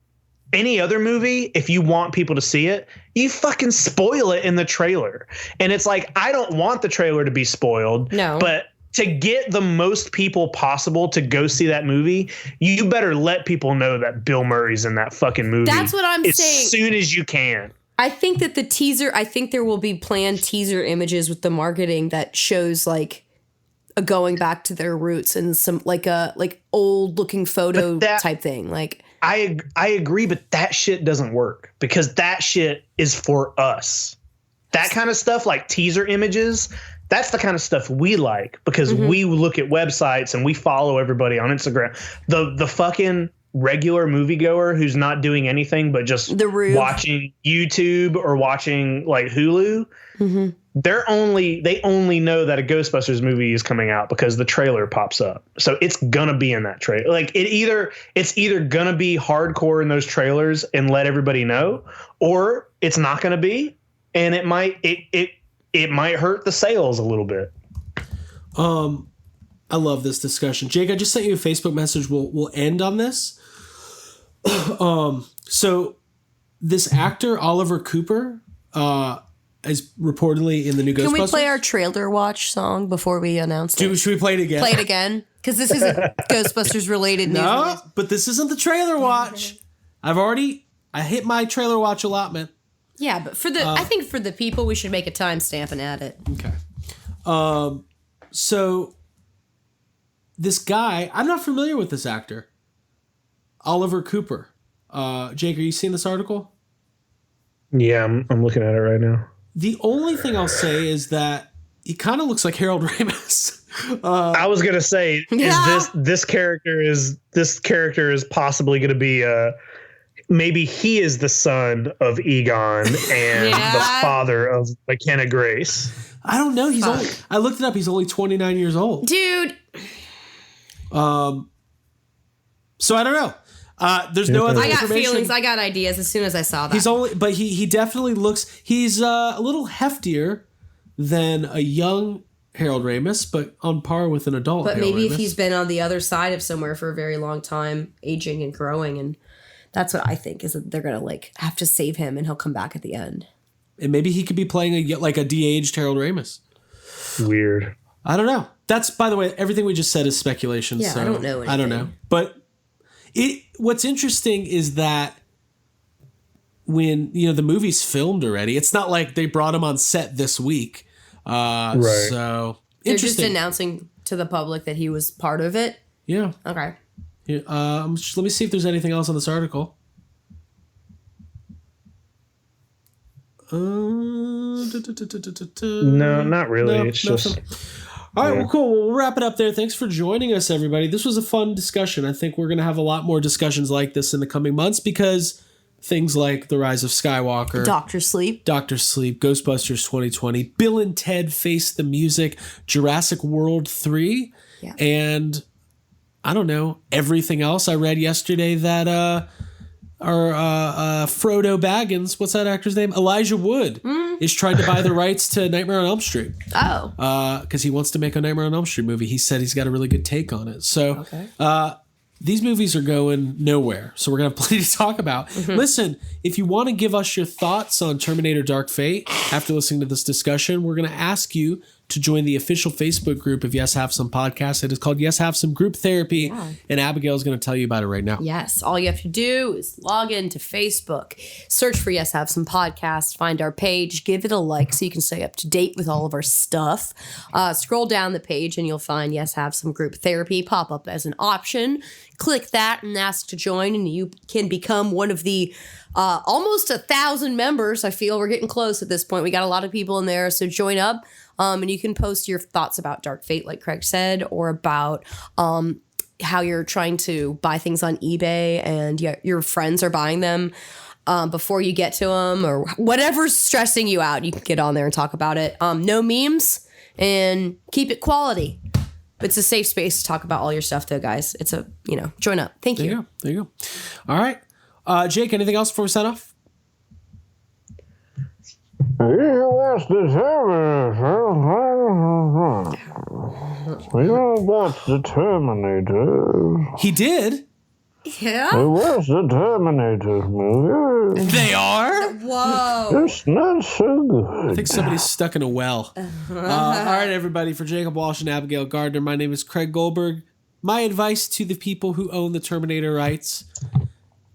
any other movie, if you want people to see it, you fucking spoil it in the trailer. And it's like, I don't want the trailer to be spoiled. No. But to get the most people possible to go see that movie, you better let people know that Bill Murray's in that fucking movie. That's what I'm saying. As soon as you can. I think that I think there will be planned teaser images with the marketing that shows like a going back to their roots and some like old looking photo type thing. Like I agree, but that shit doesn't work because that shit is for us. That kind of stuff, like teaser images, that's the kind of stuff we like because we look at websites and we follow everybody on Instagram. The fucking regular moviegoer who's not doing anything but just watching YouTube or watching like Hulu, they only know that a Ghostbusters movie is coming out because the trailer pops up. So it's gonna be in that trailer. Like it's either gonna be hardcore in those trailers and let everybody know, or it's not gonna be, and it might hurt the sales a little bit. I love this discussion. Jake, I just sent you a Facebook message. We'll end on this. So this actor, Oliver Cooper, is reportedly in the new Ghostbusters. Can we play our trailer watch song before we announce it? Should we play it again? Play it again? Because this isn't Ghostbusters related news. No, but this isn't the trailer watch. I hit my trailer watch allotment. Yeah, but I think for the people, we should make a timestamp and add it. Okay. So this guy, I'm not familiar with this actor, Oliver Cooper. Jake, are you seeing this article? Yeah, I'm looking at it right now. The only thing I'll say is that he kind of looks like Harold Ramis. I was gonna say, this character is possibly gonna be maybe he is the son of Egon and the father of McKenna Grace. I don't know. I looked it up. He's only 29 years old. Dude. So I don't know. There's no other information. I got feelings. I got ideas as soon as I saw that. He definitely looks, he's a little heftier than a young Harold Ramis, but on par with an adult But Harold maybe Ramis. if he's been on the other side of somewhere for a very long time, aging and growing, and that's what I think is that they're going to like have to save him and he'll come back at the end. And maybe he could be playing a de-aged Harold Ramis. Weird. I don't know. That's, by the way, everything we just said is speculation. Yeah, so I don't know anything. I don't know. But what's interesting is that when, the movie's filmed already, it's not like they brought him on set this week. Right. So, they're just announcing to the public that he was part of it? Yeah. Okay. Yeah, let me see if there's anything else on this article. No, not really. No, it's nothing. just... All right, well, cool. We'll wrap it up there. Thanks for joining us, everybody. This was a fun discussion. I think we're going to have a lot more discussions like this in the coming months because things like The Rise of Skywalker, Dr. Sleep, Ghostbusters 2020, Bill and Ted Face the Music, Jurassic World 3, and I don't know, everything else. I read yesterday that our Frodo Baggins, what's that actor's name? Elijah Wood is trying to buy the rights to Nightmare on Elm Street. Oh. Because he wants to make a Nightmare on Elm Street movie. He said he's got a really good take on it. So these movies are going nowhere. So we're going to have plenty to talk about. Listen, if you want to give us your thoughts on Terminator Dark Fate after listening to this discussion, we're going to ask you to join the official Facebook group of Yes Have Some Podcast. It is called Yes Have Some Group Therapy, and Abigail is going to tell you about it right now. Yes, all you have to do is log into Facebook, search for Yes Have Some Podcast, find our page, give it a like so you can stay up to date with all of our stuff. Scroll down the page and you'll find Yes Have Some Group Therapy pop up as an option. Click that and ask to join, and you can become one of the almost 1,000 members. I feel we're getting close at this point. We got a lot of people in there, so join up. And you can post your thoughts about Dark Fate, like Craig said, or about how you're trying to buy things on eBay and your friends are buying them before you get to them, or whatever's stressing you out. You can get on there and talk about it. No memes, and keep it quality. It's a safe space to talk about all your stuff, though, guys. It's a, join up. Thank you. There you go. All right. Jake, anything else before we sign off? You watched the Terminator. He did? Yeah? You watched the Terminator movie. They are? Whoa. It's not so good. I think somebody's stuck in a well. All right, everybody. For Jacob Walsh and Abigail Gardner, my name is Craig Goldberg. My advice to the people who own the Terminator rights,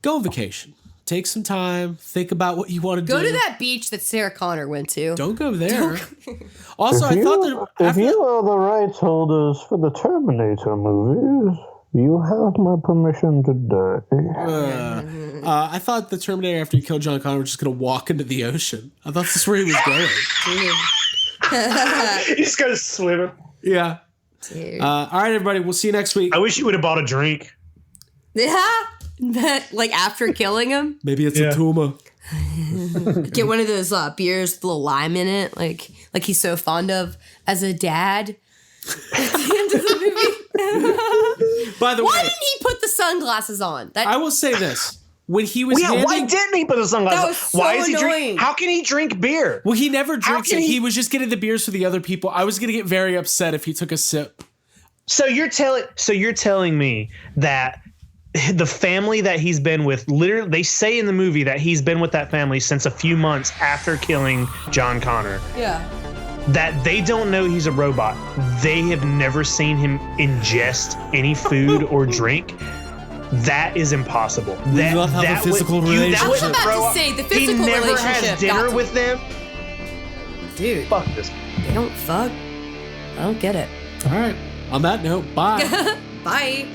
go on vacation. Take some time. Think about what you want to do. Go to that beach that Sarah Connor went to. Don't go there. Also, I thought that... If you are the rights holders for the Terminator movies, you have my permission to die. I thought the Terminator, after he killed John Connor, was just going to walk into the ocean. I thought that's where he was going. He's going to swim. Yeah. All right, everybody. We'll see you next week. I wish you would have bought a drink. Yeah. Like after killing him? Maybe it's a tumor. Get one of those beers with a little lime in it, like he's so fond of as a dad. At the end of the movie. By the way, why didn't he put the sunglasses on? I will say this. When he was why didn't he put the sunglasses on? That was so why is he annoying. How can he drink beer? Well, he never drinks it. He was just getting the beers for the other people. I was going to get very upset if he took a sip. So you're telling me that the family that he's been with, literally, they say in the movie that he's been with that family since a few months after killing John Connor. Yeah. That they don't know he's a robot. They have never seen him ingest any food or drink. That is impossible. That love how the physical relationship. I was about to say the physical relationship. He never has dinner with them. Dude, fuck this. They don't fuck. I don't get it. All right. On that note, bye. Bye.